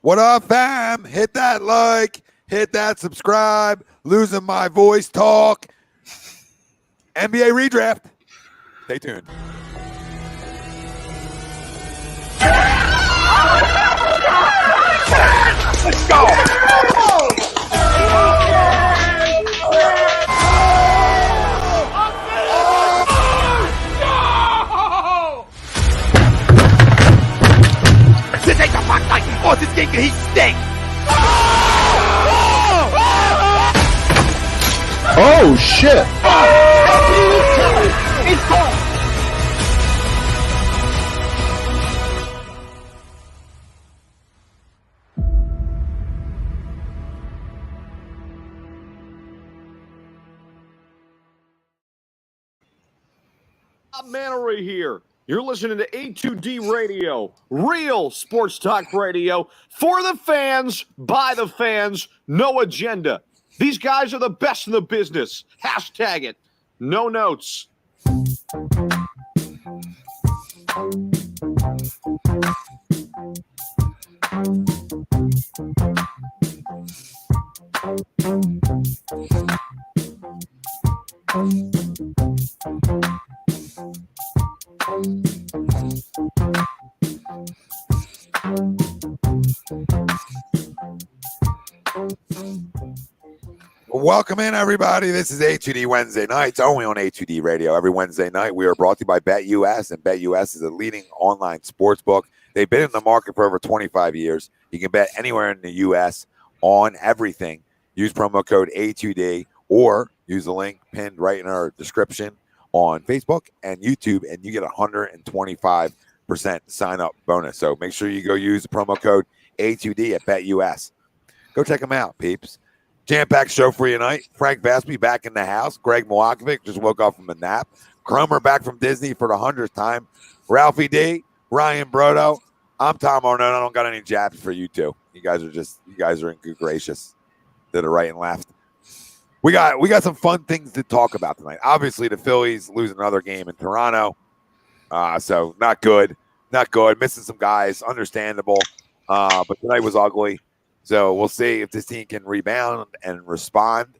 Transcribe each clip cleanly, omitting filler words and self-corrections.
What up, fam? Hit that like, hit that subscribe. Losing my voice talk. NBA redraft. Stay tuned. Let's go. This ain't the fuck like oh, this game he stink. Oh shit! He's gone. Mannery here. You're listening to A2D Radio, real sports talk radio for the fans, by the fans, no agenda. These guys are the best in the business. Hashtag it. No notes. Welcome in, everybody. This is A2D Wednesday nights, only on A2D Radio. Every Wednesday night, we are brought to you by BetUS, and BetUS is a leading online sports book. They've been in the market for over 25 years. You can bet anywhere in the U.S. on everything. Use promo code A2D or use the link pinned right in our description on Facebook and YouTube, and you get 125% sign-up bonus. So make sure you go use the promo code A2D at BetUS. Go check them out, peeps. Jam-packed show for you tonight. Frank Bassby back in the house. Greg Milakovic just woke up from a nap. Cromer back from Disney for the 100th time. Ralphie D, Ryan Brodo. I'm Tom Arnone. I don't got any jabs for you two. You guys are in good gracious to the right and left. We got some fun things to talk about tonight. Obviously, the Phillies lose another game in Toronto. So not good. Not good. Missing some guys. Understandable. But tonight was ugly. So we'll see if this team can rebound and respond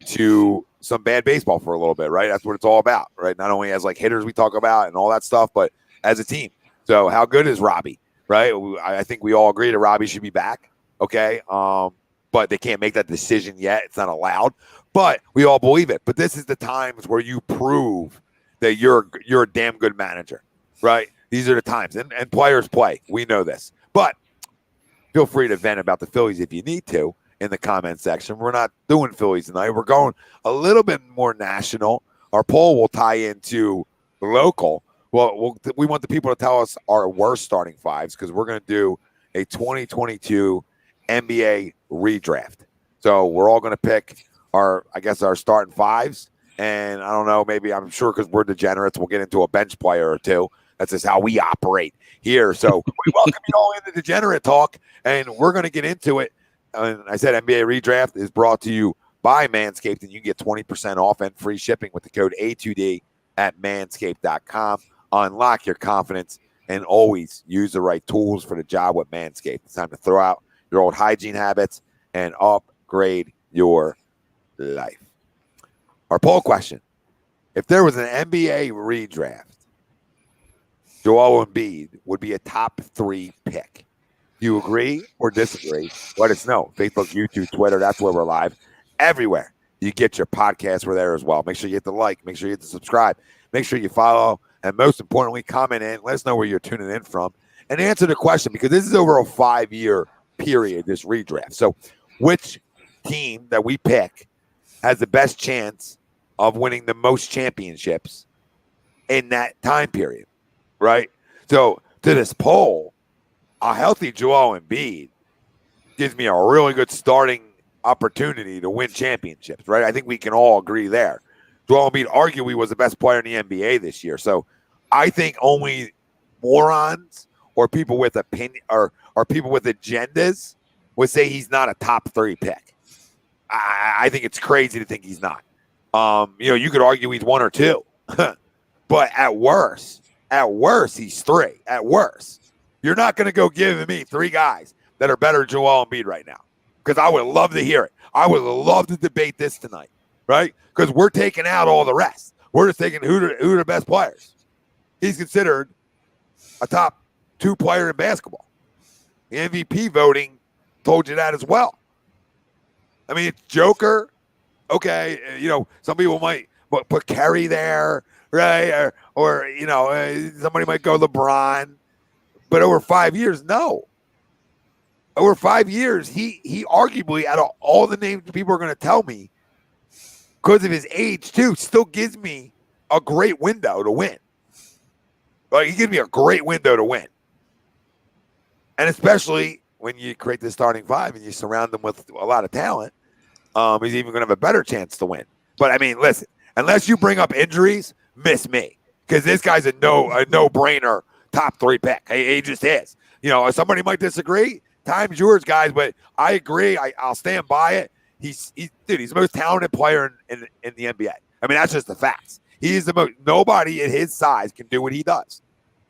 to some bad baseball for a little bit, right? That's what it's all about, right? Not only as like hitters we talk about and all that stuff, but as a team. So how good is Robbie, right? I think we all agree that Robbie should be back, okay? But they can't make that decision yet. It's not allowed. But we all believe it. But this is the times where you prove that you're a damn good manager, right? These are the times. And players play. We know this. But feel free to vent about the Phillies if you need to in the comment section. We're not doing Phillies tonight. We're going a little bit more national. Our poll will tie into local. Well, we want the people to tell us our worst starting fives because we're going to do a 2022 NBA redraft. So we're all going to pick our starting fives. And I don't know, maybe I'm sure because we're degenerates, we'll get into a bench player or two. That's just how we operate here. So we welcome you all into Degenerate Talk, and we're going to get into it. And I said NBA Redraft is brought to you by Manscaped, and you can get 20% off and free shipping with the code A2D at manscaped.com. Unlock your confidence and always use the right tools for the job with Manscaped. It's time to throw out your old hygiene habits and upgrade your life. Our poll question: if there was an NBA redraft, Joel Embiid would be a top 3 pick. Do you agree or disagree? Let us know. Facebook, YouTube, Twitter, that's where we're live. Everywhere you get your podcasts, we're there as well. Make sure you hit the like. Make sure you hit the subscribe. Make sure you follow. And most importantly, comment in. Let us know where you're tuning in from. And answer the question, because this is over a 5-year period, this redraft. So which team that we pick has the best chance of winning the most championships in that time period? Right? So to this poll, a healthy Joel Embiid gives me a really good starting opportunity to win championships, right? I think we can all agree there. Joel Embiid arguably was the best player in the NBA this year. So I think only morons or people with opinion or people with agendas would say he's not a top 3 pick. I think it's crazy to think he's not. You could argue he's 1 or 2, but at worst, he's 3. At worst, you're not going to go give me 3 guys. that are better than Joel Embiid right now? Because I would love to hear it. I would love to debate this tonight, right? Because we're taking out all the rest. We're just taking who are the best players. He's considered a top 2 player in basketball. The MVP voting told you that as well. I mean, it's Joker. Okay, some people might put Curry there, right? Or somebody might go LeBron. But over 5 years, no. Over 5 years, he arguably, out of all the names people are going to tell me, because of his age too, still gives me a great window to win. Like, he gives me a great window to win. And especially when you create the starting 5 and you surround them with a lot of talent, he's even going to have a better chance to win. But I mean, listen, unless you bring up injuries, miss me, because this guy's a no-brainer top 3 pick. He just is. Somebody might disagree. Time's yours, guys, but I agree. I'll stand by it. He's the most talented player in the NBA. I mean, that's just the facts. He's the most. Nobody at his size can do what he does.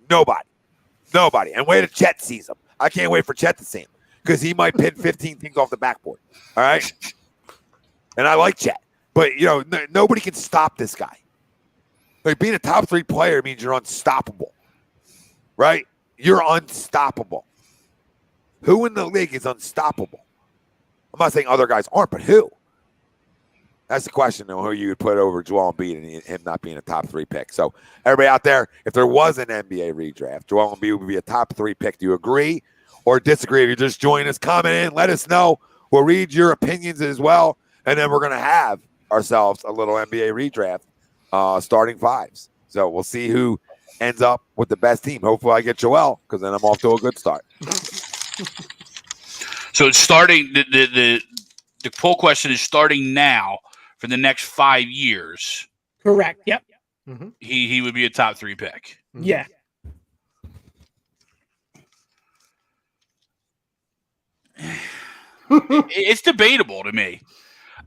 Nobody. And wait till Chet sees him. I can't wait for Chet to see him, because he might pin 15 things off the backboard. All right. And I like Chet, but nobody can stop this guy. Like, being a top 3 player means you're unstoppable, right? You're unstoppable. Who in the league is unstoppable? I'm not saying other guys aren't, but who? That's the question, who you would put over Joel Embiid and him not being a top 3 pick. So everybody out there, if there was an NBA redraft, Joel Embiid would be a top 3 pick. Do you agree or disagree? If you're just joining us, comment in, let us know. We'll read your opinions as well. And then we're going to have ourselves a little NBA redraft, starting 5s. So we'll see who ends up with the best team. Hopefully I get Joel, because then I'm off to a good start. So it's starting. The poll question is starting now for the next 5 years. Correct. Yep. Mm-hmm. He would be a top 3 pick. Yeah. It's debatable to me.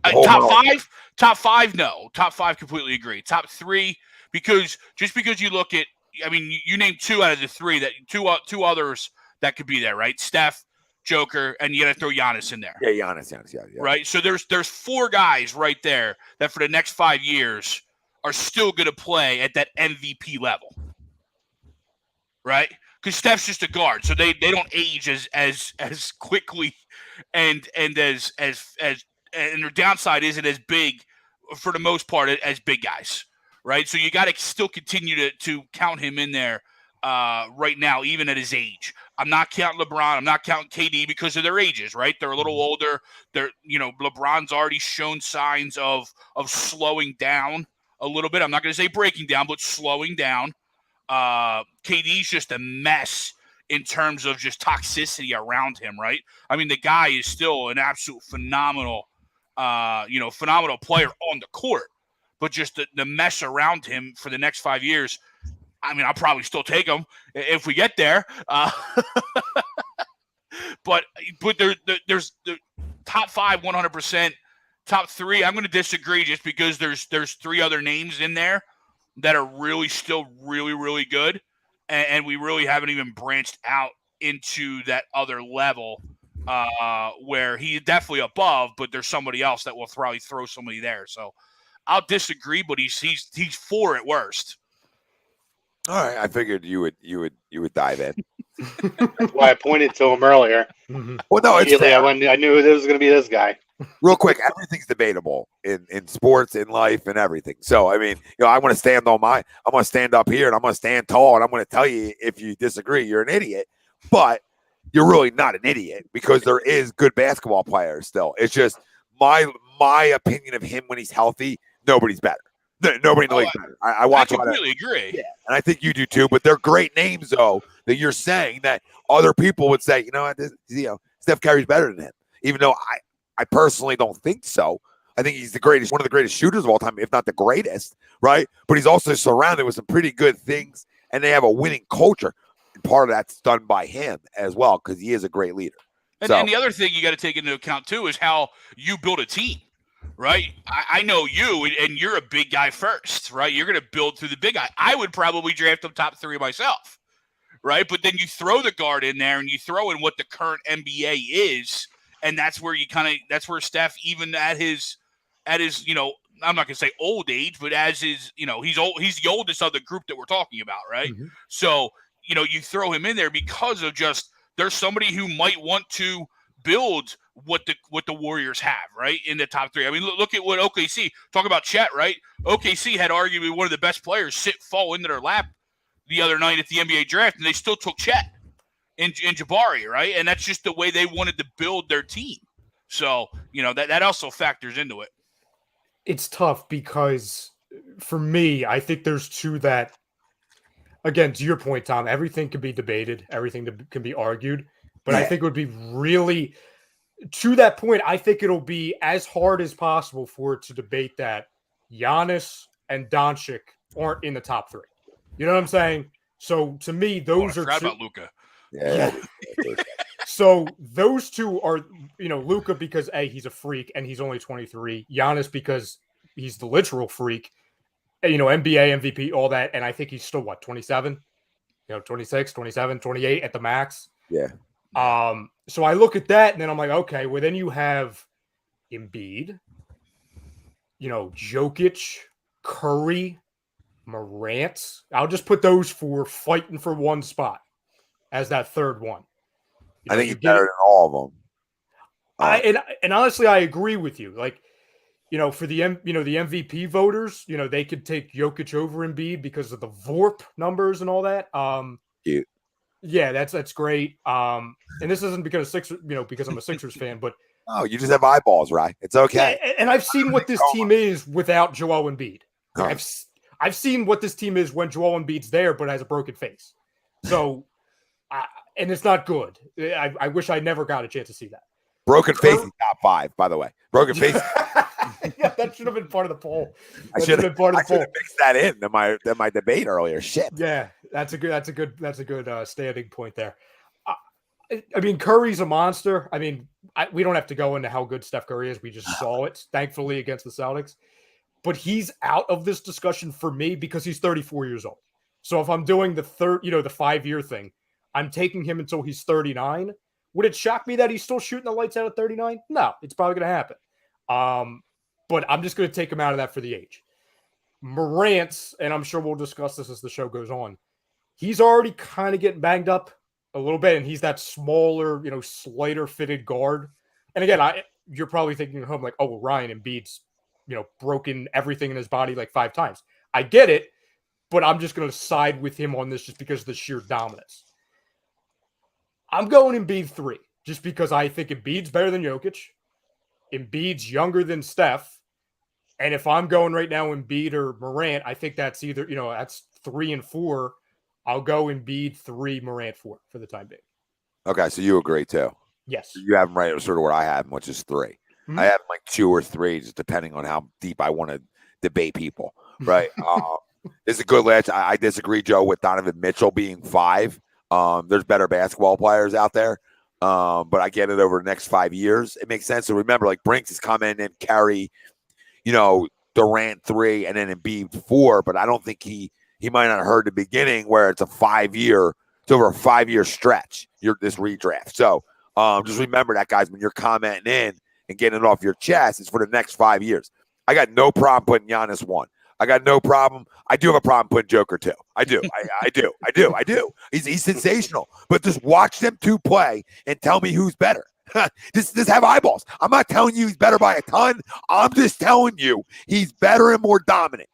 Top five, no. Top 5, completely agree. Top 3, because you look at, I mean, you named 2 out of the 3 that two others that could be there, right? Steph, Joker, and you got to throw Giannis in there. Yeah, Giannis, yeah. Right. So there's 4 guys right there that for the next 5 years are still going to play at that MVP level. Right. Because Steph's just a guard, so they don't age as quickly, and as and their downside isn't as big for the most part as big guys. Right. So you got to still continue to count him in there right now, even at his age. I'm not counting LeBron. I'm not counting KD because of their ages, right? They're a little older. LeBron's already shown signs of slowing down a little bit. I'm not going to say breaking down, but slowing down. KD's just a mess in terms of just toxicity around him, right? I mean, the guy is still an absolute phenomenal player on the court, but just the mess around him for the next 5 years. I mean, I'll probably still take him if we get there. But there's the top 5, 100%. Top 3, I'm going to disagree just because there's 3 other names in there that are really still really, really good. And we really haven't even branched out into that other level where he's definitely above, but there's somebody else that will probably throw somebody there. So I'll disagree, but he's 4 at worst. All right, I figured you would dive in. That's why I pointed to him earlier. Well, no, it's fair. I knew this was going to be this guy. Real quick, everything's debatable in sports, in life, and everything. So, I mean, I want to stand I'm going to stand up here and I'm going to stand tall and I'm going to tell you if you disagree, you're an idiot. But you're really not an idiot because there is good basketball players still. It's just my opinion of him when he's healthy. Nobody's better. Nobody in the league better. I watch. I completely agree. Yeah, and I think you do too. But they're great names, though, that you're saying that other people would say, Steph Curry's better than him, even though I personally don't think so. I think he's one of the greatest shooters of all time, if not the greatest, right? But he's also surrounded with some pretty good things, and they have a winning culture. And part of that's done by him as well, because he is a great leader. And the other thing you got to take into account too is how you build a team. Right. I know you, and you're a big guy first, right? You're going to build through the big guy. I would probably draft him top 3 myself, right? But then you throw the guard in there and you throw in what the current NBA is, and that's where that's where Steph, even at his, I'm not gonna say old age, but as his, he's the oldest of the group that we're talking about, right? Mm-hmm. So, you throw him in there because of just there's somebody who might want to build what the Warriors have, right, in the top three. I mean, look at what OKC, talk about Chet, right? OKC had arguably one of the best players fall into their lap the other night at the NBA draft, and they still took Chet in Jabari, right? And that's just the way they wanted to build their team. So, that also factors into it. It's tough because for me, I think there's two that, again, to your point, Tom, everything can be debated, everything can be argued, but I think it would be really, to that point, I think it'll be as hard as possible for it to debate that Giannis and Doncic aren't in the top three. You know what I'm saying? So to me, those are two. About Luka. Yeah. So those two are, Luka because he's a freak and he's only 23. Giannis because he's the literal freak. NBA, MVP, all that. And I think he's still, 27? 26, 27, 28 at the max. Yeah. So I look at that and then I'm like, okay, well then you have Embiid, Jokic, Curry, Morant. I'll just put those four fighting for one spot as that third one. I think he's better than all of them. And honestly, I agree with you. Like, for the MVP voters, they could take Jokic over Embiid because of the VORP numbers and all that. Cute. Yeah, that's great. And this isn't because because I'm a Sixers fan, but you just have eyeballs, right? It's okay. Yeah, and I've seen what this team is without Joel Embiid. I've seen what this team is when Joel Embiid's there, but has a broken face. So, and it's not good. I wish I never got a chance to see that. Broken face is top 5, by the way. Broken face. Yeah, that should have been part of the poll. I should have mixed that in my debate earlier. Shit. Yeah, that's a good standing point there. I mean, Curry's a monster. I mean, we don't have to go into how good Steph Curry is. We just saw it, thankfully, against the Celtics. But he's out of this discussion for me because he's 34 years old. So if I'm doing the 5-year thing, I'm taking him until he's 39. Would it shock me that he's still shooting the lights out at 39? No, it's probably going to happen. But I'm just going to take him out of that for the age. Morant, and I'm sure we'll discuss this as the show goes on, he's already kind of getting banged up a little bit, and he's that smaller, slighter fitted guard. And again, you're probably thinking at home like, oh, well, Ryan Embiid's, broken everything in his body like 5 times. I get it, but I'm just going to side with him on this just because of the sheer dominance. I'm going Embiid 3, just because I think Embiid's better than Jokic. Embiid's younger than Steph. And if I'm going right now Embiid or Morant, I think that's either, that's 3 and 4. I'll go Embiid 3, Morant 4 for the time being. Okay, so you agree too? Yes. You have them right sort of where I have them, which is 3. Mm-hmm. I have like 2 or 3, just depending on how deep I want to debate people, right? It's a good list. I disagree, Joe, with Donovan Mitchell being 5. There's better basketball players out there, but I get it over the next 5 years. It makes sense. So remember, like Brinks is coming and carry, Durant 3 and then Embiid 4, but I don't think he might not have heard the beginning where it's over a 5-year stretch. This redraft. So just remember that, guys, when you're commenting in and getting it off your chest, it's for the next 5 years. I got no problem putting Giannis 1. I got no problem. I do have a problem putting Joker 2. I do. I do. He's sensational. But just watch them 2 play and tell me who's better. Just have eyeballs. I'm not telling you he's better by a ton. I'm just telling you he's better and more dominant.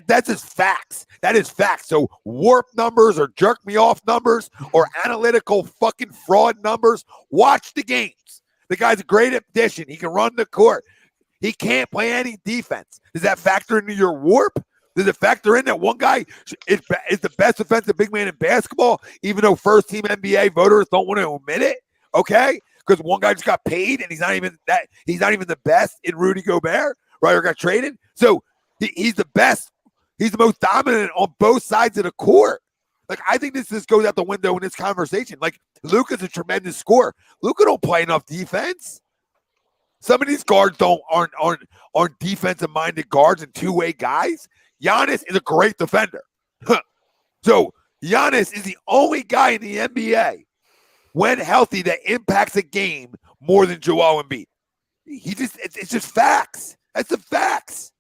That's just facts. That is facts. So warp numbers or jerk me off numbers or analytical fucking fraud numbers, watch the games. The guy's a great addition. He can run the court. He can't play any defense. Does that factor into your warp? Does it factor in that one guy is the best defensive big man in basketball, even though first-team NBA voters don't want to admit it? Okay, because one guy just got paid and he's not even the best in Rudy Gobert, right? Or got traded. So he's the best. He's the most dominant on both sides of the court. Like, I think this goes out the window in this conversation. Like, Luka's a tremendous scorer. Luka don't play enough defense. Some of these guards aren't defensive-minded guards and two-way guys. Giannis is a great defender. So Giannis is the only guy in the NBA when healthy that impacts a game more than Joel Embiid. It's just facts. That's the facts.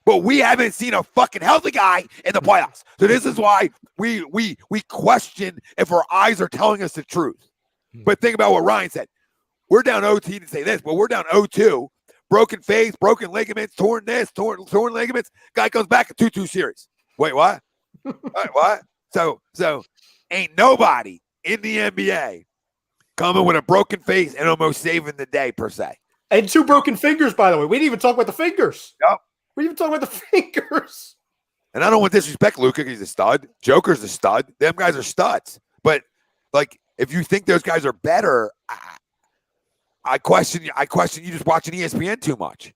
But we haven't seen a fucking healthy guy in the playoffs. So this is why we question if our eyes are telling us the truth. But think about what Ryan said. We're down OT to say this, but we're down 0-2. Broken face, broken ligaments, torn this, torn ligaments. Guy comes back a 2-2 series. Wait, what? What? So ain't nobody in the NBA coming with a broken face and almost saving the day per se. And 2 broken fingers, by the way. We didn't even talk about the fingers. Yep. We didn't even talk about the fingers. And I don't want to disrespect Luka. He's a stud. Joker's a stud. Them guys are studs. But like, if you think those guys are better, I question you just watching ESPN too much,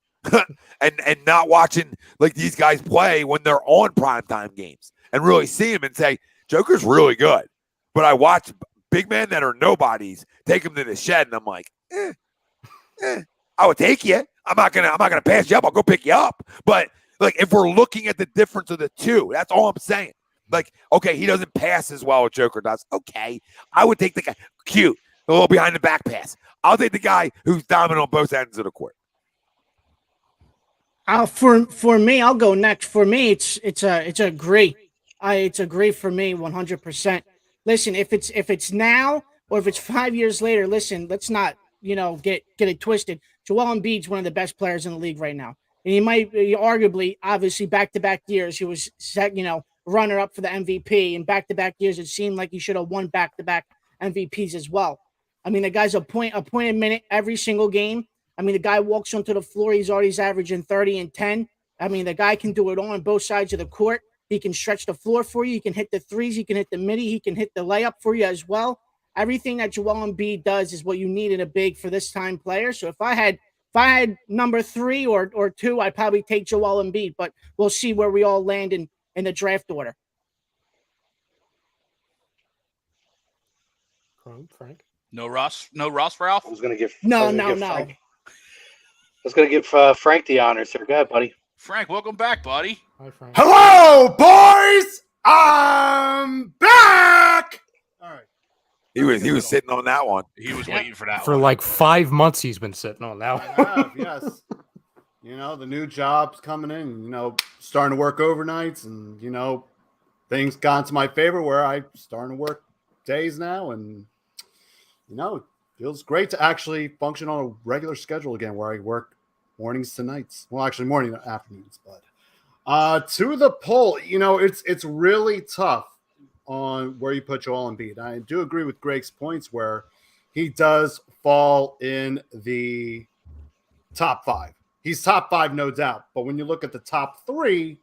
and not watching like these guys play when they're on primetime games and really see them and say Joker's really good. But I watch big men that are nobodies take them to the shed, and I'm like, I would take you. I'm not gonna pass you up. I'll go pick you up. But like, if we're looking at the difference of the two, that's all I'm saying. Like, okay, he doesn't pass as well as Joker does. Okay, I would take the guy cute, a little behind the back pass. I'll take the guy who's dominant on both ends of the court. For me, I'll go next. For me, it's agree. It's agree for me 100%. Listen, if it's now or if it's 5 years later, listen, let's not get it twisted. Joel Embiid's one of the best players in the league right now, and he might arguably, obviously, back-to-back years he was runner up for the MVP, and back-to-back years it seemed like he should have won back-to-back MVPs as well. I mean, the guy's a point a minute every single game. I mean, the guy walks onto the floor, he's already averaging 30 and 10. I mean, the guy can do it all on both sides of the court. He can stretch the floor for you. He can hit the threes. He can hit the midi. He can hit the layup for you as well. Everything that Joel Embiid does is what you need in a big for this time player. So if I had number 3 or 2, I'd probably take Joel Embiid, but we'll see where we all land in the draft order. Frank? No Ross Ralph? I was going to give No. I was going to give Frank the honors here. Go ahead, buddy. Frank, welcome back, buddy. Hi, Frank. Hello, boys! I'm back! All right. He was sitting on that one. He was waiting for that For one. like 5 months he's been sitting on I that. have, yes. The new job's coming in, starting to work overnights, and, things got into my favor where I'm starting to work days now, and, it feels great to actually function on a regular schedule again where I work mornings to nights. Well, actually morning to afternoons, but to the poll, it's really tough on where you put Joel Embiid. I do agree with Greg's points where he does fall in the top 5. He's top 5, no doubt. But when you look at the top 3,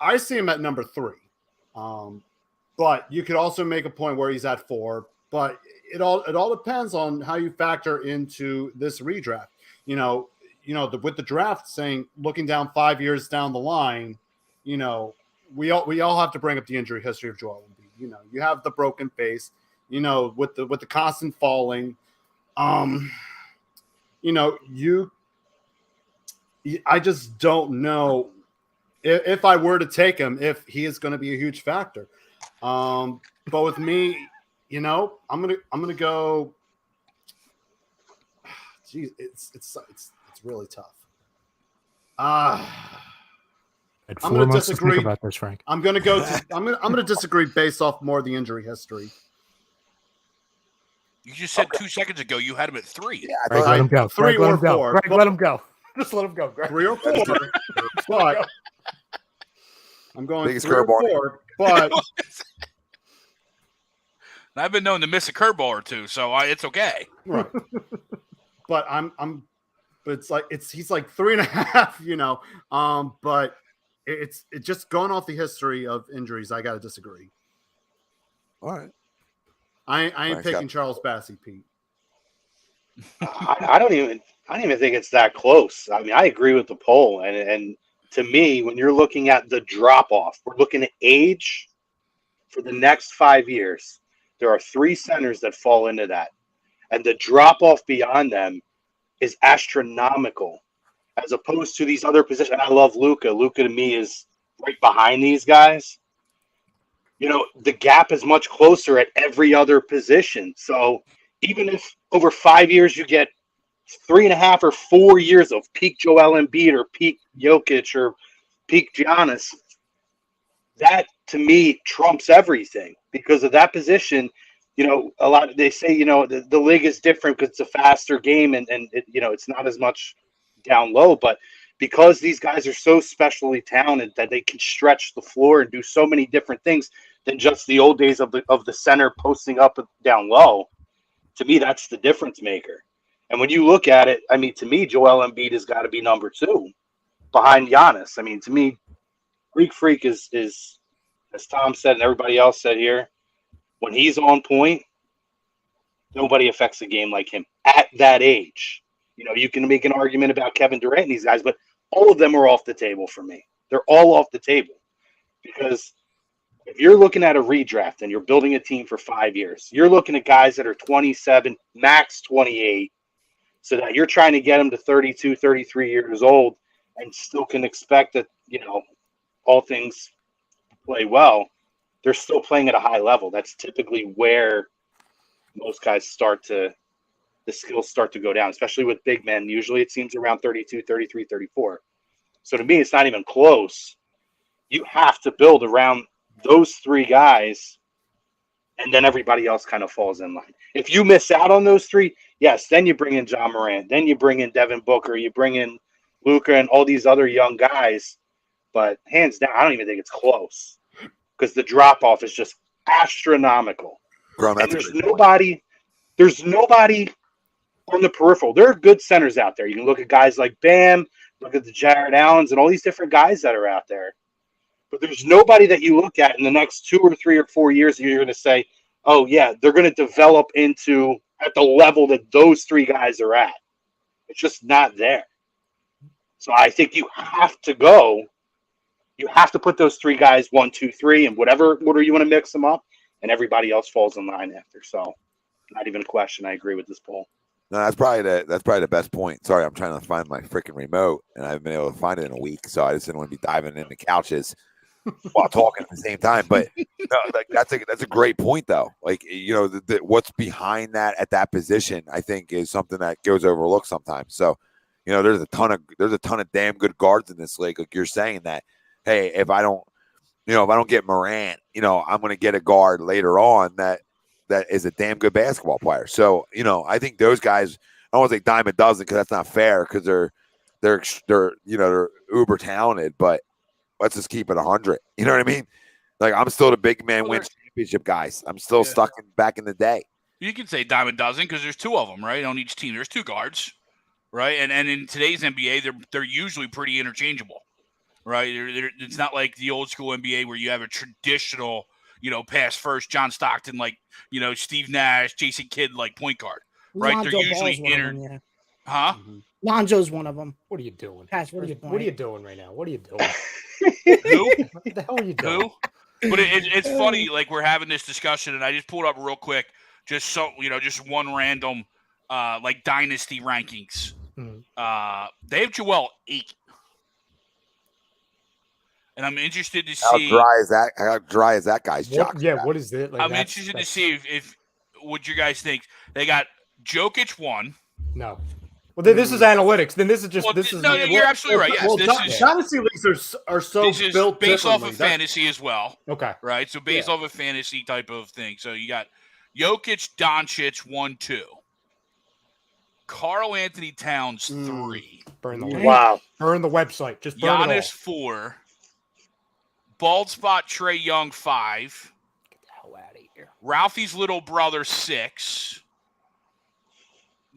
I see him at number 3. But you could also make a point where he's at 4. But it all depends on how you factor into this redraft. With the draft saying looking down 5 years down the line, we all have to bring up the injury history of Joel Embiid. You have the broken face, with the constant falling. I just don't know if I were to take him, if he is going to be a huge factor. But with me, I'm gonna go. Geez, it's really tough. I'm going to disagree about this, Frank. I'm going to disagree based off more of the injury history. You just said 2 seconds ago you had him at 3. Yeah, Greg, let him go. 3 Greg, or let him go. 4. Greg, let him go. Just let him go, Greg. 3 or 4. But I'm going Biggest 3 or curveball. 4. But I've been known to miss a curveball or two, so it's okay. right. But but he's like 3.5, but it's just going off the history of injuries. I got to disagree. All right. I ain't Thanks, picking Scott. Charles Bassey, Pete. I don't even think it's that close. I mean, I agree with the poll, and to me, when you're looking at the drop off, we're looking at age for the next 5 years. There are 3 centers that fall into that, and the drop off beyond them is astronomical, as opposed to these other positions. And I love Luka. Luka to me is right behind these guys. the gap is much closer at every other position. So even if over 5 years you get 3.5 or 4 years of peak Joel Embiid or peak Jokic or peak Giannis, that to me trumps everything because of that position. A lot they say, the league is different because it's a faster game and it's not as much down low, but because these guys are so specially talented that they can stretch the floor and do so many different things than just the old days of the center posting up and down low. To me, that's the difference maker. And when you look at it, I mean, to me, Joel Embiid has got to be number 2 behind Giannis. I mean, to me, Greek Freak is as Tom said and everybody else said here, when he's on point, nobody affects the game like him at that age. You can make an argument about Kevin Durant and these guys, but all of them are off the table for me. They're all off the table because if you're looking at a redraft and you're building a team for 5 years, you're looking at guys that are 27, max 28, so that you're trying to get them to 32, 33 years old and still can expect that, all things play well. They're still playing at a high level. That's typically where most guys the skills start to go down, especially with big men. Usually it seems around 32, 33, 34. So to me, it's not even close. You have to build around those 3 guys, and then everybody else kind of falls in line. If you miss out on those 3, yes, then you bring in Ja Morant, then you bring in Devin Booker, you bring in Luka and all these other young guys. But hands down, I don't even think it's close because the drop-off is just astronomical. Bro, And there's nobody on the peripheral. There are good centers out there. You can look at guys like Bam, look at the Jared Allens and all these different guys that are out there. But there's nobody that you look at in the next 2 or 3 or 4 years that you're going to say, oh, yeah, they're going to develop into at the level that those 3 guys are at. It's just not there. So I think you have to put those 3 guys 1, 2, 3, and whatever order you want to mix them up, and everybody else falls in line after. So not even a question. I agree with this poll. No, that's probably the best point. Sorry, I'm trying to find my freaking remote, and I haven't been able to find it in a week, so I just didn't want to be diving in the couches while talking at the same time. But no, that's a great point, though. Like what's behind that at that position, I think, is something that goes overlooked sometimes. So there's a ton of damn good guards in this league. Like you're saying that, hey, if I don't get Morant, I'm going to get a guard later on that is a damn good basketball player. So, I think those guys, I don't want to say dime a dozen because that's not fair because they're uber talented, but let's just keep it 100. You know what I mean? Like I'm still the big man wins championship guys. I'm still stuck back in the day. You can say dime a dozen because there's 2 of them, right? On each team, there's 2 guards, right? And in today's NBA, they're usually pretty interchangeable, right? It's not like the old school NBA where you have a traditional pass first, John Stockton, like, Steve Nash, Jason Kidd, like point guard, right? Lonzo They're usually Huh? Mm-hmm. Lonzo's one of them. What are you doing? What are you doing right now? What are you doing? Who? What the hell are you doing? Who? But it's funny, like we're having this discussion, and I just pulled up real quick, just one random, like dynasty rankings. Mm-hmm. They have Joel 8. And I'm interested to How see dry is that guy's jock? What is it? Like I'm interested to see if what you guys think. They got Jokic 1. No. Well, then this is analytics. Then this is just you're absolutely right. Yes, dynasty leagues are so built based off of fantasy as well. Okay. Right. So based off of fantasy type of thing. So you got Jokic, Doncic 1, 2. Karl Anthony Towns 3. Burn the website. Just burn it all. Giannis 4. Bald spot Trae Young 5. Get the hell out of here. Ralphie's little brother 6.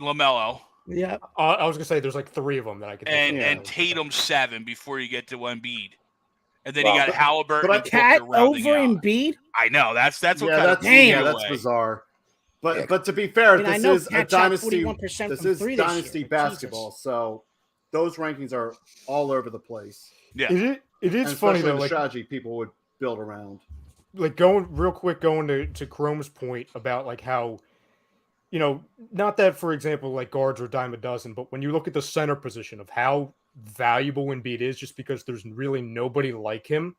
LaMelo. Yeah. I was gonna say there's like 3 of them that I could. And Tatum 7 before you get to Embiid. And then you got Halliburton. But Cat over Embiid? I know. That's what that's bizarre. But to be fair, this is a dynasty. This is dynasty basketball, so those rankings are all over the place. Yeah, it is funny though. The strategy people would build around. Like going to Chrome's point about like how, not that for example like guards are dime a dozen, but when you look at the center position of how valuable Embiid is, just because there's really nobody like him.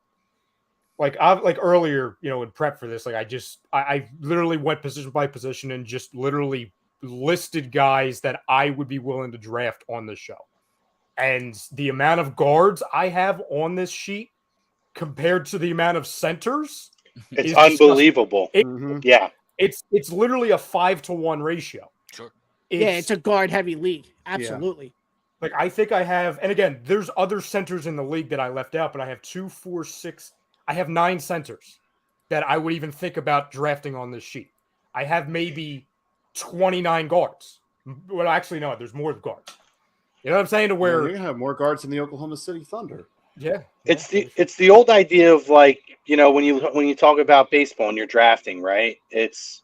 like earlier, in prep for this, I literally went position by position and just literally listed guys that I would be willing to draft on the show. And the amount of guards I have on this sheet compared to the amount of centers, It's is unbelievable. Yeah. It's literally a 5-to-1 ratio. Sure. It's a guard heavy league. Absolutely. Like I think I have, and again, there's other centers in the league that I left out, but I have 2, 4, 6. I have 9 centers that I would even think about drafting on this sheet. I have maybe 29 guards. Well, actually, no, there's more guards. You know what I'm saying? To where you have more guards than the Oklahoma City Thunder. Yeah. It's the old idea of like, when you talk about baseball and you're drafting, right? It's,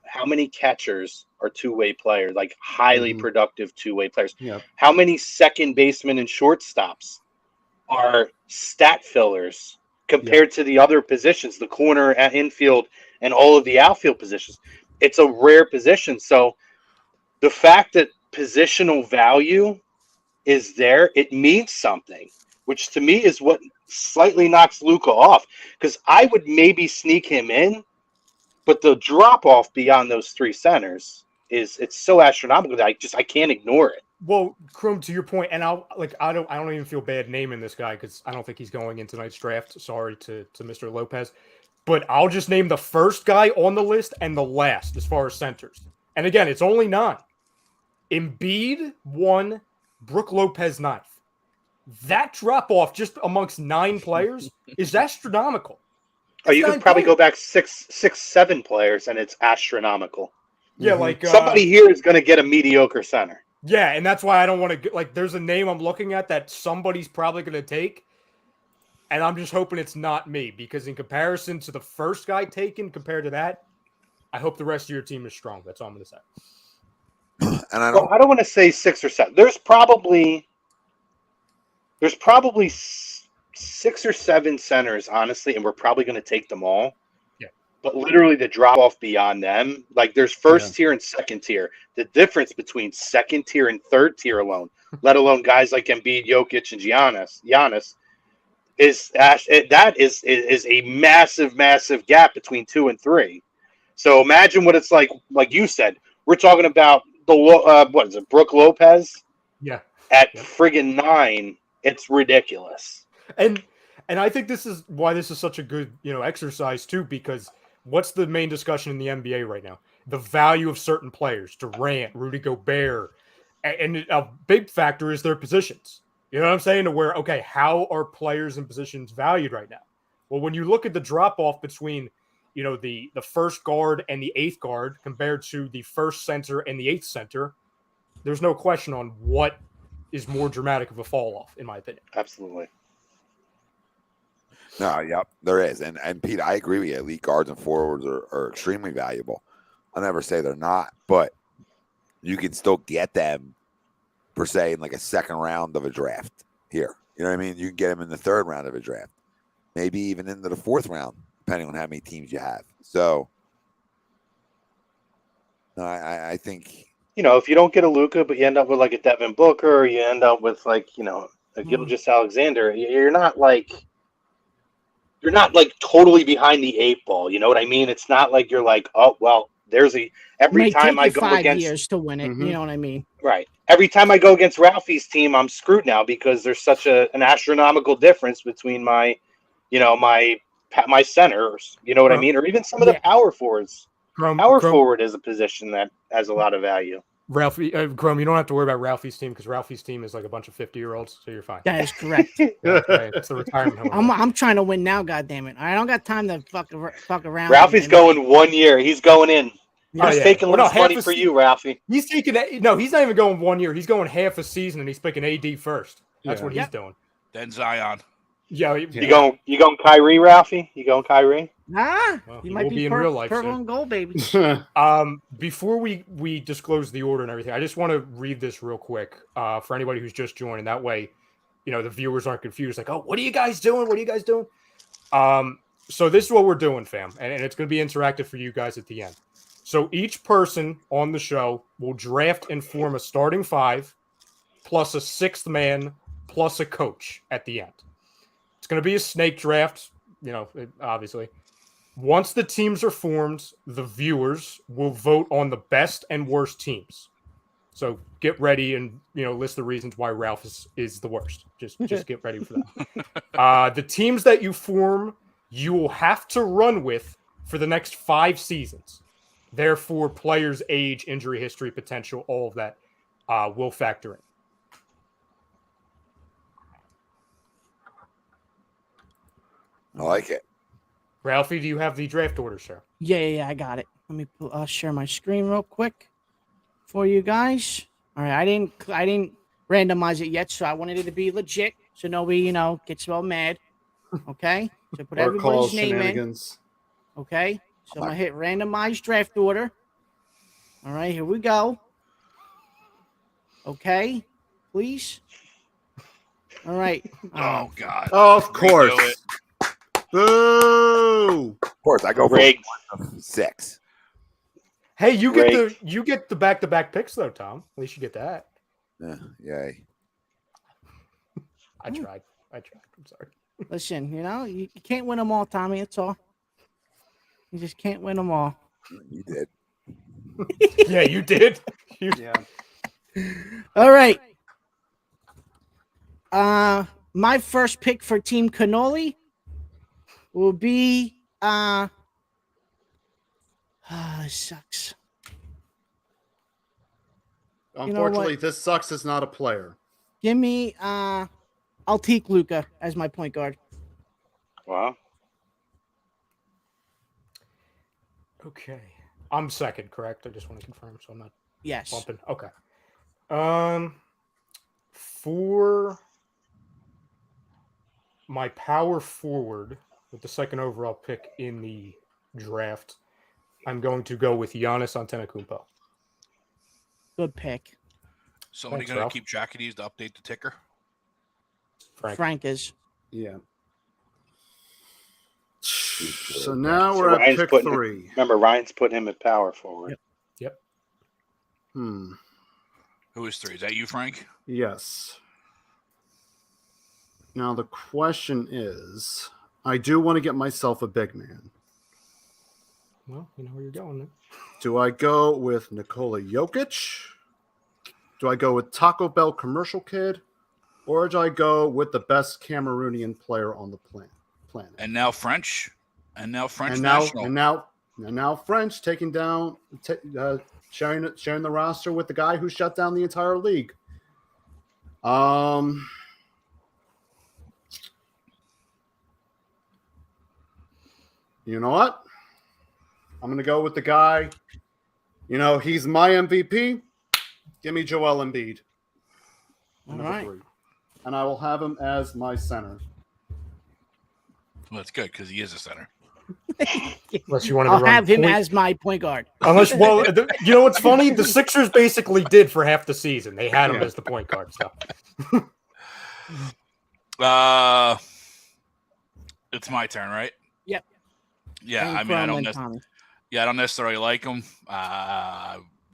how many catchers are two-way players, like highly productive two-way players? Yep. How many second basemen and shortstops are stat fillers compared to the other positions, the corner, infield, and all of the outfield positions? It's a rare position. So the fact that positional value is there, it means something, which to me is what slightly knocks Luka off, because I would maybe sneak him in, but the drop off beyond those 3 centers it's so astronomical that I can't ignore it. Well, Chrome, to your point, and I don't even feel bad naming this guy because I don't think he's going in tonight's draft. Sorry to Mr. Lopez, but I'll just name the first guy on the list and the last as far as centers. And again, it's only 9. Embiid 1, Brook Lopez 9th. That drop off just amongst 9 players is astronomical. Oh, you can probably go back 6, 7 players, and it's astronomical. Yeah, like somebody here is going to get a mediocre center. Yeah, and that's why I don't want to there's a name I'm looking at that somebody's probably going to take, and I'm just hoping it's not me, because in comparison to the first guy taken compared to that, I hope the rest of your team is strong. That's all I'm going to say. And I don't want to say 6 or 7. There's probably 6 or 7 centers, honestly, and we're probably going to take them all. Yeah. But literally the drop off beyond them, like there's first tier and second tier. The difference between second tier and third tier alone, let alone guys like Embiid, Jokic, and Giannis, is a massive, massive gap between 2 and 3. So imagine what it's like you said. We're talking about the Brook Lopez? Yeah. At friggin' 9. It's ridiculous. And I think this is why this is such a good, exercise too, because what's the main discussion in the NBA right now? The value of certain players, Durant, Rudy Gobert, and a big factor is their positions. You know what I'm saying? To where, okay, how are players and positions valued right now? Well, when you look at the drop off between, the first guard and the 8th guard compared to the first center and the 8th center, there's no question on what is more dramatic of a fall off, in my opinion. Absolutely. No, yep, there is. And Pete, I agree with you. Elite guards and forwards are extremely valuable. I'll never say they're not, but you can still get them, per se, in like a second round of a draft here. You know what I mean? You can get them in the 3rd round of a draft, maybe even into the 4th round, depending on how many teams you have. So, no, I think... if you don't get a Luka, but you end up with like a Devin Booker, or you end up with like, a Gilgeous Alexander, you're not like totally behind the 8 ball. You know what I mean? It's not like you're like, oh, well, every time I go 5 against years to win it. You know what I mean? Right. Every time I go against Ralphie's team, I'm screwed now because there's such an astronomical difference between my centers. You know what I mean? Or even some of the power forwards. Power forward is a position that has a lot of value. Ralphie, Chrome, you don't have to worry about Ralphie's team because Ralphie's team is like a bunch of 50-year-olds, so you're fine. That is correct. It's the retirement home. I'm trying to win now, goddammit. I don't got time to fuck around. Ralphie's going 1 year. He's going in. He's taking less money for you, Ralphie. He's taking no, he's not even going 1 year. He's going half a season, and he's picking AD first. That's what he's doing. Then Zion. Yeah, you going Kyrie, Ralphie? You going Kyrie? Nah, well, he might be in real life. Purple and gold, baby. Before we disclose the order and everything, I just want to read this real quick for anybody who's just joining. That way, the viewers aren't confused. Like, oh, what are you guys doing? What are you guys doing? So this is what we're doing, fam, and it's going to be interactive for you guys at the end. So each person on the show will draft and form a starting 5, plus a 6th man, plus a coach at the end. It's going to be a snake draft. obviously. Once the teams are formed, the viewers will vote on the best and worst teams. So get ready and list the reasons why Ralph is the worst. Just get ready for that. The teams that you form, you will have to run with for the next 5 seasons. Therefore, players' age, injury history, potential, all of that will factor in. I like it. Ralphie, do you have the draft order, sir? Yeah, I got it. Let me share my screen real quick for you guys. All right, I didn't randomize it yet, so I wanted it to be legit, so nobody gets all mad. Okay, so put everybody's name in. Okay, so I'm gonna hit randomize draft order. All right, here we go. Okay, please. All right. Oh God! Of course. Boo! Of course, I go for Rigged. 6. Hey, you get the back-to-back picks though, Tom. At least you get that. Yeah, yay. I tried. I'm sorry. Listen, you can't win them all, Tommy. That's all. You just can't win them all. You did. Yeah, you did. Yeah. All right. My first pick for Team Cannoli will be this sucks. Unfortunately, this sucks is not a player. Give me I'll take Luka as my point guard. Wow. Okay. I'm second, correct? I just want to confirm so I'm not Yes. bumping. Okay. For my power forward with the second overall pick in the draft, I'm going to go with Giannis Antetokounmpo. Good pick. Somebody Thanks, gonna Ralph. keep track of these to update the ticker. Frank is. Yeah. So now we're at Ryan's pick putting 3. Remember, Ryan's putting him at power forward. Yep. Who is 3? Is that you, Frank? Yes. Now the question is, I do want to get myself a big man. Well, you know where you're going then. Do I go with Nikola Jokic? Do I go with Taco Bell commercial kid? Or do I go with the best Cameroonian player on the planet? And now French. And now French And national. now French taking down, sharing the roster with the guy who shut down the entire league. You know what? I'm going to go with the guy. He's my MVP. Give me Joel Embiid. All right. 3. And I will have him as my center. Well, that's good because he is a center. Unless you want to I'll have him as my point guard. Unless, you know what's funny? The Sixers basically did for half the season. They had him as the point guard. So. It's my turn, right? Yep. Yeah, And I mean, I Crum don't. and Tommy. I don't necessarily like him.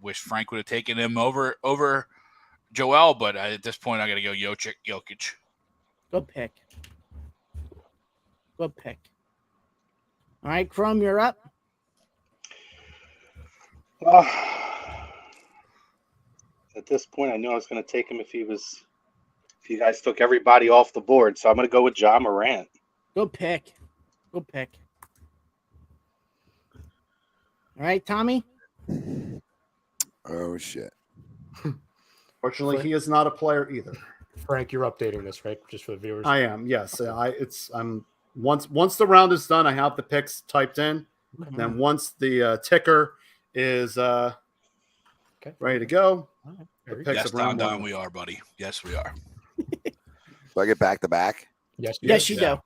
Wish Frank would have taken him over Joel, but at this point, I got to go Jokic. Good pick. Good pick. All right, Crum, you're up. At this point, I knew I was going to take him if you guys took everybody off the board. So I'm going to go with Ja Morant. Good pick. Good pick. All right, Tommy. Oh shit. Fortunately, he is not a player either. Frank, you're updating this, right? Just for the viewers. I am. Yes. I'm once the round is done, I have the picks typed in. Mm-hmm. Then once the ticker is ready to go, the picks Yes, of round Don, 1. we are, buddy. Yes, we are. Do I get back to back? Yes, Yes, you do.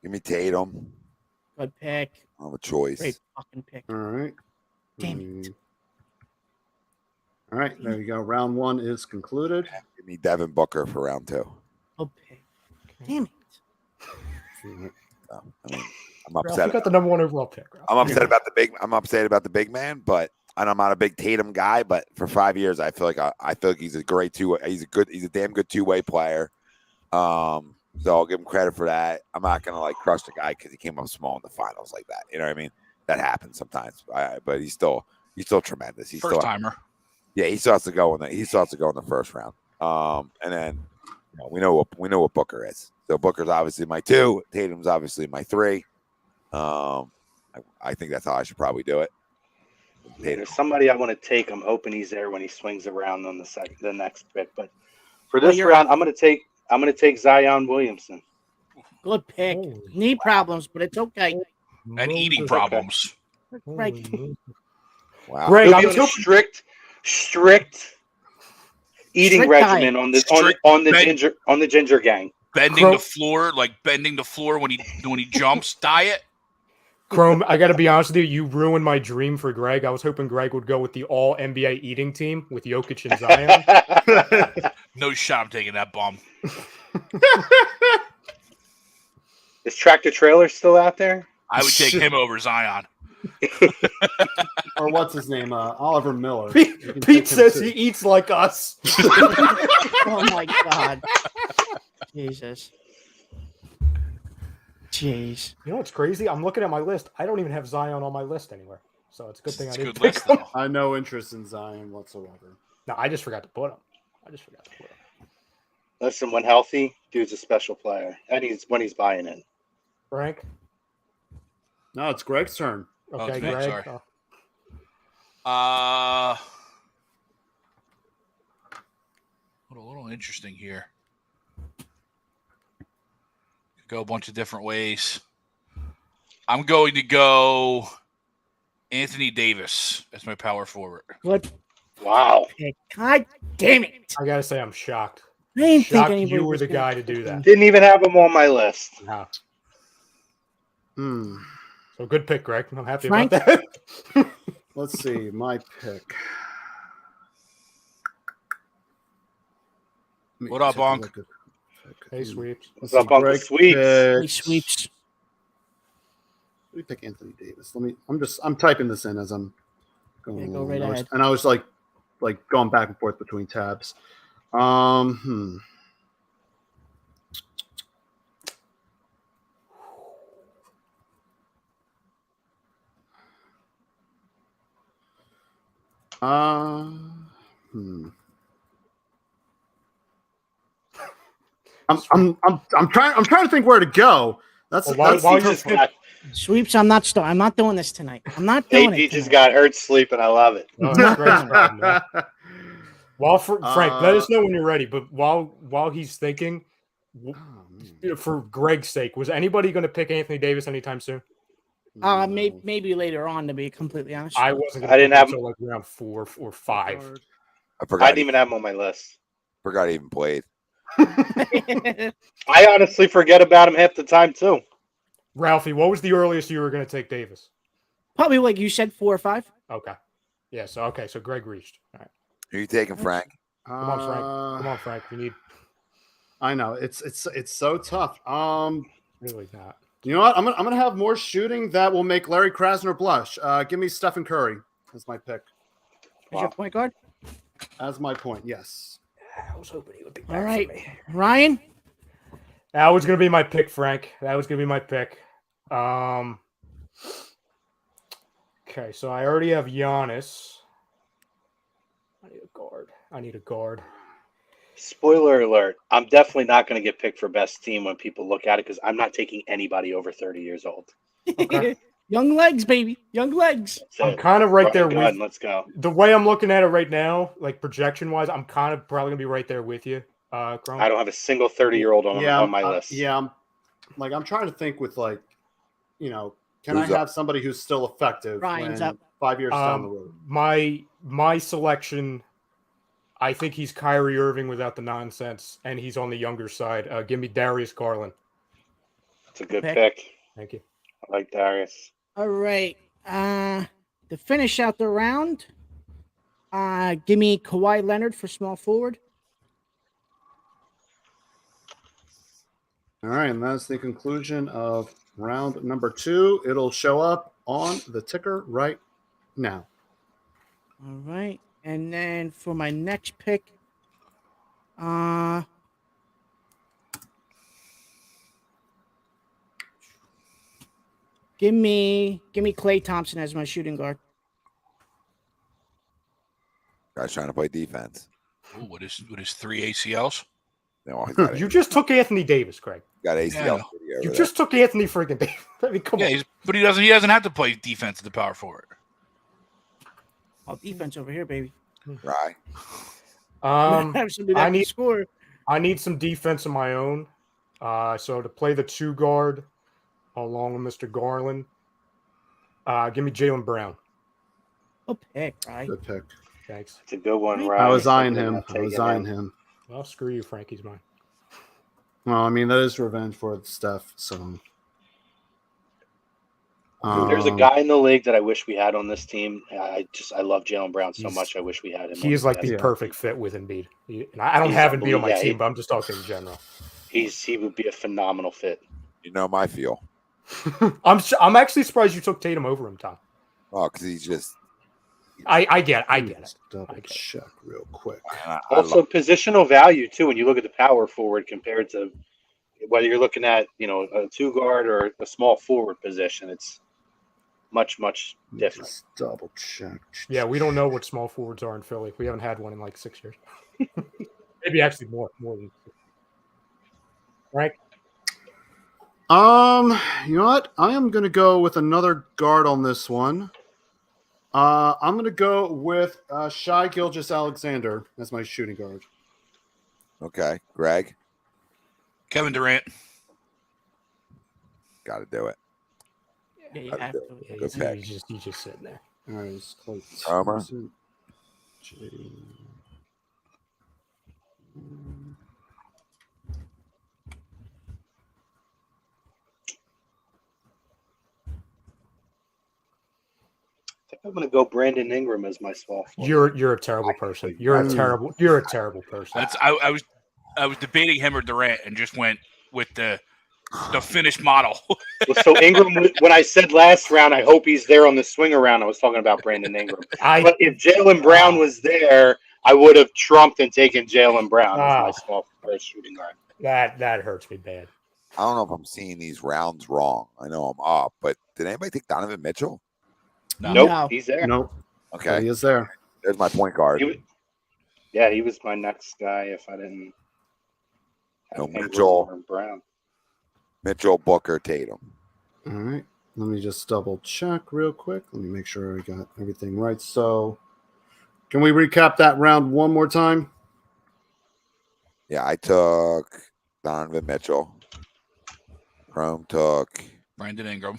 Give me Tatum. Good pick. I have a choice. Great fucking pick. All right. Damn it. All right. There you go. Round 1 is concluded. Give me Devin Booker for round 2. Good pick. Damn it. So, I mean, I'm Ralph, upset. you got the number 1 overall pick. Ralph. I'm upset about the big man, but and I'm not a big Tatum guy. But for 5 years, I feel like he's a great he's a damn good 2-way player. So I'll give him credit for that. I'm not gonna like crush the guy because he came up small in the finals like that. You know what I mean? That happens sometimes. But he's still tremendous. He's First still timer. Yeah, he still has to go in the first round. And then we know what Booker is. So Booker's obviously my 2. Tatum's obviously my 3. I think that's how I should probably do it. There's somebody I want to take. I'm hoping he's there when he swings around on the next pick. But for this round, I'm gonna take Zion Williamson. Good pick. Holy Knee problems, but it's okay. And eating problems. Right. Wow. Greg, He'll I'm be on a strict eating Strict regimen diet. on the ginger gang. Bending the floor when he jumps. Diet. Chrome, I got to be honest with you. You ruined my dream for Greg. I was hoping Greg would go with the all NBA eating team with Jokic and Zion. No shot. I'm taking that bum. Is Tractor Trailer still out there? I would take him over Zion. Or what's his name? Oliver Miller. Pete says he eats like us. Oh my God. Jesus. Jeez. You know what's crazy? I'm looking at my list. I don't even have Zion on my list anywhere. So it's a good thing It's I a didn't good pick list, him. though. I have no interest in Zion whatsoever. No, I just forgot to put him. Listen, when healthy, dude's a special player, and when he's buying in. Frank? No, it's Greg's turn. Okay, it's me, Greg. sorry. A little interesting here. Could go a bunch of different ways. I'm going to go Anthony Davis as my power forward. Good Wow. pick. God damn it. I got to say, I'm shocked. I didn't think Shocked anybody you were was the gonna guy to pick do him. that. Didn't even have him on my list. Yeah. Hmm. So good pick, Greg. I'm happy Frank? about that. Let's see. My pick. Let me What up, take a Bonk? look at- Hey, sweeps. What's up, Uncle Sweeps? He sweeps. Let me pick Anthony Davis. I'm typing this in as I'm going Yeah, go along. right ahead. And I was like going back and forth between tabs. Hmm. I'm trying to think where to go. That's Well, while He you're just got, Sweeps, I'm not doing this tonight. I'm not doing AP it. just tonight. got Earth sleep, and I love it. Oh, that's Greg's problem, man. While Frank, let us know when you're ready. But while he's thinking, for Greg's sake, was anybody going to pick Anthony Davis anytime soon? Maybe later on, to be completely honest. I wasn't. I didn't have until like round 4 or 5. I I forgot. didn't even have him on my list. Forgot he even played. I honestly forget about him half the time too. Ralphie, what was the earliest you were going to take Davis? Probably like you said, 4 or 5. Okay. Yeah. So Greg reached. All right. Who you taking, Frank? Come on, Frank. Come on, Frank. We need. I know it's so tough. Really not. You know what? I'm gonna have more shooting that will make Larry Krasner blush. Give me Stephen Curry as my pick. Is your point guard? As my point, yes. I was hoping he would be. All right, Ryan. That was going to be my pick, Frank. That was going to be my pick. Okay, so I already have Giannis. I need a guard. Spoiler alert: I'm definitely not going to get picked for best team when people look at it because I'm not taking anybody over 30 years old. Okay. Young legs, baby. Young legs. That's I'm it. kind of right there Run gun, with let's go. the way I'm looking at it right now, like projection wise. I'm kind of probably gonna be right there with you, Chrome. I don't have a single 30-year-old on my list. Yeah, I'm trying to think with can Who's I up? have somebody who's still effective Ryan's when up. 5 years down the road? My selection, I think he's Kyrie Irving without the nonsense, and he's on the younger side. Give me Darius Garland. It's a good Pick. pick. Thank you. I like Darius. All right. To finish out the round, give me Kawhi Leonard for small forward. All right, and that's the conclusion of round number 2. It'll show up on the ticker right now. All right. And then for my next pick, Give me Klay Thompson as my shooting guard. Guy's trying to play defense. Ooh, with his 3 ACLs. No, he's got, You just took Anthony Davis, Craig. got ACL. Yeah. over You there. just took Anthony freaking Davis. I mean, come on. But he doesn't have to play defense at the power forward. Oh, defense over here, baby. Right. Have somebody that can score. I need some defense of my own. So to play the 2 guard along with Mr. Garland, give me Jaylen Brown. Oh, pick, right? Good pick. Thanks. It's a good one, I Ryan. I was eyeing Something him. not I was taking eyeing him. him. Well, screw you, Frankie's mine. Well, I mean, that is revenge for Steph. So There's a guy in the league that I wish we had on this team. I love Jaylen Brown so He's- much. I wish we had him. He is like the Yeah. perfect fit with Embiid. And I don't He's have Embiid on my unbelievable. team, but I'm just talking in general. He would be a phenomenal fit. You know my feel. I'm actually surprised you took Tatum over him, Tom. Oh, because he's just. I get it. let's double check real quick. I Also, love- positional value too. When you look at the power forward compared to whether you're looking at a 2 guard or a small forward position, it's much different. Just double check. Yeah, we don't know what small forwards are in Philly. We haven't had one in like 6 years. Maybe actually more than 6. Right? You know what? I am going to go with another guard on this one. I'm going to go with Shai Gilgeous-Alexander as my shooting guard. Okay, Greg, Kevin Durant. got to do it. Yeah, you Gotta have do to. it. Yeah, Good pick. he's just sitting there. All right, it's close. Homer? I think I'm going to go Brandon Ingram as my small forward. You're a terrible person. You're a terrible person. That's I was debating him or Durant and just went with the finished model. So Ingram, when I said last round, I hope he's there on the swing around. I was talking about Brandon Ingram. But if Jaylen Brown was there, I would have trumped and taken Jaylen Brown as my small first shooting guard. That hurts me bad. I don't know if I'm seeing these rounds wrong. I know I'm up, but did anybody take Donovan Mitchell? Nope, No. he's there. Nope. Okay, He is there. there's my point guard. He was my next guy if I didn't have No, Ingram Mitchell. or Brown. Mitchell, Booker, Tatum. All right. Let me just double check real quick. Let me make sure I got everything right. So, can we recap that round one more time? Yeah, I took Donovan Mitchell. Chrome took Brandon Ingram.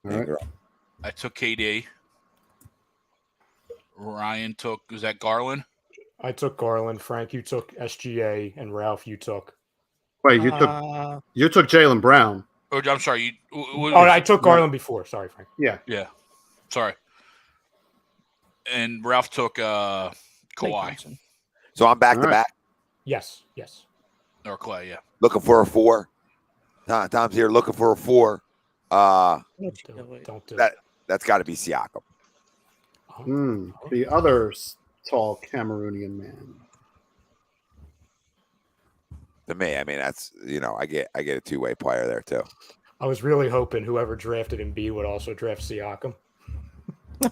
All right. Ingram. I took KD. Ryan took, was that Garland? I took Garland. Frank, you took SGA, and Ralph, you took. Wait, you took Jaylen Brown. Or I'm sorry. I took Garland before. Sorry, Frank. Yeah. Yeah. Sorry. And Ralph took Klay Kawhi Thompson. So I'm back All to right. back, Yes. or Clay. Yeah. looking for a 4. Tom's here looking for a 4. Don't do That- it. That's got to be Siakam. The other tall Cameroonian man. To me, I mean, that's I get a 2-way player there too. I was really hoping whoever drafted Embiid would also draft Siakam.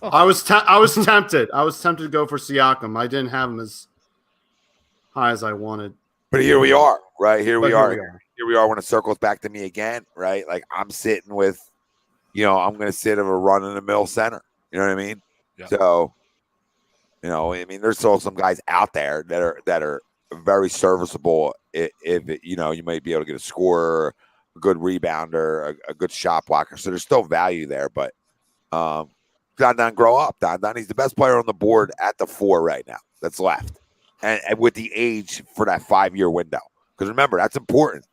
I was tempted. I was tempted to go for Siakam. I didn't have him as high as I wanted. But here we are, right? Here But we are when it circles back to me again, right? Like I'm sitting with, I'm going to sit of a run-in-the-mill center. You know what I mean? Yeah. So, I mean, there's still some guys out there that are very serviceable. If you might be able to get a scorer, a good rebounder, a good shot blocker. So there's still value there. But Don grow up. Don, he's the best player on the board at the 4 right now. That's left, and with the age for that 5-year window. Because remember, that's important.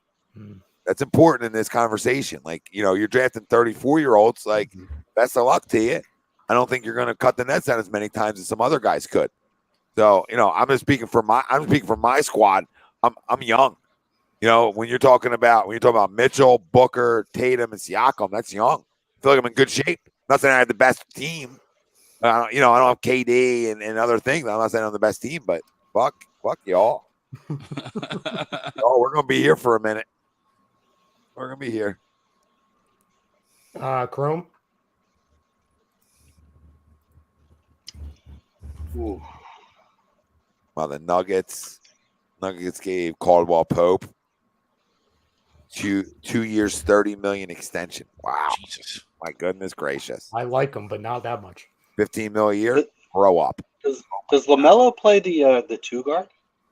That's important in this conversation. Like, you're drafting 34-year-olds. Like, best of luck to you. I don't think you're going to cut the nets out as many times as some other guys could. So, I'm just speaking for my squad. I'm young. When you're talking about Mitchell, Booker, Tatum, and Siakam, that's young. I feel like I'm in good shape. Not saying I had the best team. I don't have KD and other things. I'm not saying I'm the best team, but fuck y'all. We're gonna be here for a minute. We're gonna be here. Chrome. Ooh. Well, the Nuggets gave Caldwell Pope 2 years, $30 million extension. Wow, Jesus. my goodness gracious, I like him, but not that much. $15 million a year. Grow up. Does LaMelo play the two guard?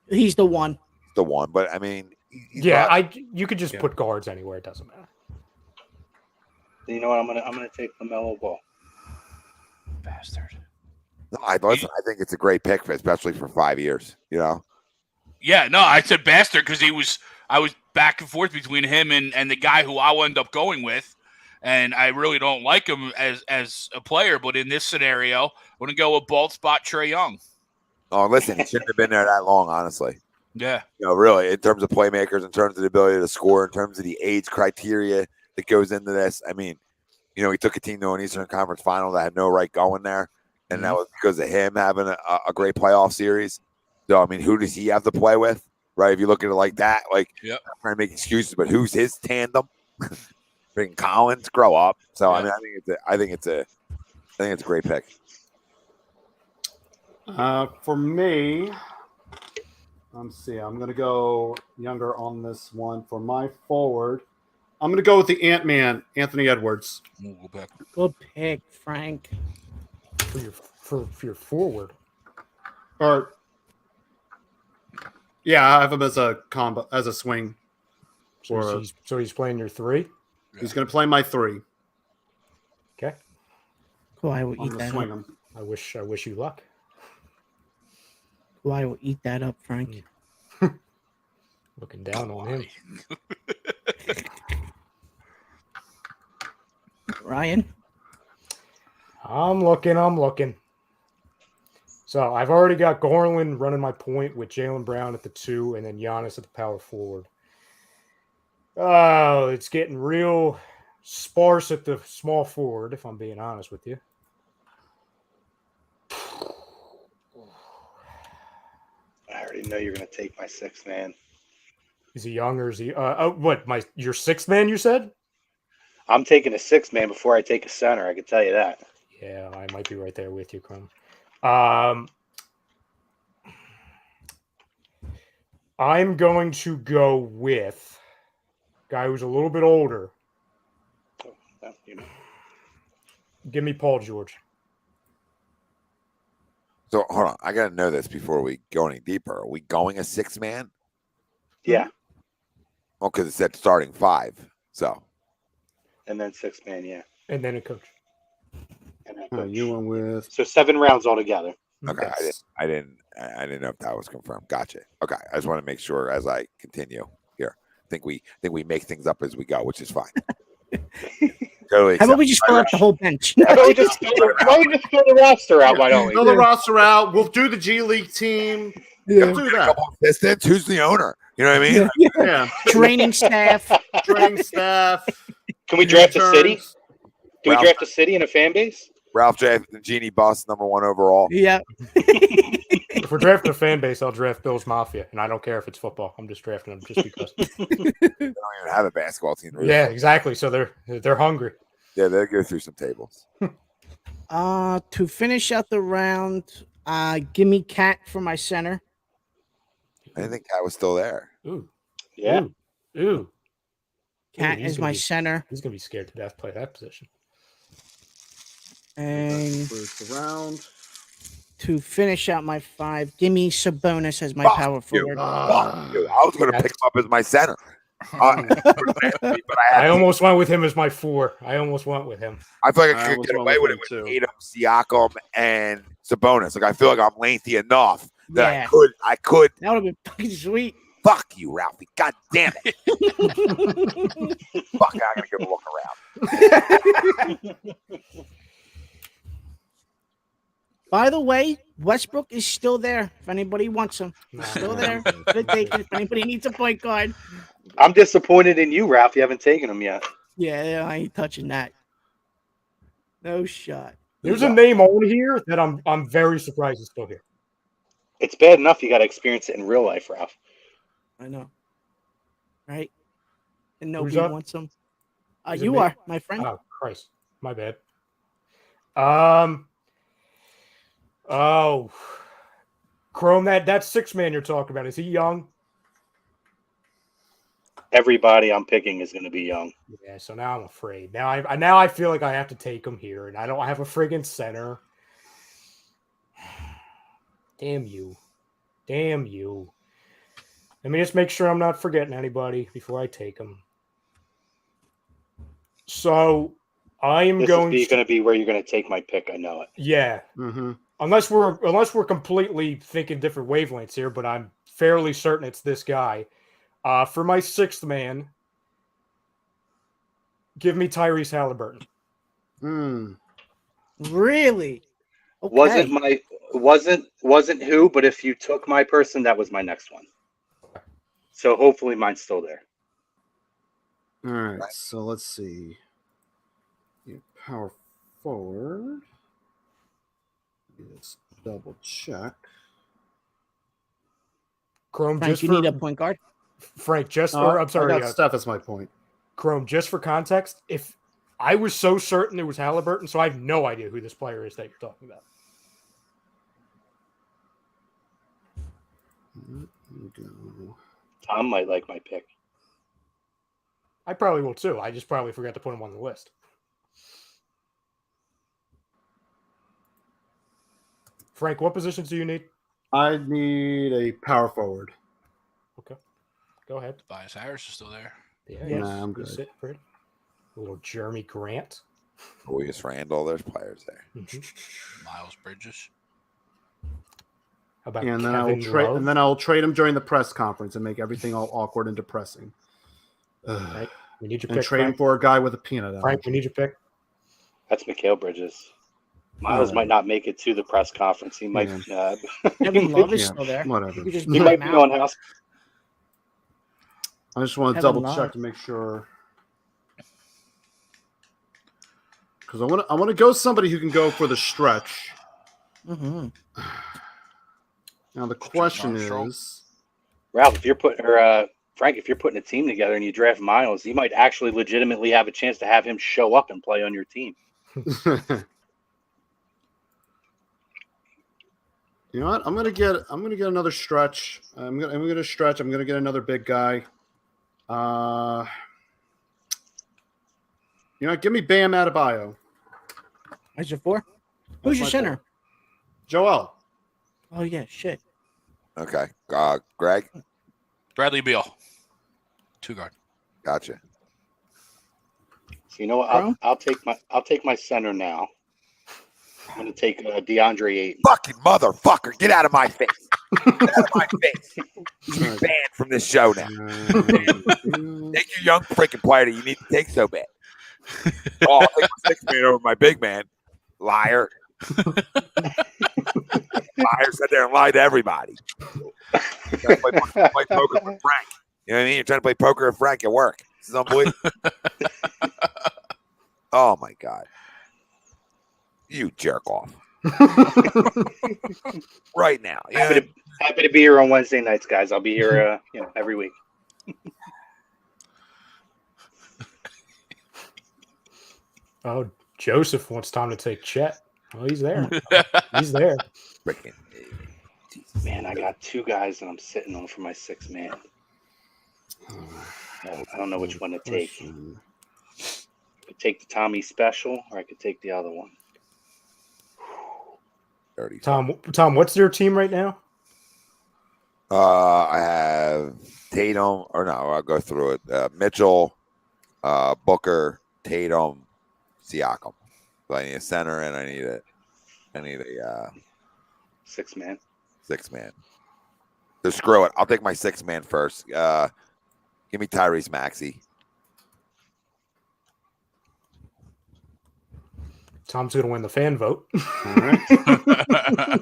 He's the one. The one, but I mean, he's Yeah, not- you could just put guards anywhere. It doesn't matter. You know what? I'm gonna take LaMelo Ball. Bastard. no, I think it's a great pick, especially for 5 years. You know, Yeah, no, I said bastard because I was back and forth between him and the guy who I'll end up going with. And I really don't like him as a player, but in this scenario, I'm going to go with bald spot Trae Young. oh, listen, he shouldn't have been there that long, honestly. Yeah. You know, really, in terms of playmakers, in terms of the ability to score, in terms of the age criteria that goes into this. I mean, you know, he took a team to an Eastern Conference final that had no right going there, and that was because of him having a great playoff series. So, I mean, who does he have to play with, right? If you look at it like that, like, Yep. I'm trying to make excuses, but who's his tandem? Freaking Collins, grow up. So, I mean, I think it's a great pick. For me, let's see. I'm going to go younger on this one. For my forward, I'm going to go with the Ant-Man, Anthony Edwards. We'll go back. Good pick, Frank. For your forward. Or, yeah, I have him as a combo, as a swing. So he's playing your 3. He's going to play my 3. Okay. Cool, I will I'm eat going to that swing up. him. I wish you luck. Cool, I will eat that up, Frank. Looking down on him. Ryan? I'm looking. So I've already got Garland running my point with Jaylen Brown at the 2 and then Giannis at the power forward. Oh, it's getting real sparse at the small forward, if I'm being honest with you. I already know you're gonna take my 6th man. Is he young or is he your 6th man, you said? I'm taking a 6th man before I take a center. I can tell you that. Yeah, I might be right there with you, Crum. I'm going to go with a guy who's a little bit older. You know. Give me Paul George. So, hold on. I got to know this before we go any deeper. Are we going a 6-man? Yeah, Well, because it said starting 5. So, and then 6th man. Yeah, And then a coach. and then coach. You went with So 7 rounds altogether. okay. Yes. I didn't know if that was confirmed. Gotcha. Okay. I just want to make sure as I continue here. I think we make things up as we go, which is fine. Totally. How about we just fill out the whole bench? Why don't we just fill the roster out? Why don't fill we? the roster out. We'll do the G League team. Yeah. We'll do that. couple assistants. Who's the owner? You know what I mean? Yeah. Training staff. Training staff. Can we draft a city? interns. Can we Ralph- draft a city and a fan base? Ralph J. Genie Bus, #1 overall. Yeah. If we're drafting a fan base, I'll draft Bills Mafia, and I don't care if it's football. I'm just drafting them just because. They don't even have a basketball team. Yeah, exactly. So they're hungry. Yeah, they'll go through some tables. To finish out the round, give me Cat for my center. I didn't think Cat was still there. Ooh, Yeah. ooh. Cat he's is gonna my be- center. He's gonna be scared to death play that position. And First round. to finish out my 5, give me Sabonis as my Fuck power you. forward. Dude, I was going to pick him up as my center. But I almost went with him as my 4. I almost went with him. I feel like I I could almost get went away with with it him with too. Tatum, Siakam, and Sabonis. Like I feel like I'm lengthy enough that Yeah. I could. That would have been fucking sweet. Fuck you, Ralphie. God damn it. Fuck, I'm gonna give a look around. By the way, Westbrook is still there. If anybody wants him, he's still there. Good taken. If anybody needs a point guard, I'm disappointed in you, Ralph. You haven't taken him yet. yeah, I ain't touching that. No shot. There's a name on here that I'm very surprised is still here. It's bad enough you got to experience it in real life, Ralph. I know, right? And Who's nobody up? wants him. Is it You me? are, my friend. Oh, Christ, my bad. Oh, Chrome, that six man you're talking about, is he young? Everybody I'm picking is going to be young. Yeah, so now I'm afraid. Now I feel like I have to take him here, and I don't have a friggin' center. Damn you. Let me just make sure I'm not forgetting anybody before I take him. So I am This going is going to be where you're going to take my pick. I know it. Yeah. Mm-hmm. Unless we're completely thinking different wavelengths here, but I'm fairly certain it's this guy. For my sixth man, give me Tyrese Halliburton. Really? Okay. Wasn't who, but if you took my person, that was my next one. So hopefully mine's still there. All right, so let's see. Power forward. Let's double check. Chrome, Frank, just you for need a point guard? Frank, just Oh, or I'm sorry, I got Steph as my point. Chrome, just for context, if I was so certain it was Halliburton, so I have no idea who this player is that you're talking about. Go. Tom might like my pick. I probably will too. I just probably forgot to put him on the list. Frank, what positions do you need? I need a power forward. Okay. Go ahead. Tobias Harris is still there. Yeah, Nah, I'm he's good. sitting pretty. A little Jeremy Grant. Julius Randle, there's players there. Miles Bridges. How about And then Kevin I'll trade him during the press conference and make everything all awkward and depressing. Right. We need your And pick, trade him Frank. for a guy with a peanut allergy. Frank, we need your pick. That's Mikal Bridges. Miles might not make it to the press conference. He might. Kevin Love is Yeah, still there. whatever. You could just He buy might him be out. on house. I just want to Kevin double Love. check to make sure. Because I want to go somebody who can go for the stretch. Mm-hmm. Now the question Armstrong. is, Ralph, if you're putting Frank, if you're putting a team together and you draft Miles, you might actually legitimately have a chance to have him show up and play on your team. you know what? I'm gonna get another stretch. I'm gonna stretch. I'm gonna get another big guy. You know what? Give me Bam Adebayo. That's your four? Who's your my center? four. Joel. Oh, yeah, shit. Okay. Greg? Bradley Beal. 2 guard. Gotcha. So you know what? I'll take my center now. I'm going to take DeAndre Ayton. Fucking motherfucker. Get out of my face. Get out of my face. You're banned from this show now. Take your young freaking player that you need to take so bad. Oh, I'll take my 6 man over my big man. Liar. Liar, sat there and lied to everybody. You're trying to play poker with Frank. You know what I mean? You're trying to play poker with Frank at work. This is unbelievable. Oh, my God. You jerk off. Right now. Happy to be here on Wednesday nights, guys. I'll be here every week. Oh, Joseph wants Tom to take Chet. Oh, he's there. He's there. Freaking Man, I got 2 guys that I'm sitting on for my 6 man. I don't know which one to take. I could take the Tommy special, or I could take the other one. Tom, what's your team right now? I have Tatum, or no, I'll go through it. Mitchell, Booker, Tatum, Siakam. So I need a center, and I need a 6 man. 6 man. So screw it. I'll take my 6 man first. Give me Tyrese Maxey. Tom's going to win the fan vote. All right.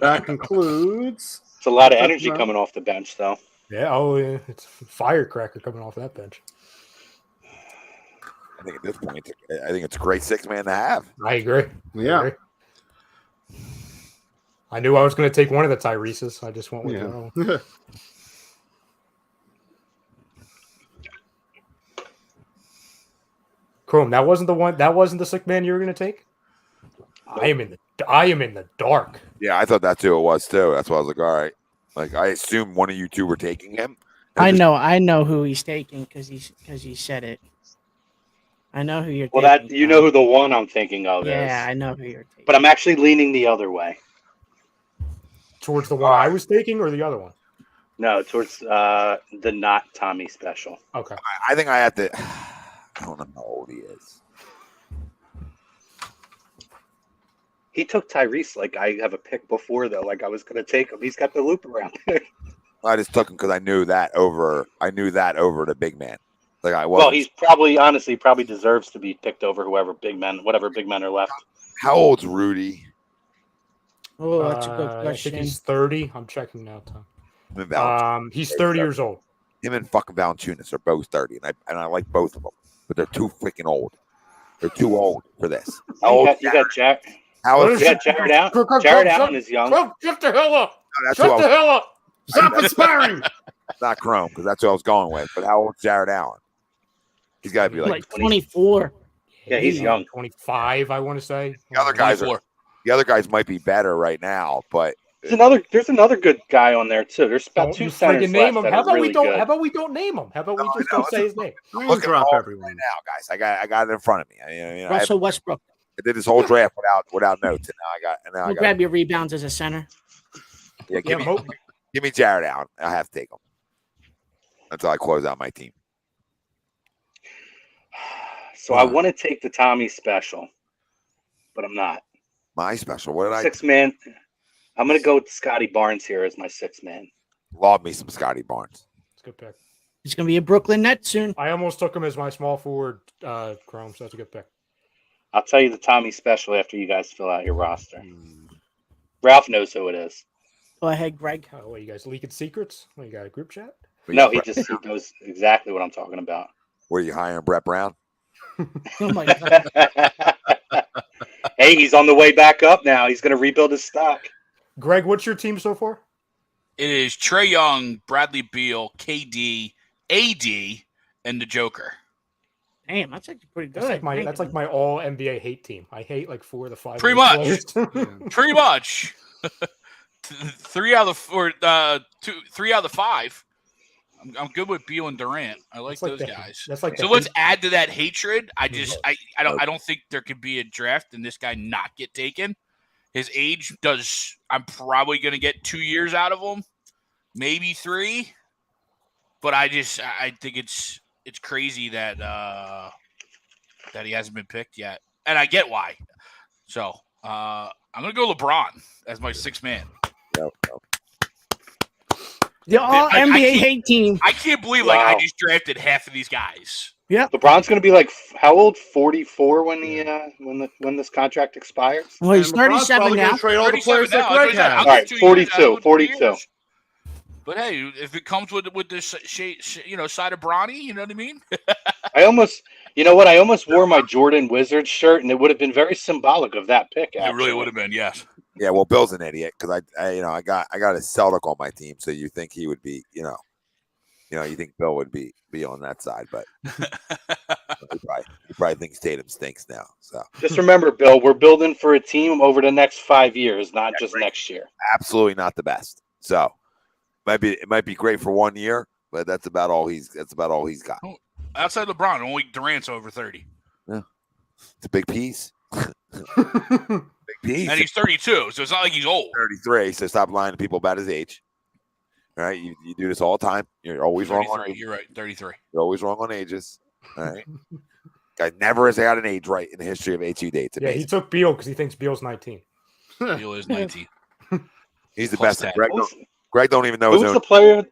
That concludes. It's a lot of energy coming off the bench, though. Yeah. Oh, yeah. It's a firecracker coming off that bench. I think at this point, I think it's a great 6 man to have. I agree. Yeah. I knew I was going to take one of the Tyrese's. I just went with the other one. Chrome, that wasn't the one. That wasn't the sick man you were going to take. I am in the dark. Yeah, I thought that's who it was too. That's why I was like, all right. Like I assumed one of you two were taking him. I know who he's taking because he said it. I know who you're Well, taking. that you know who the one I'm thinking of Yeah, is. I know who you're taking. But I'm actually leaning the other way. Towards the one I was taking or the other one? No, towards the not Tommy special. Okay. I think I have to. I don't know how old he is. He took Tyrese like I have a pick before though. Like I was going to take him. He's got the loop around pick. I just took him because I knew that over the big man. Like I was. Well, he's probably deserves to be picked over whatever big men are left. How old's Rudy? Oh, that's a good I question. think he's 30. I'm checking now, Tom. Him and Valanciunas. He's 30 years old. Him and fucking Valanciunas are both 30, and I like both of them, but they're too freaking old. They're too old for this. How old? You got Jared. How old? You got Jared Allen. Jared Allen is young. Shut the hell up! No, that's Shut the hell up! Stop inspiring. Not Chrome, because that's what I was going with. But how old's Jared Allen? He's got to be like 24. Yeah, he's young. 25, I want to say. the other guys. The other guys might be better right now, but There's another good guy on there too. There's about two centers name left him. that How are about really we don't? good. How about we don't name him? How about we just don't say his name? look at Drop all everyone right now, guys. I got it in front of me. I Russell Westbrook. did this whole draft without notes, and now I We'll got. grab your rebounds as a center. Yeah, give Yeah, me Jared Allen. I have to take him until I close out my team. So I want to take the Tommy special, but I'm not. My special. What did I? 6 man. I'm going to go with Scotty Barnes here as my 6 man. Love me some Scotty Barnes. It's a good pick. He's going to be a Brooklyn Net soon. I almost took him as my small forward, Chrome, so that's a good pick. I'll tell you the Tommy special after you guys fill out your roster. Ralph knows who it is. Go ahead, Greg. Oh, what, you guys leaking secrets? What, you got a group chat? No, he knows exactly what I'm talking about. Were you hiring Brett Brown? Oh my God. Hey, he's on the way back up now. He's going to rebuild his stock. Greg, what's your team so far? It is Trae Young, Bradley Beal, KD, AD, and the Joker. Damn, that's actually pretty good. That's like my all NBA hate team. I hate like 4 of the 5. Pretty much. players. Pretty much. 3 out of the 5. I'm good with Beal and Durant. I like those guys. That's like so. Let's add to that hatred. I don't think there could be a draft and this guy not get taken. His age does. I'm probably going to get 2 years out of him, maybe 3. But I think it's crazy that he hasn't been picked yet, and I get why. So I'm going to go LeBron as my 6th man. Yep. The all NBA hate team. I can't believe I just drafted half of these guys. Yeah. LeBron's going to be like how old? 44 when when this contract expires. Well, he's 37 now. Trade all the players that now. Greg has. All right, 42. But hey, if it comes with this side of Bronny, you know what I mean? I almost wore my Jordan Wizards shirt, and it would have been very symbolic of that pick. Actually. It really would have been, yes. Yeah, well, Bill's an idiot because I got a Celtic on my team, so you think he would be, you think Bill would be on that side, but he probably thinks Tatum stinks now. So just remember, Bill, we're building for a team over the next 5 years, not just next year. Absolutely not the best. So it might be great for 1 year, but that's about all he's got. Outside LeBron, only Durant's over 30. Yeah, it's a big piece. Big piece. And he's 32, so it's not like he's old. 33, so stop lying to people about his age. All right, you do this all the time. You're always wrong on age. You're right, 33. You're always wrong on ages. All right. Guy never has got an age right in the history of HU dates. Yeah, he took Beal because he thinks Beal's 19. Beal is 19. He's the Plus best. 10. Greg don't even know Who his was own. the player?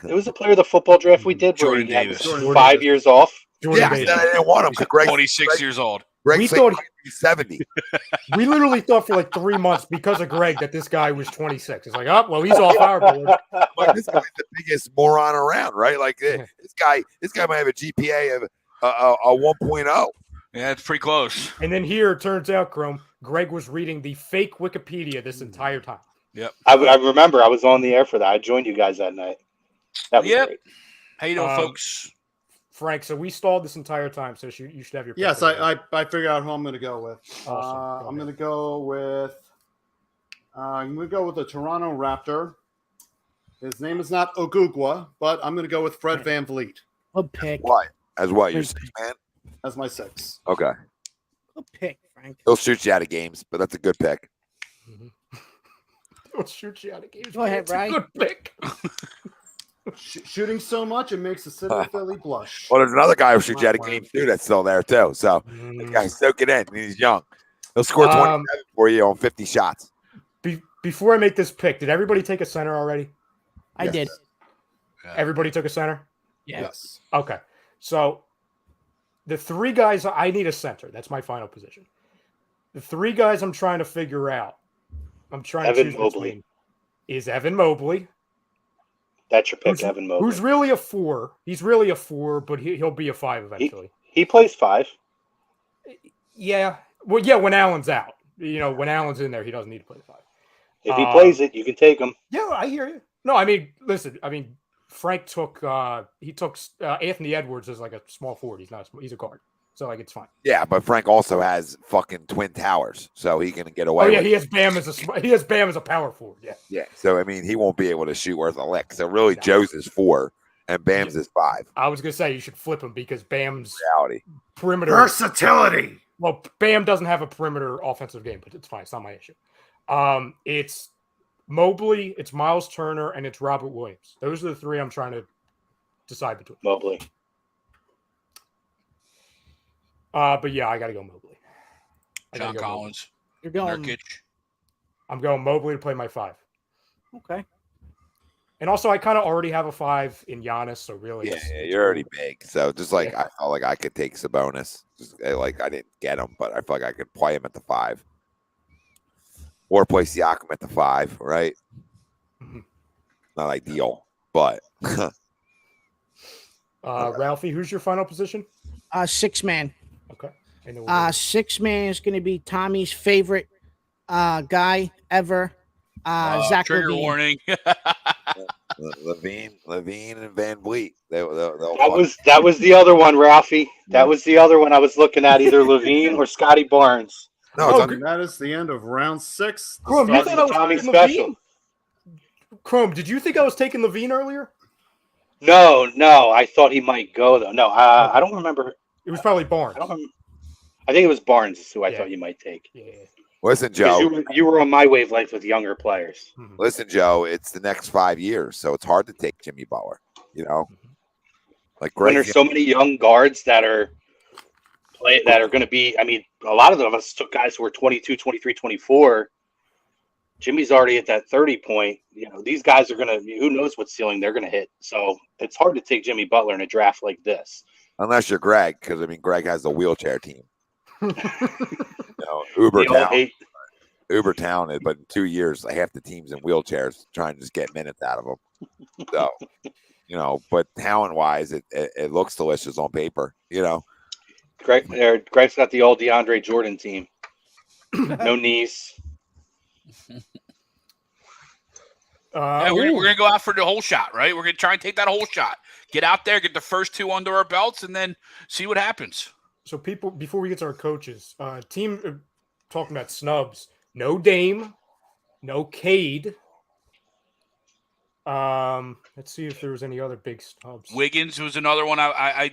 It was the player of the football draft we did Jordan where he Davis. had 5 years off. Yeah, I didn't want him because Greg 26 years old. Greg We said thought he's 70. We literally thought for like 3 months because of Greg that this guy was 26. It's like, oh, well, he's off our board. Like, this guy's the biggest moron around, right? Like this guy might have a GPA of a 1.0. Yeah, it's pretty close. And then here it turns out, Chrome, Greg was reading the fake Wikipedia this entire time. Yep. I remember I was on the air for that. I joined you guys that night. That was great. How you doing, folks? Frank, so we stalled this entire time, so you should have your pick Yes, already. I figured out who I'm going to go with. Awesome. Go I'm ahead. going to go with the Toronto Raptor. His name is not Ogugwa, but I'm going to go with Fred VanVleet Good pick. What? As what? You're Good 6 man? as my 6. Okay. Good pick, Frank. He'll shoot you out of games, but that's a good pick. We'll shoot you out of games. Go ahead, It's a Ryan. Good pick. Shooting so much, it makes the city of Philly blush. Well, there's another guy who shoots you out of games too that's still there too. So this guy's soak it in. And he's young. He'll score 27 for you on 50 shots. Before I make this pick, did everybody take a center already? I Yes. did. Everybody took a center? Yes. Okay. So the 3 guys, I need a center. That's my final position. The 3 guys I'm trying to figure out, I'm trying Evan to choose Mobley. between, is Evan Mobley. That's your pick, Evan Mobley. Who's really a 4. He's really a 4, but he'll be a 5 eventually. He plays 5. Yeah. Well, yeah, when Allen's out. When Allen's in there, he doesn't need to play 5. If he plays it, you can take him. Yeah, I hear you. No, I mean, listen, Frank took Anthony Edwards as like a small forward. He's a guard. So like it's fine. Yeah, but Frank also has fucking twin towers, so he can get away. Oh yeah, with he has Bam as a power forward. Yeah. Yeah, so I mean, he won't be able to shoot worth a lick. So really, No. Joe's is 4 and Bam's is 5. I was gonna say you should flip him because Bam's Reality. perimeter. Versatility. Well, Bam doesn't have a perimeter offensive game, but it's fine. It's not my issue. It's Mobley, it's Miles Turner, and it's Robert Williams. Those are the 3 I'm trying to decide between. Mobley. But yeah, I got to go Mobley. John Collins, You're going. Nurkic. I'm going Mobley to play my 5. Okay. And also, I kind of already have a 5 in Giannis, so really, Yeah, it's you're already big. So just like Yeah. I felt like I could take Sabonis. Like I didn't get him, but I feel like I could play him at the 5. Or play Siakam at the 5, right? Mhm. Not ideal, but Ralphie, who's your final position? 6 man. Okay. I know what 6 man is going to be Tommy's favorite guy ever. Zach Trigger LaVine. warning. Levine and Van Vliet. They'll That was the other one, Ralphie. That was the other one I was looking at, either Levine or Scotty Barnes. no, it's And that is the end of round 6. Chrome, you That's thought the I was Tommy taking special. Levine? Chrome, did you think I was taking Levine earlier? No, I thought he might go though. No, I don't remember. It was probably Barnes. I think it was Barnes is who I Yeah. thought you might take. Yeah. listen, Because Joe. you were on my wavelength with younger players. Listen, Joe. It's the next 5 years, so it's hard to take Jimmy Butler. Like When great. there's so many young guards that are going to be, I mean, a lot of them us took guys who were 22, 23, 24. Jimmy's already at that 30 point. These guys are going to, who knows what ceiling they're going to hit. So it's hard to take Jimmy Butler in a draft like this. Unless you're Greg, because I mean, Greg has the wheelchair team. Uber They all talented, hate- uber talented, but in 2 years, half the team's in wheelchairs trying to just get minutes out of them. So, but talent wise, it looks delicious on paper. Greg's got the old DeAndre Jordan team. No knees. Yeah, we're going to go out for the whole shot, right? We're going to try and take that whole shot. Get out there, get the first 2 under our belts, and then see what happens. So people, before we get to our coaches, team talking about snubs. No Dame, no Cade. Let's see if there was any other big snubs. Wiggins was another one I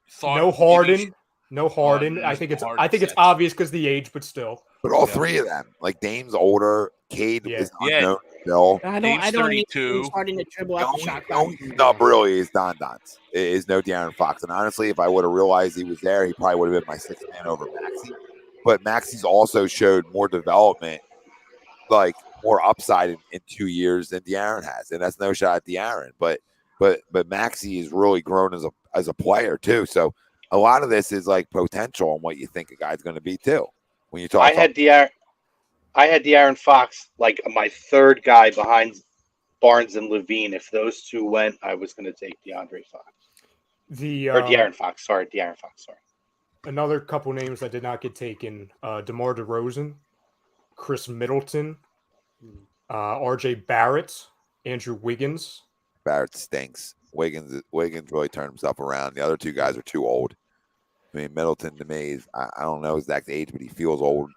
thought. No Harden. No Harden. Harden. I think it's Harden's obvious because the age, but still. But all Yeah. 3 of them, like Dame's older, Cade Yeah. is Yeah. unknown still. I Dame's don't need 32. him starting to dribble out the shot The clock. only snub really is Don Don's. It is no De'Aaron Fox. And honestly, if I would have realized he was there, he probably would have been my 6th man over Maxey. But Maxey's also showed more development, like more upside in 2 years than De'Aaron has. And that's no shot at De'Aaron. But Maxey has really grown as a player too. So a lot of this is like potential and what you think a guy's going to be too. When you talk, I had De'Aaron Fox like my 3rd guy behind Barnes and Levine. If those 2 went, I was going to take DeAndre Fox. De'Aaron Fox. Sorry, De'Aaron Fox. Sorry. Another couple names that did not get taken: DeMar DeRozan, Chris Middleton, R.J. Barrett, Andrew Wiggins. Barrett stinks. Wiggins really turned himself around. The other two guys are too old. I mean, Middleton to me is I don't know his exact age, but he feels old.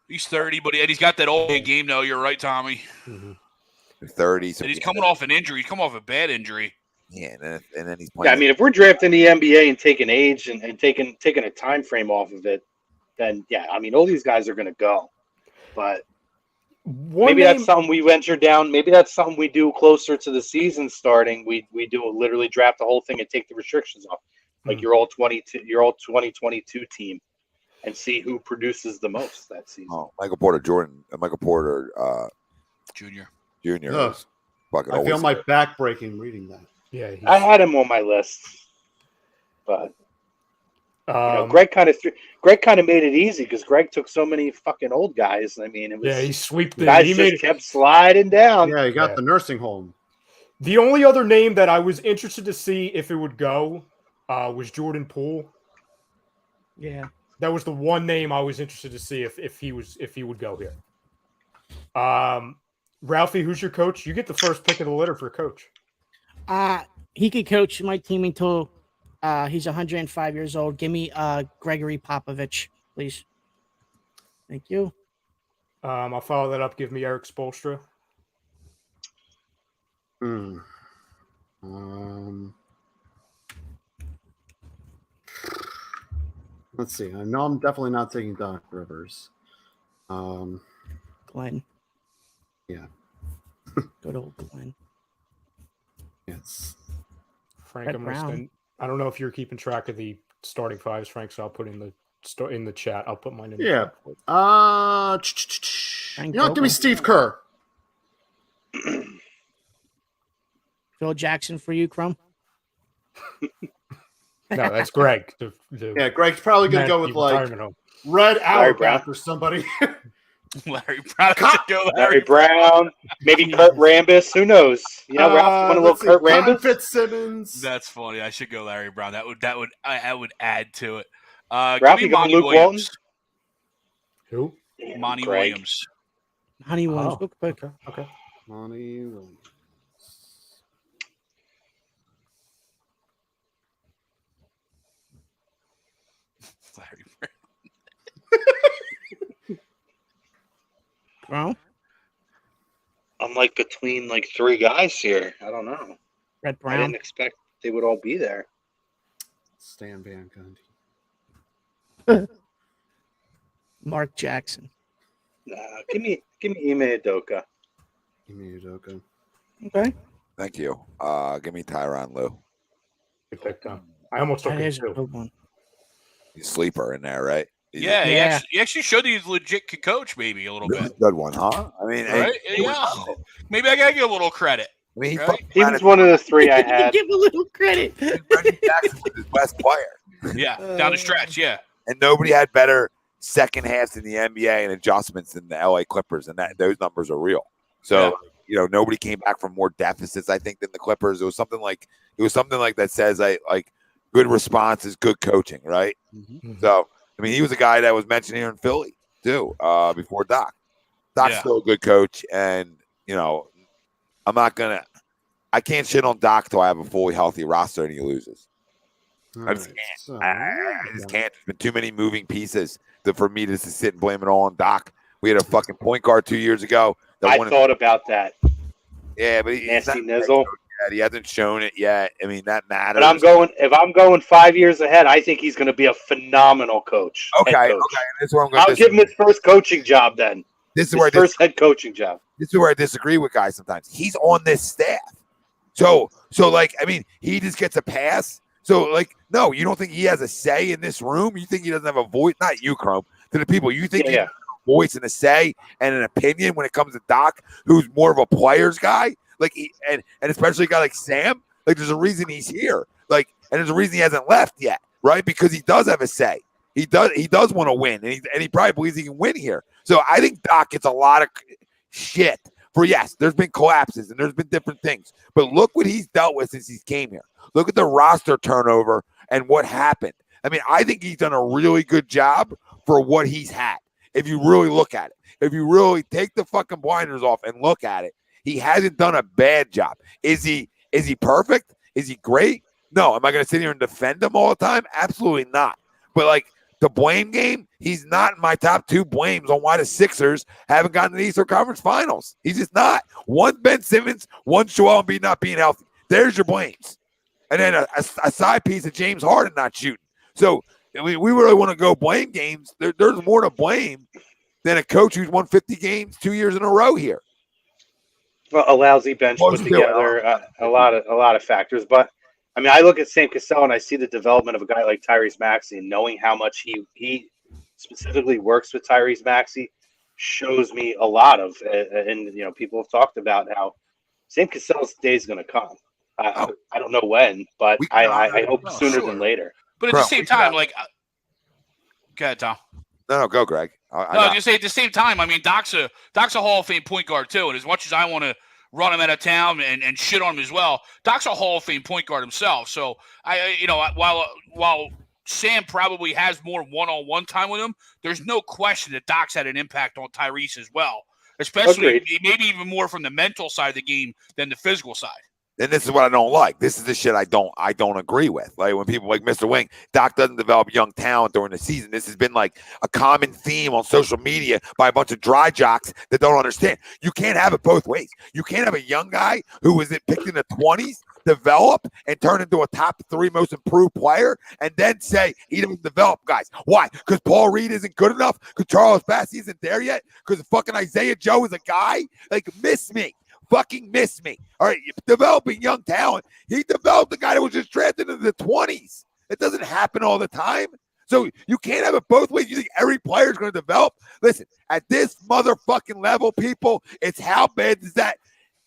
He's 30, but he's got that old game though. You're right, Tommy. 30. So And he's coming off an injury. He's coming off a bad injury. Yeah, and then he's Yeah, playing. I mean, if we're drafting the NBA and taking age and taking a time frame off of it, then yeah, I mean, all these guys are going to go. But maybe that's something we venture down. Maybe that's something we do closer to the season starting. We do literally draft the whole thing and take the restrictions off, like your all 2022 team, and see who produces the most that season. Oh, Michael Porter Junior. Ugh. Fucking I feel always my there. back breaking reading that. Yeah, I had him on my list, but Greg kind of made it easy because Greg took so many fucking old guys. I mean, it was he swept the guys just kept sliding down. Yeah, he got the nursing home. The only other name that I was interested to see if it would go was Jordan Poole. Yeah. That was the one name I was interested to see if he would go here. Ralphie, who's your coach? You get the first pick of the litter for coach. He could coach my team until he's 105 years old. Give me Gregory Popovich, please. Thank you. I'll follow that up. Give me Eric Spoelstra. Let's see. I know I'm definitely not taking Doc Rivers. Glenn. Yeah. Good old Glenn. Yes. Frank, Brett I'm gonna Brown. spend. I don't know if you're keeping track of the starting fives, Frank. So I'll put in the chat. I'll put mine in. Yeah. Frank You know what? Give me Vogel. Steve Kerr. Phil Jackson for you, Crum. No, that's Greg. Yeah, Greg's probably gonna go with like retirement home. Red Larry Brown. Auerbach or somebody. Larry Brown. Should go Larry Brown, maybe Kurt Rambis. Who knows? You know, Ralph, want a little let's see, Kurt Cotton Rambis? Fitzsimmons. That's funny. I should go Larry Brown. That would add to it. Ralph, Give you me going Monty Luke Williams. Who? Damn, Monty Greg. Williams. Honey Williams. Oh, Look quick. Okay. Monty Williams. Larry Brown. Bro. I'm like between like three guys here. I don't know. Red I didn't Brown. expect they would all be there. Stan Van Gundy. Mark Jackson. Give me Ime Udoka. Give me Udoka. Okay. Thank you. Give me Tyronn Lue. Good pick, Tom. I almost took That him is a too. good one. He's a sleeper in there, right? He's Yeah, Yeah. He actually showed he's legit could coach maybe a little a really bit. good one, huh? I mean, Right? Yeah. Maybe I gotta give a little credit. I mean, he Right? fucking He ran was it- one of the three I You had. give a little credit. Reggie Jackson was his best player, Yeah, down the stretch. Yeah, and nobody had better second halves in the NBA and adjustments than the LA Clippers, and those numbers are real. So nobody came back from more deficits, I think, than the Clippers. It was something like that says like good response is good coaching, right? Mm-hmm. So I mean, he was a guy that was mentioned here in Philly too before Doc. Doc's still a good coach, and I can't shit on Doc till I have a fully healthy roster and he loses. I just can't. I just can't. There's been too many moving pieces for me to sit and blame it all on Doc. We had a fucking point guard 2 years ago. I thought about that. Yeah, but he's Nasty not Nizzle. yet. He hasn't shown it yet. I mean, that matters. But if I'm going 5 years ahead, I think he's going to be a phenomenal coach. Okay, head coach. This is where I'm going. I'll give him his first coaching job then. This is His where first head coaching job. This is where I disagree with guys sometimes. He's on this staff. So like, I mean, he just gets a pass. So like, no, you don't think he has a say in this room? You think he doesn't have a voice? Not you, Chrome. To the people, you think he has a voice and a say and an opinion when it comes to Doc, who's more of a players guy? Like, and especially a guy like Sam. Like, there's a reason he's here. Like, and there's a reason he hasn't left yet, right? Because he does have a say. He does want to win, and he probably believes he can win here. So I think Doc gets a lot of shit for, yes, there's been collapses and there's been different things. But look what he's dealt with since he came here. Look at the roster turnover and what happened. I mean, I think he's done a really good job for what he's had. If you really look at it, if you really take the fucking blinders off and look at it, he hasn't done a bad job. Is he perfect? Is he great? No. Am I going to sit here and defend him all the time? Absolutely not. But like the blame game, he's not in my top 2 blames on why the Sixers haven't gotten to the Eastern Conference Finals. He's just not. One Ben Simmons, one Joel Embiid not being healthy. There's your blames. And then a side piece of James Harden not shooting. So we really want to go blame games. There's more to blame than a coach who's won 50 games 2 years in a row here. Well, a lousy bench put together, a lot of factors. But I mean, I look at Sam Cassell and I see the development of a guy like Tyrese Maxey, and knowing how much he specifically works with Tyrese Maxey shows me a lot of. And you know, people have talked about how Sam Cassell's day is going to come. I don't know when, but I hope sooner than later. But at the same time, like, go ahead, Tom. No, go, Greg. I was gonna say at the same time, I mean, Doc's a Hall of Fame point guard too, and as much as I want to run him out of town and shit on him as well, Doc's a Hall of Fame point guard himself. So while Sam probably has more one-on-one time with him, there's no question that Doc's had an impact on Tyrese as well, especially maybe even more from the mental side of the game than the physical side. And this is what I don't like. This is the shit I don't agree with. Like when people like Mr. Wing, Doc doesn't develop young talent during the season. This has been like a common theme on social media by a bunch of dry jocks that don't understand. You can't have it both ways. You can't have a young guy who was picked in the 20s, develop and turn into a top 3 most improved player, and then say he doesn't develop guys. Why? Because Paul Reed isn't good enough? Because Charles Bassey isn't there yet? Because fucking Isaiah Joe is a guy? Like, miss me. Fucking miss me. All right, developing young talent. He developed a guy that was just drafted in the 20s. It doesn't happen all the time. So you can't have it both ways. You think every player is going to develop? Listen, at this motherfucking level, people, it's how bad does that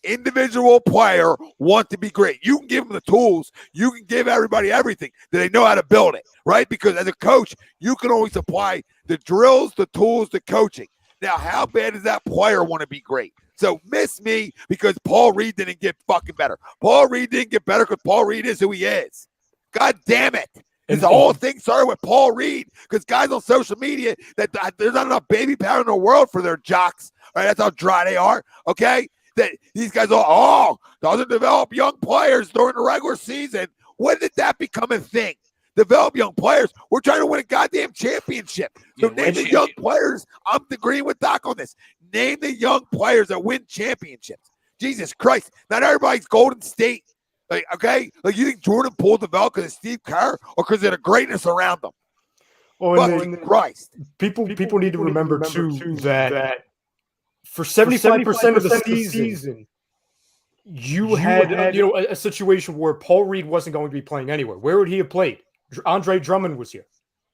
individual player want to be great? You can give them the tools. You can give everybody everything that they know how to build it, right? Because as a coach, you can always apply the drills, the tools, the coaching. Now, how bad does that player want to be great? So miss me because Paul Reed didn't get fucking better. Paul Reed didn't get better because Paul Reed is who he is. God damn it. This whole thing started with Paul Reed because guys on social media, that there's not enough baby powder in the world for their jocks. All right, that's how dry they are, okay? That these guys are, doesn't develop young players during the regular season. When did that become a thing? Develop young players. We're trying to win a goddamn championship. So name the young players. I'm agreeing with Doc on this. Name the young players that win championships. Jesus Christ. Not everybody's Golden State. Like, okay? Like, you think Jordan Poole developed because of Steve Kerr or because of the greatness around them? Oh, Christ. People need to remember, too, that for 75% of the season, you had a situation where Paul Reed wasn't going to be playing anywhere. Where would he have played? Andre Drummond was here.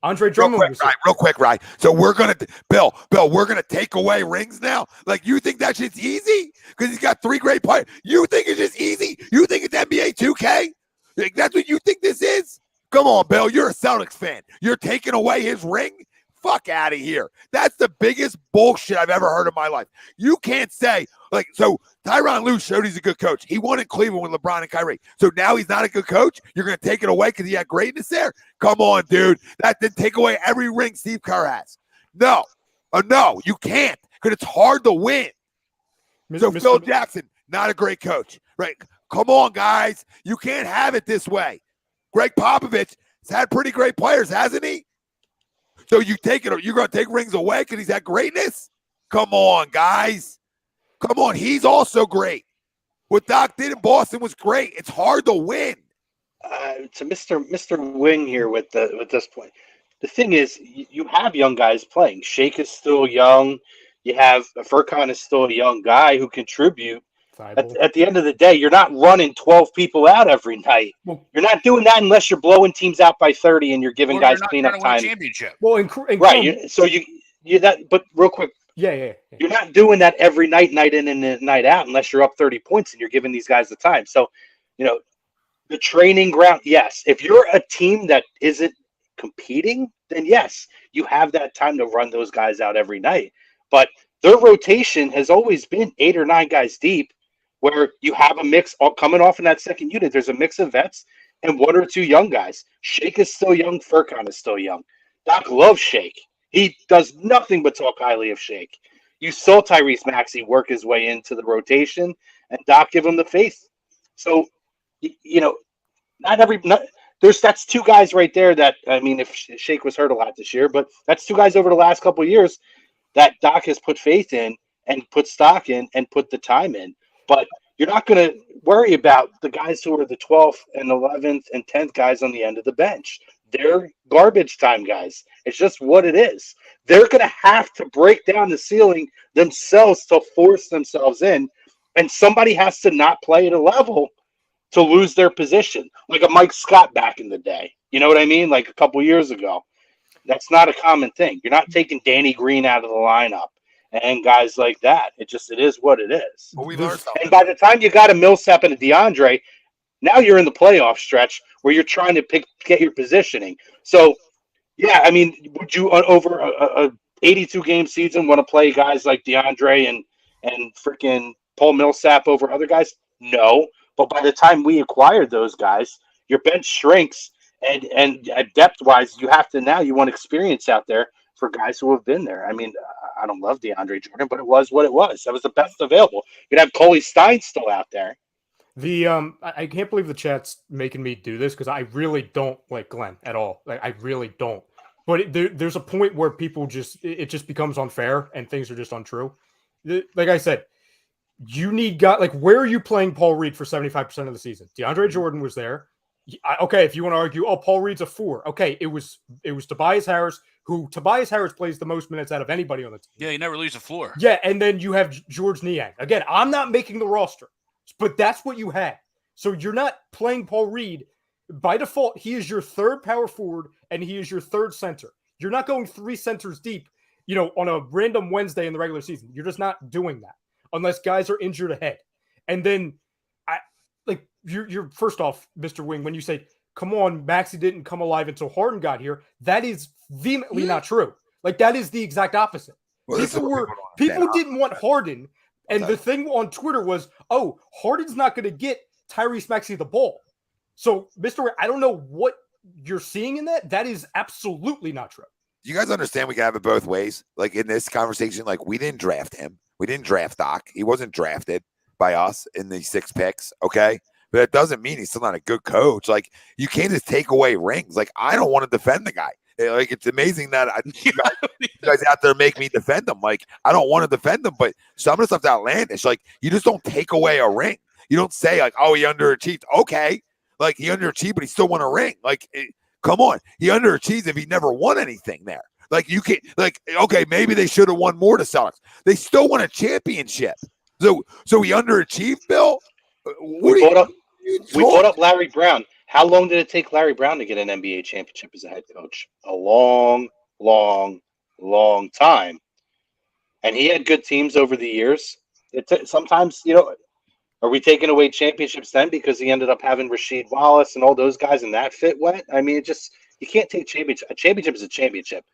Real quick, right? So we're gonna, Bill, we're gonna take away rings now. Like, you think that shit's easy because he's got 3 great players? You think it's just easy? You think it's NBA 2K? Like, that's what you think this is? Come on, Bill. You're a Celtics fan. You're taking away his ring? Fuck out of here. That's the biggest bullshit I've ever heard in my life. You can't say, like, so Tyronn Lue showed he's a good coach. He won in Cleveland with LeBron and Kyrie. So now he's not a good coach? You're going to take it away because he had greatness there? Come on, dude. That didn't take away every ring Steve Kerr has. No. No, you can't because it's hard to win. So Phil Jackson, not a great coach. Right? Come on, guys. You can't have it this way. Greg Popovich has had pretty great players, hasn't he? So you're going to take rings away because he's had greatness? Come on, guys. Come on. He's also great. What Doc did in Boston was great. It's hard to win. To Mr. Wing here with this point. The thing is, you have young guys playing. Shake is still young. You have Furkan is still a young guy who contribute. At the end of the day, you're not running 12 people out every night. You're not doing that unless you're blowing teams out by 30 and you're giving guys cleanup time. Championship. Well, right. So you that. But real quick, yeah. You're not doing that every night in and night out unless you're up 30 points and you're giving these guys the time. So, the training ground. Yes, if you're a team that isn't competing, then yes, you have that time to run those guys out every night. But their rotation has always been 8 or 9 guys deep, where you have a mix coming off in that second unit. There's a mix of vets and 1 or 2 young guys. Shake is still young. Furkan is still young. Doc loves Shake. He does nothing but talk highly of Shake. You saw Tyrese Maxey work his way into the rotation, and Doc give him the faith. So, That's two guys right there that, I mean, if Shake was hurt a lot this year, but that's two guys over the last couple of years that Doc has put faith in and put stock in and put the time in. But you're not going to worry about the guys who are the 12th and 11th and 10th guys on the end of the bench. They're garbage time guys. It's just what it is. They're going to have to break down the ceiling themselves to force themselves in, and somebody has to not play at a level to lose their position, like a Mike Scott back in the day. You know what I mean? Like a couple years ago. That's not a common thing. You're not taking Danny Green out of the lineup and guys like that. It is what it is. Well, we learned something. And by the time you got a Millsap and a DeAndre, now you're in the playoff stretch where you're trying to get your positioning. So, yeah, I mean, would you over a 82 game season want to play guys like DeAndre and freaking Paul Millsap over other guys? No. But by the time we acquired those guys, your bench shrinks, and depth wise, you want experience out there for guys who have been there. I mean, I don't love DeAndre Jordan, but it was what it was. That was the best available. You'd have Coley Stein still out there. I can't believe the chat's making me do this because I really don't like Glenn at all. Like, I really don't. But there's a point where people it just becomes unfair and things are just untrue. Like I said, you need where are you playing Paul Reed for 75% of the season? DeAndre Jordan was there. Okay, if you want to argue, Paul Reed's a 4. Okay, it was Tobias Harris, who Tobias Harris plays the most minutes out of anybody on the team. Yeah, he never leaves the floor. Yeah, and then you have George Niang. Again, I'm not making the roster, but that's what you had. So you're not playing Paul Reed. By default, he is your third power forward, and he is your third center. You're not going 3 centers deep, on a random Wednesday in the regular season. You're just not doing that unless guys are injured ahead. And then you're first off, Mr. Wing, when you say, come on, Maxey didn't come alive until Harden got here, that is vehemently not true. Like, that is the exact opposite. Well, people didn't want Harden, and the thing on Twitter was, Harden's not going to get Tyrese Maxey the ball. So, Mr. Wing, I don't know what you're seeing in that. That is absolutely not true. You guys understand we can have it both ways? Like, in this conversation, we didn't draft him. We didn't draft Doc. He wasn't drafted by us in the 6 picks, okay? But it doesn't mean he's still not a good coach. Like, you can't just take away rings. Like, I don't want to defend the guy. Like, it's amazing that you guys out there make me defend him. Like, I don't want to defend him, but some of the stuff's outlandish. Like, you just don't take away a ring. You don't say, he underachieved. Okay. Like, he underachieved, but he still won a ring. Like, come on. He underachieved if he never won anything there. Like, you can't, okay, maybe they should have won more to Celtics. They still won a championship. So he underachieved, Bill? We brought up Larry Brown. How long did it take Larry Brown to get an NBA championship as a head coach? A long, long, long time. And he had good teams over the years. Sometimes, are we taking away championships then because he ended up having Rasheed Wallace and all those guys and that fit went? I mean, you can't take championship. A championship is a championship.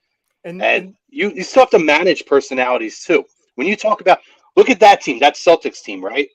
And you still have to manage personalities too. When you talk about, look at that team, that Celtics team, right?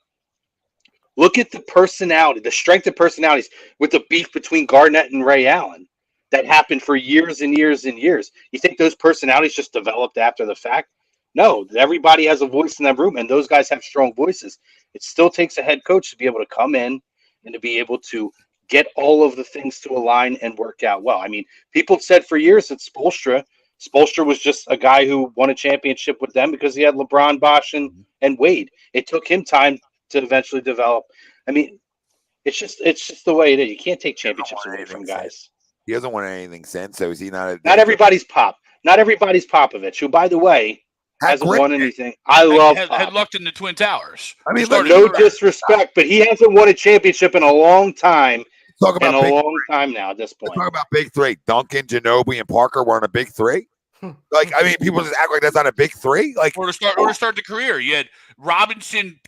Look at the personality, the strength of personalities with the beef between Garnett and Ray Allen that happened for years and years and years. You think those personalities just developed after the fact? No, everybody has a voice in that room, and those guys have strong voices. It still takes a head coach to be able to come in and to be able to get all of the things to align and work out well. I mean, people have said for years that Spoelstra was just a guy who won a championship with them because he had LeBron, Bosh, and Wade. It took him time to eventually develop. I mean, it's just the way it is. You can't take championships away from guys. He hasn't won anything since, so is he not? Not everybody's Pop. Not everybody's Popovich, who, by the way, hasn't won anything. I love Pop. Had lucked in the Twin Towers. I mean, no disrespect, but he hasn't won a championship in a long time. Talk about a long time now at this point. Talk about big 3. Duncan, Ginobili, and Parker were in a big 3. People just act like that's not a big 3. Like, or to start the career, you had Robinson,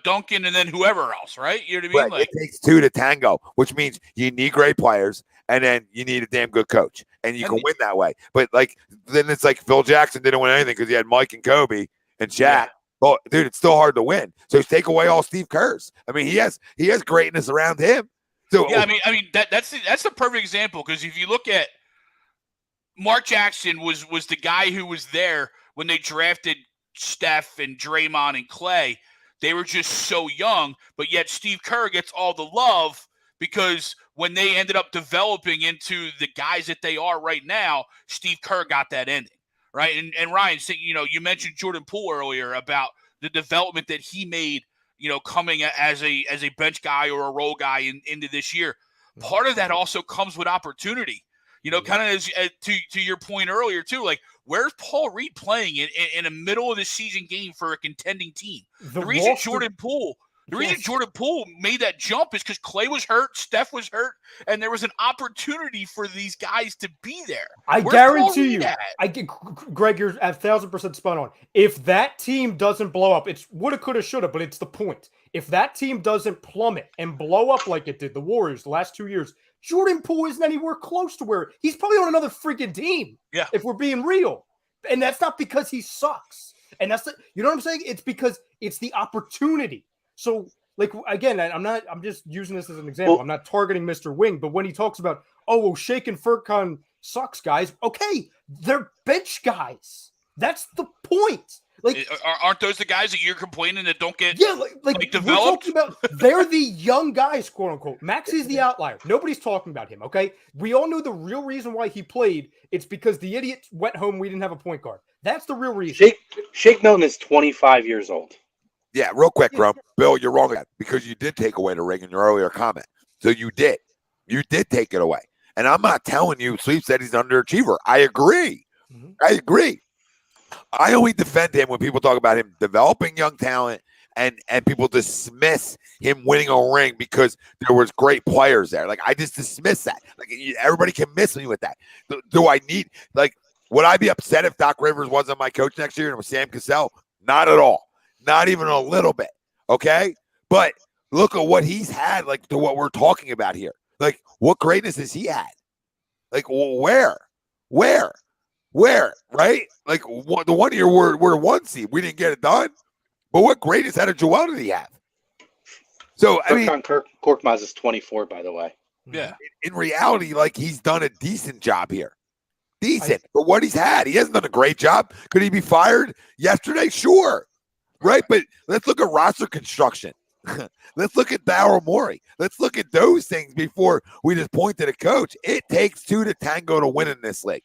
Duncan, and then whoever else, right? You know what I mean? Right. It takes 2 to tango, which means you need great players, and then you need a damn good coach, and you can win that way. But then it's like Phil Jackson didn't win anything because he had Mike and Kobe and Shaq. Yeah. Well, dude, it's still hard to win. So take away all Steve Kerr's. I mean, he has greatness around him. So yeah, I mean that's the perfect example, because if you look at Mark Jackson was the guy who was there when they drafted Steph and Draymond and Clay. They were just so young, but yet Steve Kerr gets all the love because when they ended up developing into the guys that they are right now, Steve Kerr got that ending, right? And Ryan, you mentioned Jordan Poole earlier about the development that he made, coming as a bench guy or a role guy into this year. Part of that also comes with opportunity. Kind of as to your point earlier too, like where's Paul Reed playing in a middle of the season game for a contending team? The reason Jordan Poole made that jump is because Clay was hurt, Steph was hurt, and there was an opportunity for these guys to be there. Where's guarantee you, Greg, you're 1,000% spot on. If that team doesn't blow up, it's woulda, coulda, shoulda, but it's the point. If that team doesn't plummet and blow up like it did the Warriors the last 2 years, Jordan Poole isn't anywhere close to where he's probably on another freaking team. Yeah. If we're being real. And that's not because he sucks. And that's you know what I'm saying? It's because it's the opportunity. So, like, again, I'm just using this as an example. I'm not targeting Mr. Wing, but when he talks about, Shake and Furkan sucks, guys. Okay, they're bench guys. That's the point. Like, aren't those the guys that you're complaining that don't get like developed? We're talking about they're the young guys, quote unquote. Max is the outlier. Nobody's talking about him. Okay, we all know the real reason why he played. It's because the idiot went home. We didn't have a point guard. That's the real reason. Shake Milton is 25 years old. Yeah, real quick, Grump. Bill, you're wrong again because you did take away the ring in your earlier comment. So you did take it away. And I'm not telling you Sleep said he's an underachiever. I agree. I agree. I only defend him when people talk about him developing young talent and people dismiss him winning a ring because there was great players there. Like, I just dismiss that. Like, everybody can miss me with that. Do I need, like, would I be upset if Doc Rivers wasn't my coach next year and it was Sam Cassell? Not at all. Not even a little bit. Okay? But look at what he's had, like, to what we're talking about here. Like, what greatness has he had? Like, where? Right? Like, the 1 year we're 1 seed. We didn't get it done. But what greatness out of Joel did he have? So, I mean, Korkmaz is 24, by the way. Yeah. In reality, like, he's done a decent job here. Decent for what he's had. He hasn't done a great job. Could he be fired yesterday? Sure. Right? But let's look at roster construction. Let's look at Daryl Morey. Let's look at those things before we just point to the coach. It takes two to tango to win in this league.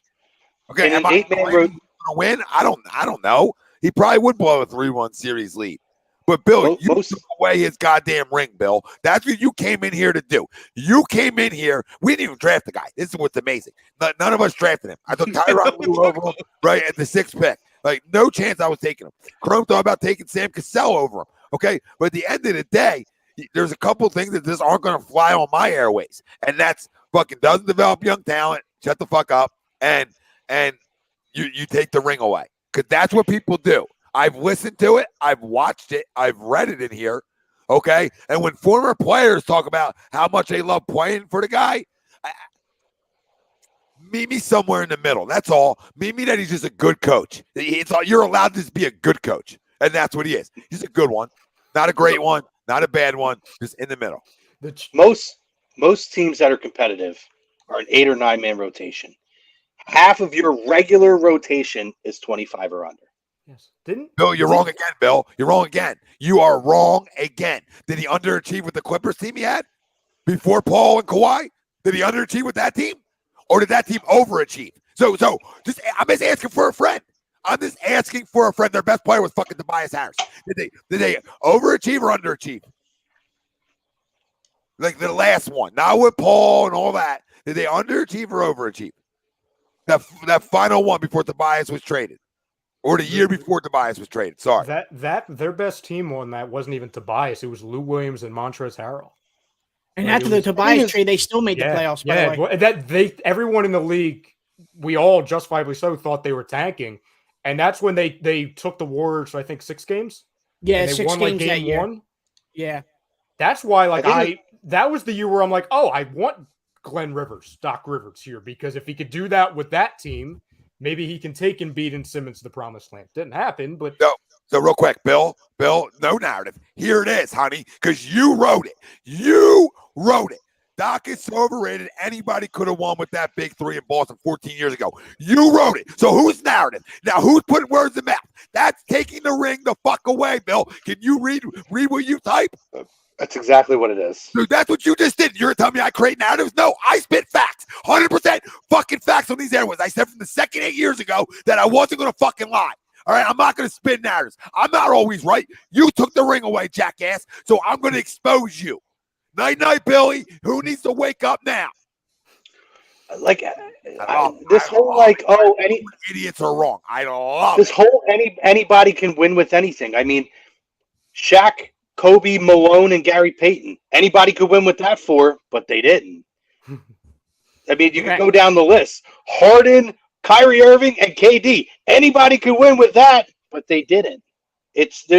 Okay, am I going to win? I don't know. He probably would blow a 3-1 series lead. But, Bill, you took away his goddamn ring, Bill. That's what you came in here to do. You came in here. We didn't even draft the guy. This is what's amazing. None of us drafted him. I took Tyronn Lue over him right at the 6th pick. Like, no chance I was taking him. Chrome thought about taking Sam Cassell over him. Okay? But at the end of the day, there's a couple things that just aren't going to fly on my airways. And that's fucking doesn't develop young talent. Shut the fuck up. And you take the ring away. Because that's what people do. I've listened to it. I've watched it. I've read it in here. Okay? And when former players talk about how much they love playing for the guy, meet me somewhere in the middle. That's all. Meet me that he's just a good coach. You're allowed to just be a good coach. And that's what he is. He's a good one. Not a great one. Not a bad one. Just in the middle. Most teams that are competitive are an 8 or 9 man rotation. Half of your regular rotation is 25 or under. Yes. Bill, you're wrong again, Bill. You're wrong again. You are wrong again. Did he underachieve with the Clippers team he had before Paul and Kawhi? Did he underachieve with that team? Or did that team overachieve? So I'm just asking for a friend. I'm just asking for a friend. Their best player was fucking Tobias Harris. Did they overachieve or underachieve? Like the last one, not with Paul and all that. Did they underachieve or overachieve? That final one before Tobias was traded. Or the year before Tobias was traded. Sorry. That their best team on that wasn't even Tobias. It was Lou Williams and Montrezl Harrell. And after the Tobias trade, they still made the playoffs, by the way. Everyone in the league, we all justifiably so thought they were tanking. And that's when they took the Warriors, I think, 6 games. Yeah, and they 6 won, games like, game that year. 1. Yeah. That's why, that was the year where I'm like, I want Doc Rivers here, because if he could do that with that team, maybe he can take Embiid and Simmons to the promised land. Didn't happen, but so real quick, Bill, no narrative. Here it is, honey, because you wrote it. You wrote it. Doc is so overrated. Anybody could have won with that big 3 in Boston 14 years ago. You wrote it. So whose narrative? Now who's putting words in mouth? That's taking the ring the fuck away, Bill. Can you read what you type? That's exactly what it is. Dude, that's what you just did. You're telling me I create narratives? No, I spit facts. 100% fucking facts on these airways. I said from the second 8 years ago that I wasn't going to fucking lie. All right, I'm not going to spin narratives. I'm not always right. You took the ring away, jackass, so I'm going to expose you. Night-night, Billy. Who needs to wake up now? Like idiots are wrong. I love this whole anybody can win with anything. I mean, Shaq, Kobe, Malone, and Gary Payton. Anybody could win with that four, but they didn't. I mean, you can go down the list. Harden, Kyrie Irving, and KD. Anybody could win with that, but they didn't. It's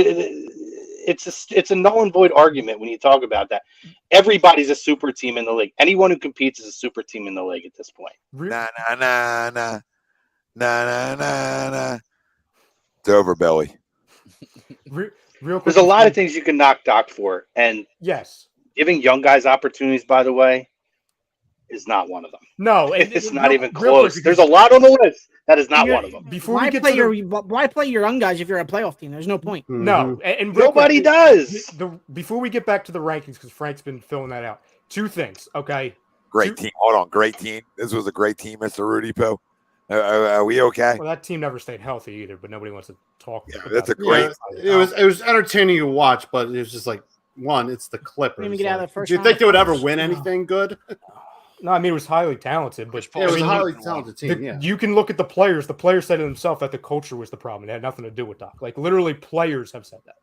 a null and void argument when you talk about that. Everybody's a super team in the league. Anyone who competes is a super team in the league at this point. Nah. It's over, Billy. Real quick, There's a lot of things you can knock Doc for, and yes, giving young guys opportunities, by the way, is not one of them. No, it's not even close. There's a lot on the list. That is not one of them. Why play your young guys if you're a playoff team? There's no point. No, and nobody does. Before we get back to the rankings, because Frank's been filling that out. Two things, okay? Great team. Hold on, great team. This was a great team, Mr. Rudy Poe. Are we okay? Well, that team never stayed healthy either, but nobody wants to talk. Yeah, that's a great. It was entertaining to watch, but it was just like it's the Clippers. Let me get out of the first Do you think they would ever win anything good? No, I mean it was highly talented, but it was a highly talented team. You can look at the players. The players said to themselves that the culture was the problem. It had nothing to do with Doc. Like literally, players have said that.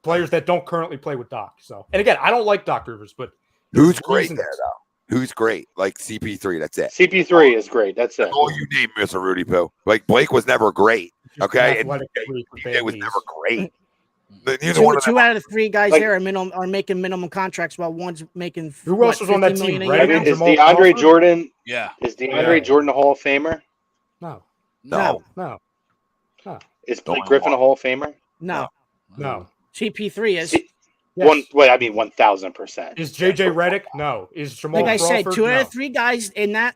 Players that don't currently play with Doc. So, and again, I don't like Doc Rivers, but who's great there though? Who's great? Like CP3. That's it. CP3 is great. That's it. All you name, Mr. Rudy Poe. Like Blake was never great. Okay, it was never great. Two out of the three guys there are making minimum contracts, while one's making. Who else was on that team? Right? Is DeAndre Jordan? Yeah. Is DeAndre Jordan a Hall of Famer? No. Is Blake Griffin a Hall of Famer? No. CP3 is. Yes. 1,000%. Is JJ Redick? No. Is Jamal Like I Crawford? said, two out of three guys in that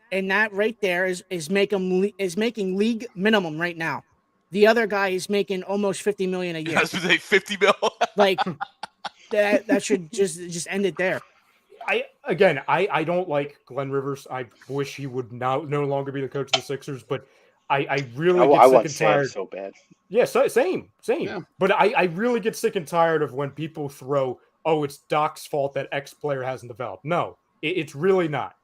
right there is making league minimum right now. The other guy is making almost $50 million a year. I was going to say 50 mil. Like that should just end it there. I don't like Glenn Rivers. I wish he would no longer be the coach of the Sixers, but I really get sick and tired. So bad. Yeah, same. Yeah. But I really get sick and tired of when people throw, it's Doc's fault that X player hasn't developed. No, it's really not.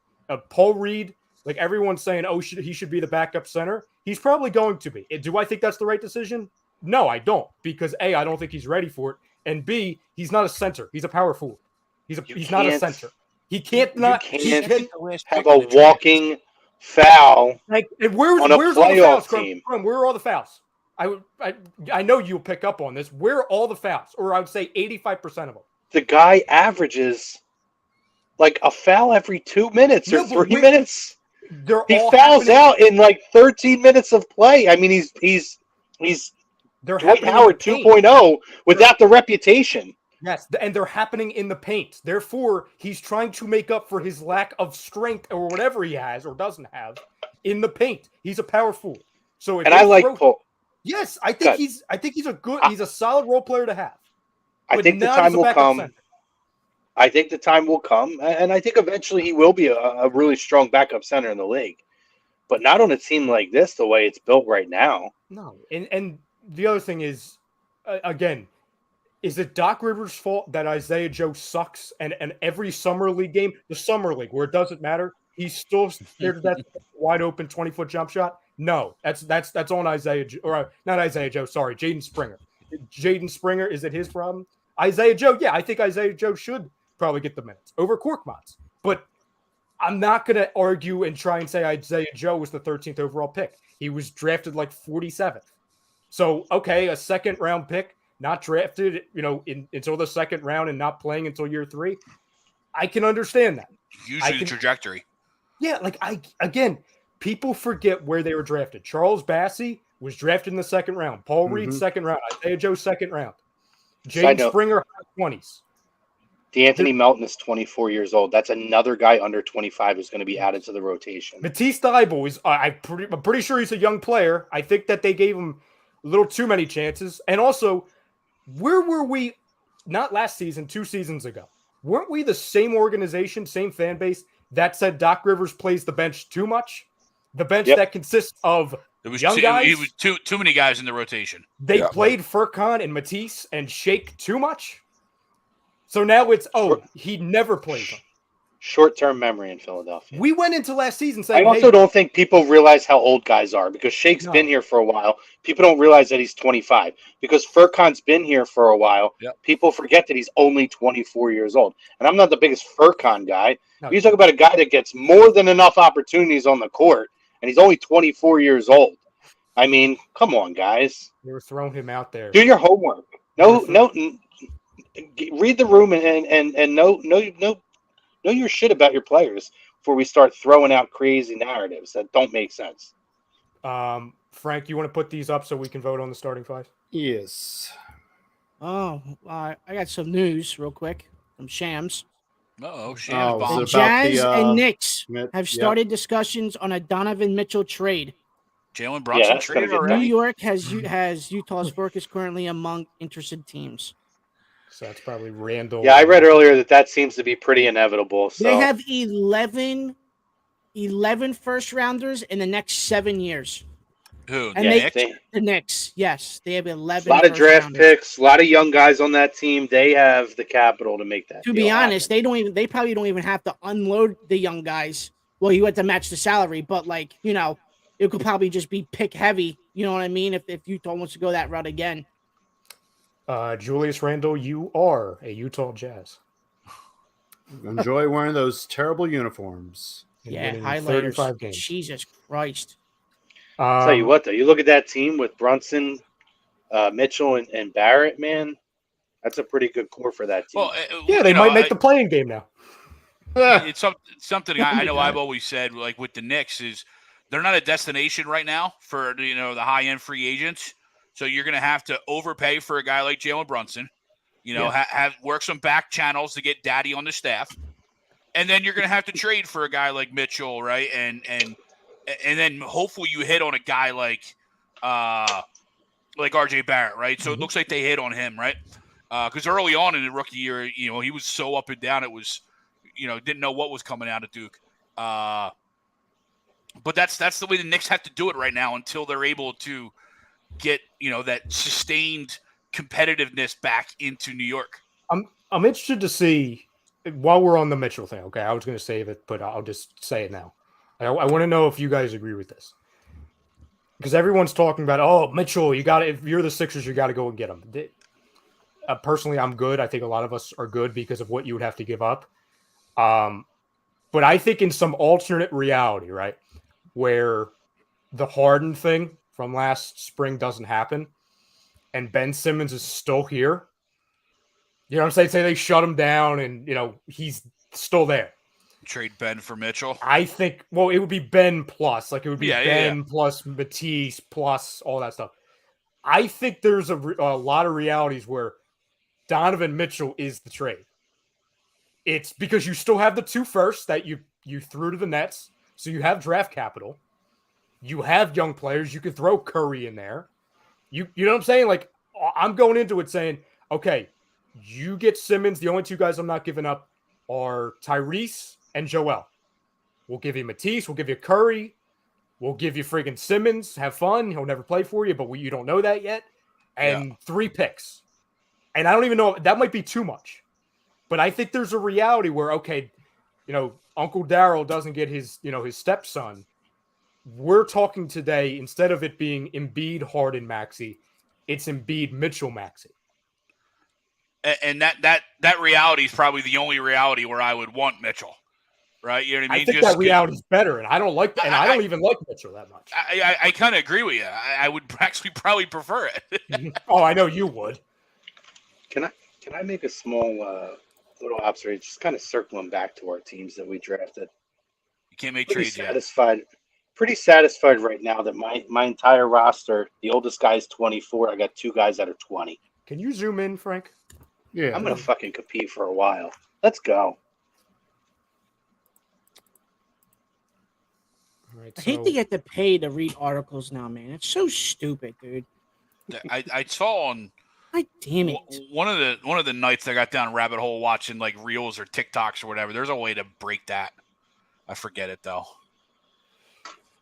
Paul Reed, like everyone's saying, he should be the backup center. He's probably going to be. Do I think that's the right decision? No, I don't. Because A, I don't think he's ready for it. And B, he's not a center. He's a power forward. He's not a center. He can't have a walking foul. Like, and where's on a playoff team? Where are all the fouls? I know you'll pick up on this. Where are all the fouls? Or I would say 85% of them. The guy averages like a foul every 2 minutes or 3 minutes. He fouls out in like 13 minutes of play. I mean, he's Dwight Howard 2.0 without the reputation. Yes, and they're happening in the paint. Therefore, he's trying to make up for his lack of strength or whatever he has or doesn't have in the paint. He's a power forward. So, I like Paul. Yes, I think he's a solid role player to have. I think the time will come. I think the time will come, and I think eventually he will be a really strong backup center in the league, but not on a team like this, the way it's built right now. No, and the other thing is, again, is it Doc Rivers' fault that Isaiah Joe sucks, and every summer league game, the summer league where it doesn't matter, he's still scared of that wide open 20-foot jump shot? No, that's on Isaiah or not Isaiah Joe. Sorry, Jaden Springer. Jaden Springer, is it his problem? Isaiah Joe, yeah, I think Isaiah Joe should probably get the minutes over Korkmaz. But I'm not going to argue and try and say Isaiah Joe was the 13th overall pick. He was drafted like 47th. So, okay, a second-round pick, not drafted, until the second round and not playing until year 3. I can understand that. Usually the trajectory. Yeah, people forget where they were drafted. Charles Bassey was drafted in the second round. Paul Reed, second round. Isaiah Joe, second round. Jaden Springer, high 20s. D'Anthony Melton is 24 years old. That's another guy under 25 who's going to be added to the rotation. Matisse Thybulle is, I'm pretty sure he's a young player. I think that they gave him a little too many chances. And also, where were we, not last season, 2 seasons ago? weren't we the same organization, same fan base that said Doc Rivers plays the bench too much? The bench that consists of young guys. It was too many guys in the rotation. They played Furkan and Matisse and Shake too much. So now it's, he never played them. Short-term memory in Philadelphia. We went into last season saying, I also don't think people realize how old guys are because Shake's been here for a while. People don't realize that he's 25 because Furkan's been here for a while. Yep. People forget that he's only 24 years old. And I'm not the biggest Furkan guy. You talk about a guy that gets more than enough opportunities on the court, and he's only 24 years old. I mean, come on, guys. They were throwing him out there. Do your homework. Read the room and know your shit about your players before we start throwing out crazy narratives that don't make sense. Frank, you want to put these up so we can vote on the starting five? Yes. Oh, I got some news real quick from Shams. Shams bomb. The Jazz and Knicks have started discussions on a Donovan Mitchell trade. Jalen Brunson traded already. New York has Utah's Burke currently among interested teams. So that's probably Randall. Yeah, I read earlier that seems to be pretty inevitable. So. They have 11 first rounders in the next 7 years. Who? And the Knicks, yes. They have 11. A lot of draft picks, a lot of young guys on that team. They have the capital to make that. To be honest, they probably don't even have to unload the young guys. Well, you have to match the salary, but it could probably just be pick heavy. You know what I mean? If Utah wants to go that route again. Julius Randle, you are a Utah Jazz. Enjoy wearing those terrible uniforms. Yeah, highlighters. Jesus Christ. I'll tell you what, though, you look at that team with Brunson, Mitchell, and Barrett, man, that's a pretty good core for that team. Well, they might make the playing game now. It's something I know I've always said, like with the Knicks, is they're not a destination right now for the high-end free agents. So you're going to have to overpay for a guy like Jalen Brunson, have work some back channels to get daddy on the staff. And then you're going to have to trade for a guy like Mitchell, right? And then hopefully you hit on a guy like RJ Barrett, right? So it looks like they hit on him, right? Because early on in the rookie year, he was so up and down. It was, didn't know what was coming out of Duke. But that's the way the Knicks have to do it right now until they're able to get that sustained competitiveness back into New York. I'm interested to see while we're on the Mitchell thing. Okay, I was going to save it, but I'll just say it now. I want to know if you guys agree with this, because everyone's talking about Mitchell. You got to, if you're the Sixers, you got to go and get him. Personally, I'm good. I think a lot of us are good because of what you would have to give up. But I think in some alternate reality, right, where the Harden thing from last spring doesn't happen, and Ben Simmons is still here. You know what I'm saying? Say they shut him down and, he's still there. Trade Ben for Mitchell? I think, it would be Ben plus. Like, it would be Ben plus Matisse plus all that stuff. I think there's a lot of realities where Donovan Mitchell is the trade. It's because you still have the 2 firsts that you threw to the Nets, so you have draft capital. You have young players. You could throw Curry in there. You know what I'm saying? Like, I'm going into it saying, okay, you get Simmons. The only 2 guys I'm not giving up are Tyrese and Joel. We'll give you Matisse. We'll give you Curry. We'll give you friggin' Simmons. Have fun. He'll never play for you, but you don't know that yet. And 3 picks. And I don't even know. That might be too much. But I think there's a reality where, okay, Uncle Daryl doesn't get his stepson. We're talking today, instead of it being Embiid, Harden, Maxey, it's Embiid, Mitchell, Maxey. And that reality is probably the only reality where I would want Mitchell, right? You know what I mean? I think that reality is better, and I don't like that, and I don't even like Mitchell that much. I kind of agree with you. I would actually probably prefer it. Oh, I know you would. Can I make a small little observation, just kind of circling back to our teams that we drafted? You can't make trades yet. Pretty satisfied right now that my entire roster, the oldest guy is 24. I got 2 guys that are 20. Can you zoom in, Frank? Yeah. I'm going to fucking compete for a while. Let's go. Right, I hate to get to pay to read articles now, man. It's so stupid, dude. I saw on God damn it. One of the nights I got down a rabbit hole watching like reels or TikToks or whatever. There's a way to break that. I forget it though.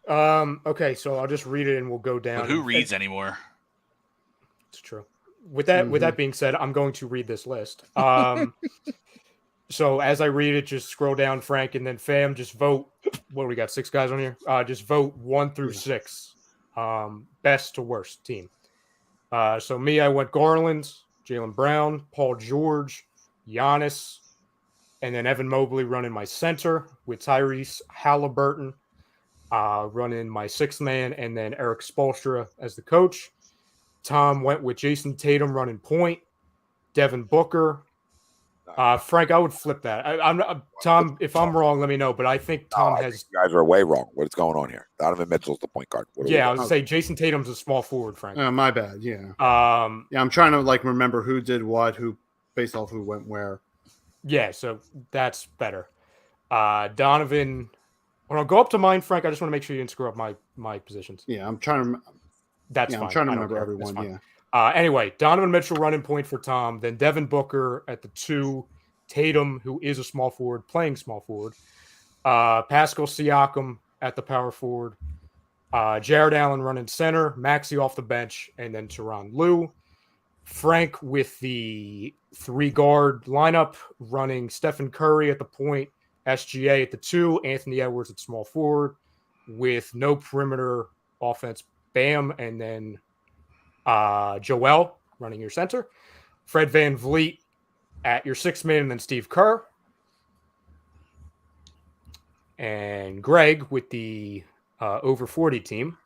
Okay, so I'll just read it and we'll go down. But who reads anymore? It's true. With that being said, I'm going to read this list. So as I read it, just scroll down, Frank, and then Fam, just vote. What do we got? 6 guys on here. Just vote 1 through 6. Best to worst team. So me, I went Garland, Jaylen Brown, Paul George, Giannis, and then Evan Mobley running my center with Tyrese Halliburton running my 6th man, and then Eric Spoelstra as the coach. Tom went with Jason Tatum running point, Devin Booker. Frank, I would flip that. I'm Tom. If I'm wrong, let me know. But I think Tom I has. think you guys are way wrong. What's going on here? Donovan Mitchell's the point guard. Yeah, I was gonna say Jason Tatum's a small forward, Frank. My bad. Yeah. Yeah, I'm trying to remember who did what, who based off who went where. Yeah, so that's better. Donovan. When I go up to mine, Frank, I just want to make sure you didn't screw up my positions. Yeah, I'm trying to. That's fine. I'm trying to I don't remember care. everyone. That's fine. Yeah. Anyway, Donovan Mitchell running point for Tom, then Devin Booker at the 2, Tatum, who is a small forward, playing small forward, Pascal Siakam at the power forward, Jared Allen running center, Maxey off the bench, and then Tyronn Lue. Frank with the 3-guard lineup, running Stephen Curry at the point, SGA at the 2, Anthony Edwards at small forward, with no perimeter offense, Bam, and then Joel running your center, Fred VanVleet at your 6th man, and then Steve Kerr. And Greg with the over 40 team.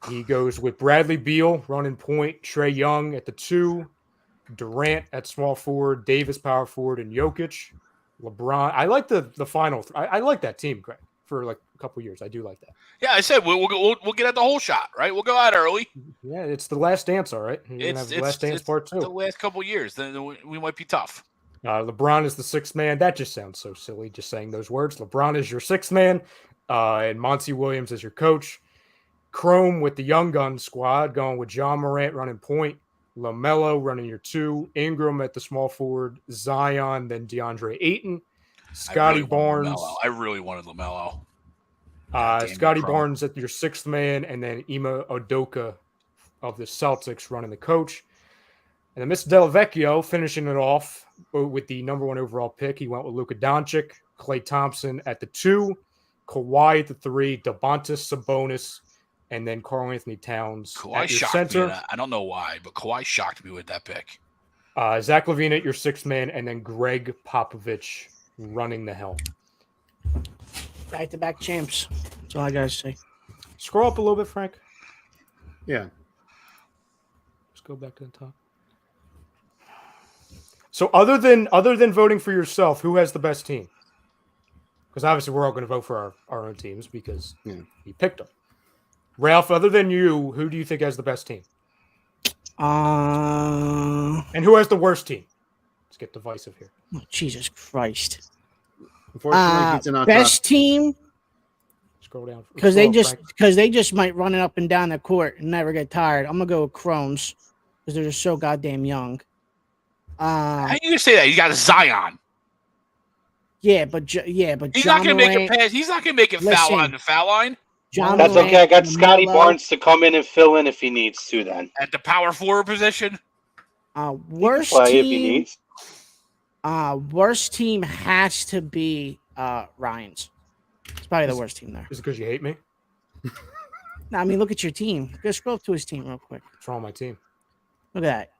He goes with Bradley Beal running point, Trae Young at the 2, Durant at small forward, Davis power forward, and Jokic. LeBron. I like the final. I like that team, Greg, for like a couple years. I do like that. Yeah, I said we'll get at the whole shot, right? We'll go out early. Yeah, it's the last dance, all right. You're gonna have the last dance part 2. The last couple years, then we might be tough. LeBron is the 6th man. That just sounds so silly, just saying those words. LeBron is your 6th man, and Monty Williams is your coach. Chrome with the Young Gun squad, going with Ja Morant running point, LaMelo running your 2, Ingram at the small forward, Zion, then DeAndre Ayton, Scotty Barnes. I really wanted LaMelo. Scotty Barnes at your 6th man, and then Ime Udoka of the Celtics running the coach. And then Mr. Delvecchio finishing it off with the number 1 overall pick. He went with Luka Doncic, Klay Thompson at the 2, Kawhi at the 3, Domantas Sabonis, and then Karl Anthony Towns Kawhi at your shocked center. me. I don't know why, but Kawhi shocked me with that pick. Zach LaVine at your 6th man, and then Greg Popovich running the helm. Back-to-back champs. That's all I gotta say. Scroll up a little bit, Frank. Yeah. Let's go back to the top. So other than voting for yourself, who has the best team? Because obviously we're all going to vote for our own teams because you picked them. Ralph, other than you, who do you think has the best team? And who has the worst team? Let's get divisive here. Oh, Jesus Christ. Unfortunately, it's not best team Scroll down because they just might run it up and down the court and never get tired. I'm gonna go with Crohn's because they're just so goddamn young. How you gonna say that? You got Zion. Yeah, but He's John not gonna make Morant, a pass. He's not gonna make it foul on the foul line. John That's Morant, okay. I got Scotty LaMelo. Barnes to come in and fill in if he needs to. Then At the power forward position. Worst play if he team. needs. Worst team has to be Ryan's. It's probably the worst team there. Is it because you hate me? No, I mean, look at your team. Go scroll up to his team real quick. What's wrong with my team? Look at that.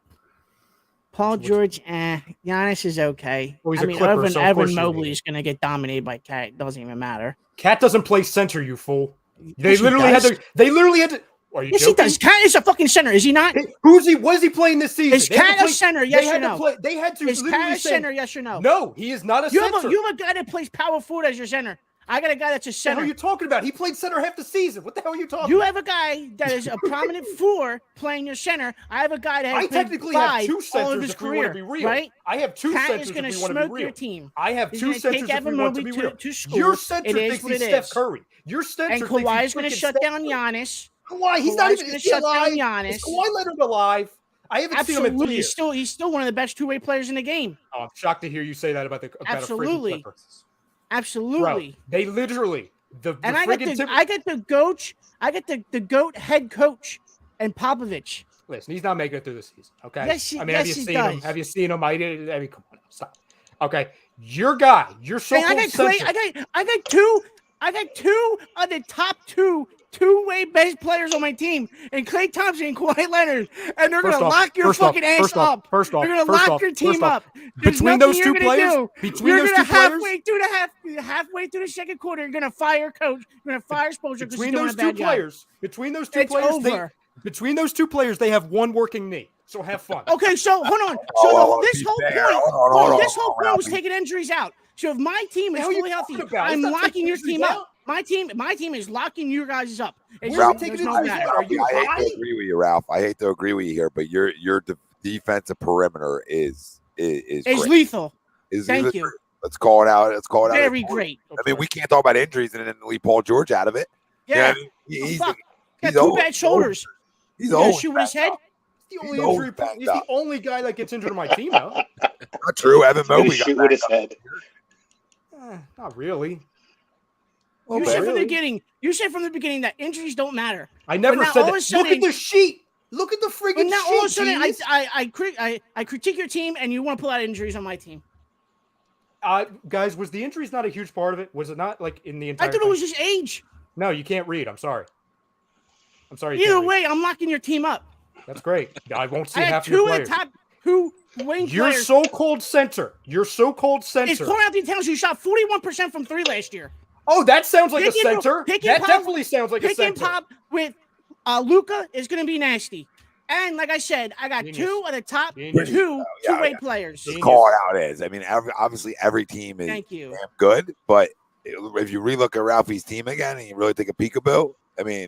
Paul George, Giannis is okay. Well, he's I a mean, Clipper, so of course Evan you Mobley hate is going to get dominated by Cat. It doesn't even matter. Cat doesn't play center, you fool. They Yes, he literally had does. to. They literally had to. Are you Yes, joking? he does. Cat is a fucking center, is he not? Who's he? What is he playing this season? Is They had to Cat a play- center? they Yes had or to no? play- They had to Is literally Cat a say, center? Yes or no? No, he is not a You center. have a guy that plays power forward as your center. I got a guy that's a What the center. hell are you talking about? He played center half the season. What the hell are you talking You about? have a guy that is a prominent four playing your center. I have a guy that has I played technically have five 2 all of centers his if we want to career, be real. right? I have 2 Cat centers is going if to we want to be smoke real. your team. I have He's 2 gonna centers take if Evan we want to Mobley be real. to school. Your center It is thinks what he's it Steph is. Curry. Your center And thinks he's Kawhi is going to freaking shut Steph down Curry. Giannis. Why? He's not Kawhi's even gonna is he shut down alive? Giannis. Is Kawhi Leonard alive? I haven't seen him in 3 Absolutely, years. he's still one of the best two-way players in the game. Oh, I'm shocked to hear you say that about a friggin' Absolutely. Clippers. Absolutely. Bro, they literally And I get the coach. I get the GOAT head coach and Popovich. Listen, he's not making it through the season. Okay. Yes, I mean, yes, have you he seen him? does. Have you seen him? I mean, come on, stop. Okay, your guy, your so-called I got Clay. center. I got two of the top two-way best players on my team, and Klay Thompson and Kawhi Leonard, and they're gonna lock your fucking ass up. They're gonna lock your team up. There's Between nothing those you're two gonna players, do. between You're those gonna two players, halfway through the second quarter, you're gonna fire coach. You're gonna fire Spoelstra because he's between doing those a two bad job. players, between those two It's players, over. between those two players, they have one working knee. So have fun. Okay, so hold on. So Oh, this be whole fair. point, Hold on, this whole point was Ralphie. taking injuries out. So if my team is What the hell are you fully healthy, talking about? I'm It's not locking taking your injuries team out. up. My team is locking you guys up. It's Where are you there's taking no injuries matter. out? Are you I hate high? to agree with you, Ralph. I hate to agree with you here, but your defensive perimeter is It's great. lethal. Is Thank great. you. Let's call it out. Let's call it out. Very great. I mean, we can't talk about injuries and then leave Paul George out of it. Yeah. I mean, he's Fuck. Got he's two old. bad shoulders. He's You gonna old. shoot with his head? He's the only He's injury. banged He's the up. only guy that gets injured on my team, though. Not true. Evan He's gonna Mobley got shoot with banged his up. head. Not really. Well, You but said from the really? beginning. You said from the beginning that injuries don't matter. I never now said all of that. a sudden- Look at the sheet. Look at the But friggin' now sheet. all of a sudden, genius. I critique your team, and you want to pull out injuries on my team. Guys, was the injuries not a huge part of it? Was it not like in the entire? I thought it was just age. No, you can't read. I'm sorry. I'm sorry. you Either can't read. way, I'm locking your team up. That's great. I won't see I had half your two of the players. top two wing Your players. so-called center. Your so-called Is center. Corey Anthony Towns, who shot 41% from three last year. Oh, that sounds like a Pick and- center. pick and That pop- definitely sounds like a Pick and center. pop with Luka is going to be nasty. And like I said, I got Genius. two of the top Genius. two-way players. Just call it how it is. I mean, obviously every team is Thank you. damn good, but if you relook at Ralphie's team again and you really take a peekaboo, I mean,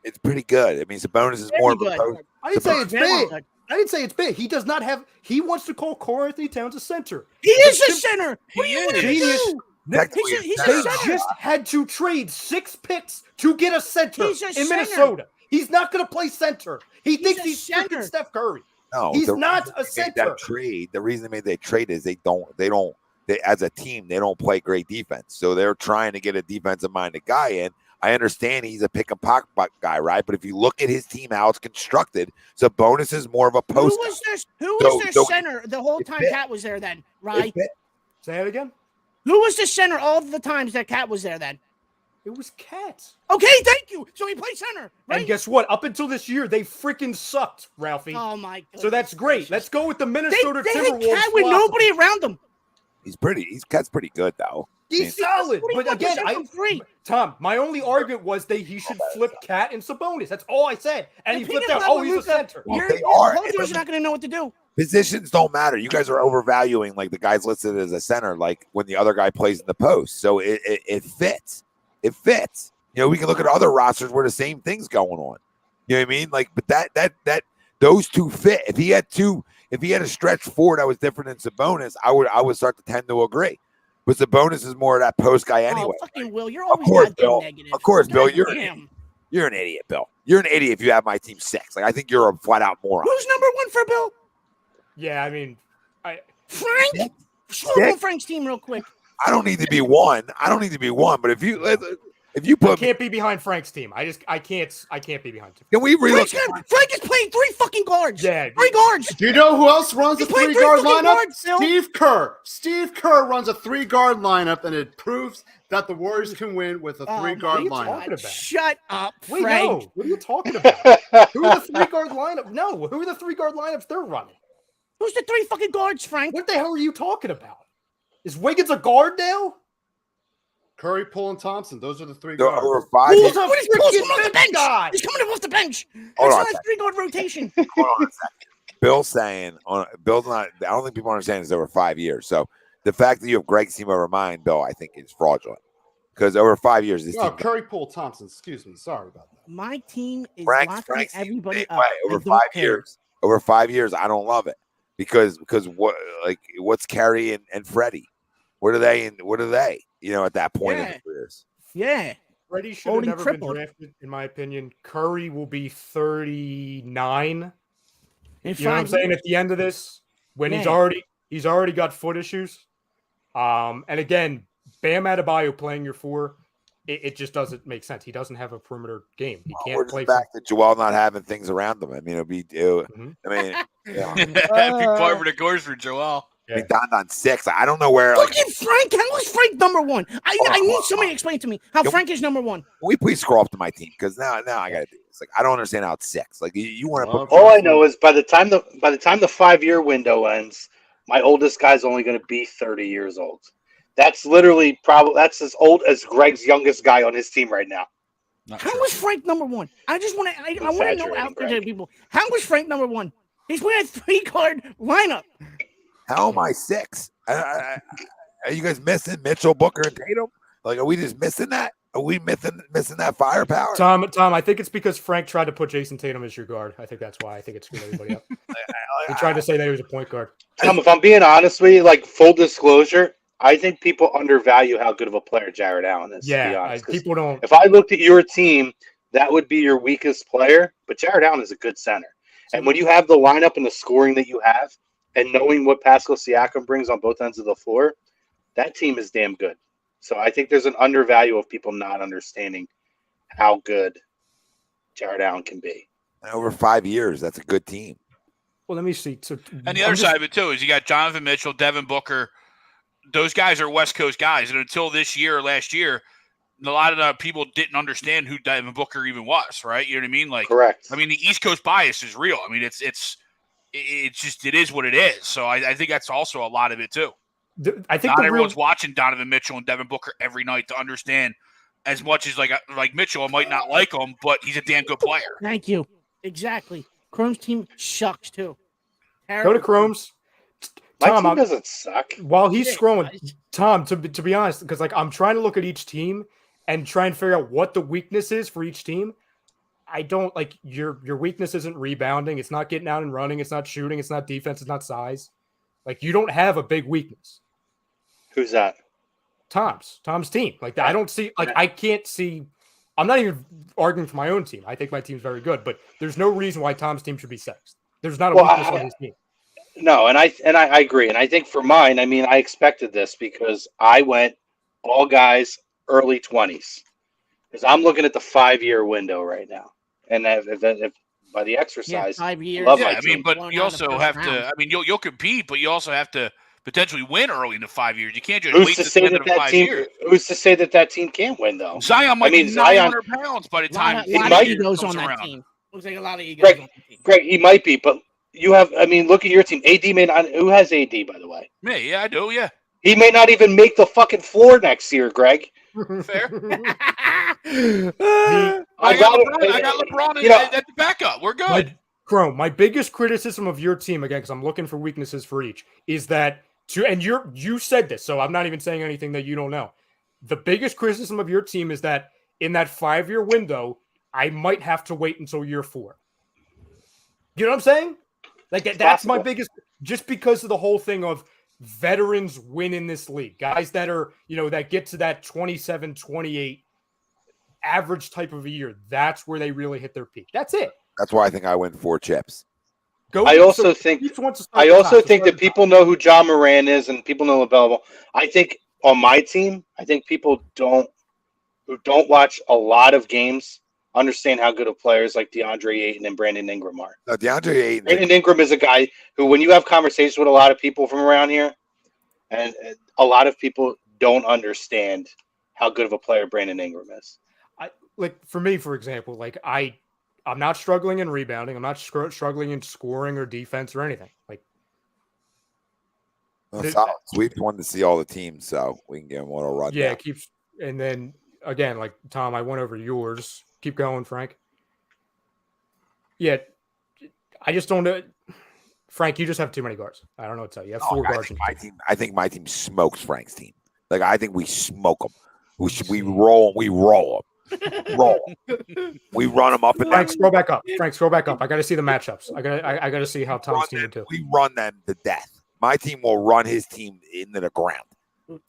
it's pretty good. I mean, Sabonis is more of a Very post. I didn't say it's Very big. good. I didn't say it's big. He does not have. He wants to call Corey Anthony Towns a center. He is a center. What do you want him to Genius. do? Technically, He's a They center. just had to trade 6 picks to get a center He's a in center. Minnesota. He's not going to play center. He thinks a he's center. freaking Steph Curry. No, He's the not reason a they made center. that trade. The reason they made that trade is they as a team they don't play great defense, so they're trying to get a defensive-minded guy in. I understand he's a pick and pocket guy, right? But if you look at his team, how it's constructed, Sabonis is more of a Who post. was their So center the whole it time fit. Cat was there then, It right? fit. Say that again. Who was the center all the times that Cat was there then? It was Cat. Okay, thank you. So he played center, right? And guess what? Up until this year, they freaking sucked, Ralphie. Oh my god. So that's great. Let's go with the Minnesota They had Timberwolves. Cat with philosophy. nobody around him. Cat's pretty good though. He's solid. But 41% again, from three. Tom, my only argument was he should flip Cat and Sabonis. That's all I said. And he Pick and flipped out. pop Oh, with he's a Luka. center. Well, Your they are. opponents are not going to know what to do. Positions don't matter. You guys are overvaluing like the guys listed as a center, like when the other guy plays in the post. So it fits. It fits. You know, we can look at other rosters where the same thing's going on. You know what I mean? Like, but that those two fit. If he had a stretch four that was different than Sabonis, I would start to tend to agree. But Sabonis is more of that post guy anyway. Oh, fucking Will, you're Of always course, goddamn Bill. negative. Of course, Bill. You're Goddamn. an idiot, Bill. You're an idiot if you have my team 6. Like I think you're a flat out moron. Who's number one for Bill? Yeah, I mean, Frank. Scroll on Frank's team real quick. I don't need to be one. But if you I put can't be behind Frank's team. I can't be behind him. can we relook? Frank is playing 3 fucking guards. Yeah. 3 guards. Do you know who else runs a He's playing 3-guard 3 fucking lineup? guards, Phil. Steve Kerr. Steve Kerr runs a 3-guard lineup, and it proves that the Warriors can win with a Oh, 3-guard what are you lineup. talking about? Shut up, Wait, Frank. no. What are you talking about? Who are the 3-guard lineup? No, who are the 3-guard lineups they're running? Who's the 3 fucking guards, Frank? What the hell are you talking about? Is Wiggins a guard now? Curry, Poole, and Thompson. Those are the 3 There guards. are 5 Who's years. a What is Poole freaking coming off the bench bench? guy? He's coming off the bench. Hold That's on not a a 3-guard rotation. Hold on a second. Bill's saying Bill's not. I don't think people understand is over 5 years. So the fact that you have Greg's team over mine, Bill, I think is fraudulent because over 5 years, this No, team. Curry, Poole, Thompson. Excuse me. Sorry about that. My team is Frank's locking team, everybody same up. way, I over don't 5 care. years. Over 5 years, I don't love it because what's Kerry and Freddie? What are they? You know, at that point in Yeah. their careers. Yeah. Freddie should have Holding never been crippled. drafted, in my opinion. Curry will be 39 In You know what I'm 5 saying? years. At the end of this, when he's Man. already got foot issues. And again, Bam Adebayo playing your 4, it just doesn't make sense. He doesn't have a perimeter game. He We're can't just play. back to Joel not having things around him. I mean, Mhm. I mean, yeah. Big part for the course for Joel. I mean, Don on 6. I don't know where. Like, Fucking Frank. How is Frank number 1? I Hold on, need hold on, somebody hold to explain to me how Can Frank is number 1. can we please scroll up to my team? Because now I got to do this. Like, I don't understand how it's 6. Like, you want to Well, put. All I know is by the time the 5-year window ends, my oldest guy's only going to be 30 years old. That's literally that's as old as Greg's youngest guy on his team right now. Not How true. is Frank number 1? I just want to. I want to know Exaggerating, out there to Greg. people. How is Frank number 1? He's playing a 3-card lineup. How am I 6? Are you guys missing Mitchell, Booker, and Tatum? Like, are we just missing that? Are we missing that firepower? Tom, I think it's because Frank tried to put Jason Tatum as your guard. I think that's why. I think it screwed everybody up. He tried to say that he was a point guard. Tom, if I'm being honest with you, like full disclosure, I think people undervalue how good of a player Jared Allen is. To be Yeah, honest, 'Cause people don't. if I looked at your team, that would be your weakest player. But Jared Allen is a good center, and when you have the lineup and the scoring that you have, and knowing what Pascal Siakam brings on both ends of the floor, that team is damn good. So I think there's an undervalue of people not understanding how good Jared Allen can be. Over 5 years, that's a good team. Well, let me see. So, And the other side of it too is you got Jonathan Mitchell, Devin Booker. Those guys are West Coast guys, and until this year or last year, a lot of the people didn't understand who Devin Booker even was. Right? You know what I mean? Like, Correct. I mean, the East Coast bias is real. I mean, it's just it is what it is. So I think that's also a lot of it too. I think Not everyone's watching Donovan Mitchell and Devin Booker every night to understand as much as like Mitchell. I might not like him, but he's a damn good player. Thank you. Exactly. Chrome's team sucks too. Go to Chrome's. My Tom, team doesn't suck. while he's Yeah, scrolling, guys. Tom, to be honest, because like I'm trying to look at each team and try and figure out what the weakness is for each team. I don't like your weakness isn't rebounding. It's not getting out and running. It's not shooting. It's not defense. It's not size. Like you don't have a big weakness. Who's that? Tom's team. Like I don't see. Like I can't see. I'm not even arguing for my own team. I think my team's very good, but there's no reason why Tom's team should be sixth. There's not a Well, weakness on his team. No, and I agree, and I think for mine, I mean, I expected this because I went all guys early 20s because I'm looking at the 5-year window right now, and if by the Yeah, exercise, 5 years. love Yeah, my I mean, team. but Blown you out in the also first have round. to. I mean, you'll compete, but you also have to potentially win early in the 5 years. You can't just who's wait to to say the end that of the that 5 team? years. Who's to say that that team can't win though? Zion might mean, be Zion- 900 pounds by the A lot time of, he lot might- of egos comes on that around. team. Looks like a lot of egos Greg- on the team. Greg, he might be, but you have. I mean, look at your team. AD may not. Who has AD by the way? Me, yeah, I do, yeah. He may not even make the fucking floor next year, Greg. Fair. The- I got LeBron you know, at the backup. We're good. My biggest criticism of your team, again, because I'm looking for weaknesses for each, is that you said this, so I'm not even saying anything that you don't know. The biggest criticism of your team is that in that 5-year window, I might have to wait until year 4. You know what I'm saying? Like that's my possible. biggest, just because of the whole thing of veterans win in this league, guys that are, that get to that 27, 28 average type of a year. That's where they really hit their peak. That's it. That's why I think I win 4 chips. I also think that people know who Ja Morant is and people know available. I think on my team, I think people who don't watch a lot of games understand how good of players like DeAndre Ayton and Brandon Ingram are. No, DeAndre Ayton. Brandon Ingram is a guy who, when you have conversations with a lot of people from around here, and a lot of people don't understand how good of a player Brandon Ingram is. Like for me, for example, like I'm not struggling in rebounding. I'm not struggling in scoring or defense or anything. Like, Solid. We just wanted to see all the teams, so we can get them all run. yeah, down. it keeps. And then again, like Tom, I went over yours. Keep going, Frank. Yeah, I just don't know. Frank, you just have too many guards. I don't know what to tell you. You have 4 guards. I think my team smokes Frank's team. Like I think we smoke them. We roll them. We roll them. Roll 'em. We run them up and down. Frank, scroll back up. Frank, scroll back up. I got to see the matchups. I got to see how Tom's team would do. We run them to death. My team will run his team into the ground.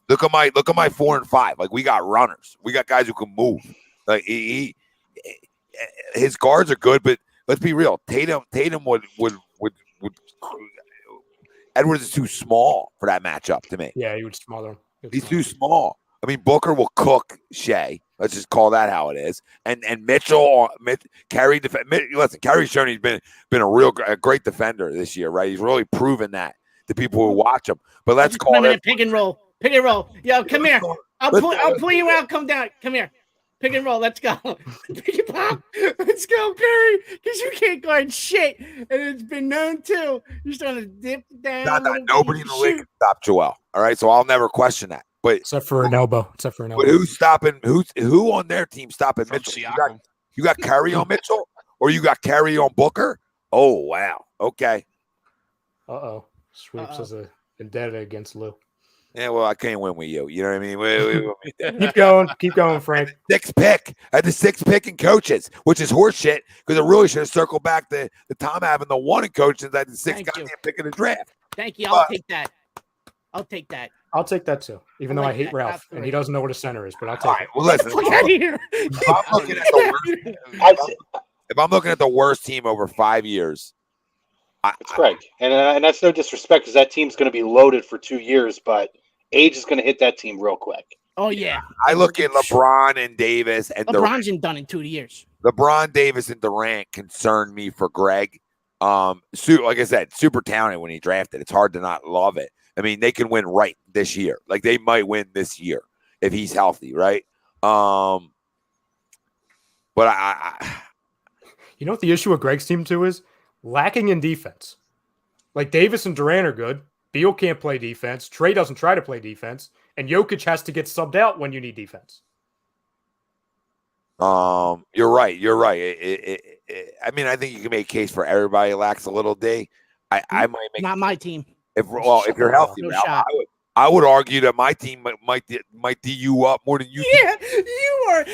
Look at my 4 and 5. Like we got runners. We got guys who can move. Like his guards are good, but let's be real. Tatum would Edwards is too small for that matchup to me. Yeah, he would smother him. He's too small. I mean, Booker will cook Shea. Let's just call that how it is. And Mitchell, Curry. Listen, Curry's shown he's been a great defender this year, right? He's really proven that to people who watch him. But let's call it pick and roll. Yo, come here. I'll pull you out. Come down. Come here. Pick and roll. Let's go. Pick and pop. Let's go, Curry. Because you can't guard shit. And it's been known too. You're starting to dip down. Nobody in the league can stop Joel. All right. So I'll never question that. But except for an elbow. But who's stopping who on their team stopping Mitchell? You got Curry on Mitchell or you got Curry on Booker? Oh wow. Okay. Sweeps is a vendetta against Lou. Yeah, well, I can't win with you. You know what I mean? Keep going, Frank. Sixth pick. I had the sixth pick in coaches, which is horseshit because I really should have circled back the Tom having the one in coaches. I had the sixth goddamn pick in the draft. Thank you. I'll take that. I'll take that too. Even though I hate Ralph and he doesn't know what a center is, but I'll take it. Well, listen. If I'm looking at the worst team over 5 years, it's Craig, and that's no disrespect because that team's going to be loaded for 2 years, but age is going to hit that team real quick. Oh yeah, I look at LeBron and Davis and LeBron's been done in 2 years. LeBron, Davis, and Durant concern me for Greg. Like I said, super talented when he drafted. It's hard to not love it. I mean, they can win right this year. Like they might win this year if he's healthy, right? But you know what the issue with Greg's team too is? Lacking in defense. Like Davis and Durant are good. Beal can't play defense. Trey doesn't try to play defense. And Jokic has to get subbed out when you need defense. You're right. I mean, I think you can make a case for everybody lacks a little D. I might make not my team. If you're healthy, no I would argue that my team might D you up more than you. Yeah,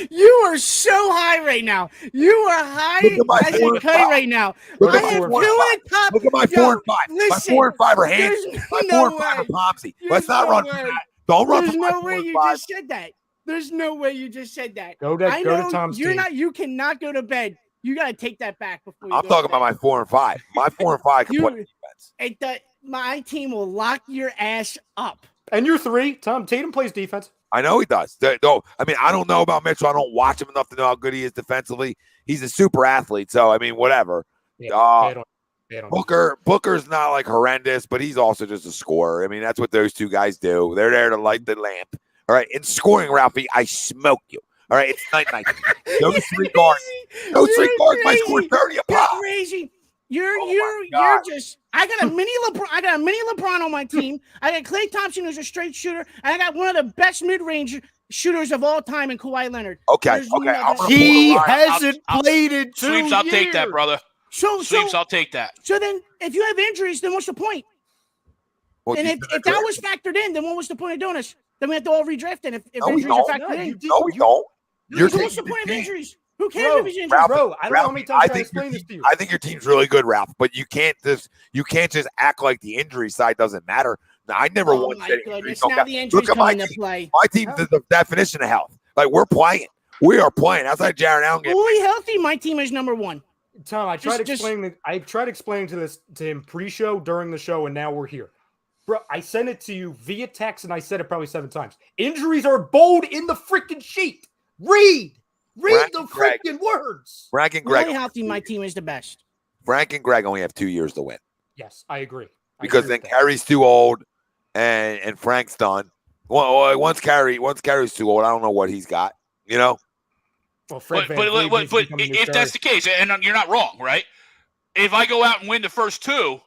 you are so high right now. You are high as a kite right now. Look at my 4 and 5. My 4 and 5 are hands. My 4 and 5 are Pomsy. Let's not run from that. Don't run from my 4 and 5. There's no way you just said that. There's no way you just said that. Go to Tom's team. You cannot go to bed. You got to take that back before you I'm talking about my 4 and 5. My 4 and 5 can play defense. My team will lock your ass up. And you're 3. Tom Tatum plays defense. I know he does. No, I mean, I don't know about Mitchell. I don't watch him enough to know how good he is defensively. He's a super athlete, so I mean, whatever. Booker's not like horrendous, but he's also just a scorer. I mean, that's what those two guys do. They're there to light the lamp. All right, in scoring, Ralphie, I smoke you. All right, it's night. Those 3 guards. Those 3 guards might score 30 a pop. You're crazy. You're just. I got a mini LeBron on my team. I got Klay Thompson who's a straight shooter, and I got one of the best mid-range shooters of all time in Kawhi Leonard. Okay. He hasn't played in 2 years. I'll take that, brother. Sleeps, I'll take that. So then, if you have injuries, then what's the point? Well, and if that was factored in, then what was the point of doing this? Then we have to all redraft. And if injuries are factored in, no, we don't. What's the point of injuries? Who cares if he's injured? Bro, I don't know how many times I explained this to you. I think your team's really good, Ralph, but you can't just act like the injury side doesn't matter. Now, I never want to say injuries. Now the injuries come into play. My team's the definition of health. Like we're playing. We are playing. Outside Jared Allen. Fully healthy, my team is number 1. Tom, I tried explaining to him pre-show, during the show, and now we're here. Bro, I sent it to you via text, and I said it probably 7 times. Injuries are bold in the freaking sheet. Read the freaking words. Frank and Greg. Fully healthy, my team is the best. Frank and Greg only have 2 years to win. Yes, I agree. Because then Carrie's too old, and Frank's done. Well, once Carrie's too old, I don't know what he's got. You know. But if that's the case, and you're not wrong, right? If I go out and win the first 2,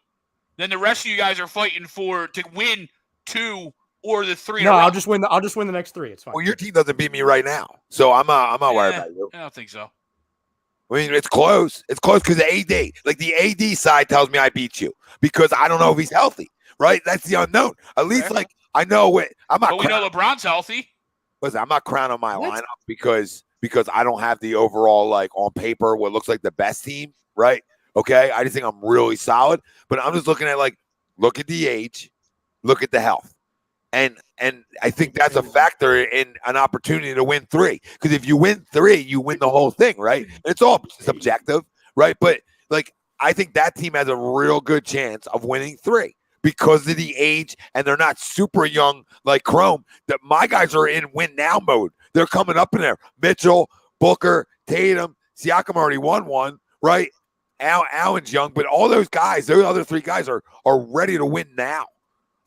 then the rest of you guys are fighting to win 2 or the 3. No, I'll just win the next 3. It's fine. Well, your team doesn't beat me right now, so I'm not worried about you. I don't think so. I mean, it's close. It's close because the AD, like the AD side, tells me I beat you because I don't know if he's healthy. Right? That's the unknown. At least, like I know it. I'm not. But we know LeBron's healthy. Listen, I'm not crowning my lineup because I don't have the overall, like, on paper what looks like the best team, right? Okay, I just think I'm really solid, but I'm just looking at, like, look at the age, look at the health, and I think that's a factor in an opportunity to win 3. Because if you win 3, you win the whole thing, right? And it's all subjective, right? But like I think that team has a real good chance of winning 3 because of the age, and they're not super young like Chrome. That my guys are in win now mode. They're coming up in there. Mitchell, Booker, Tatum, Siakam already won one, right? Allen's young, but all those guys, those other 3 guys are ready to win now.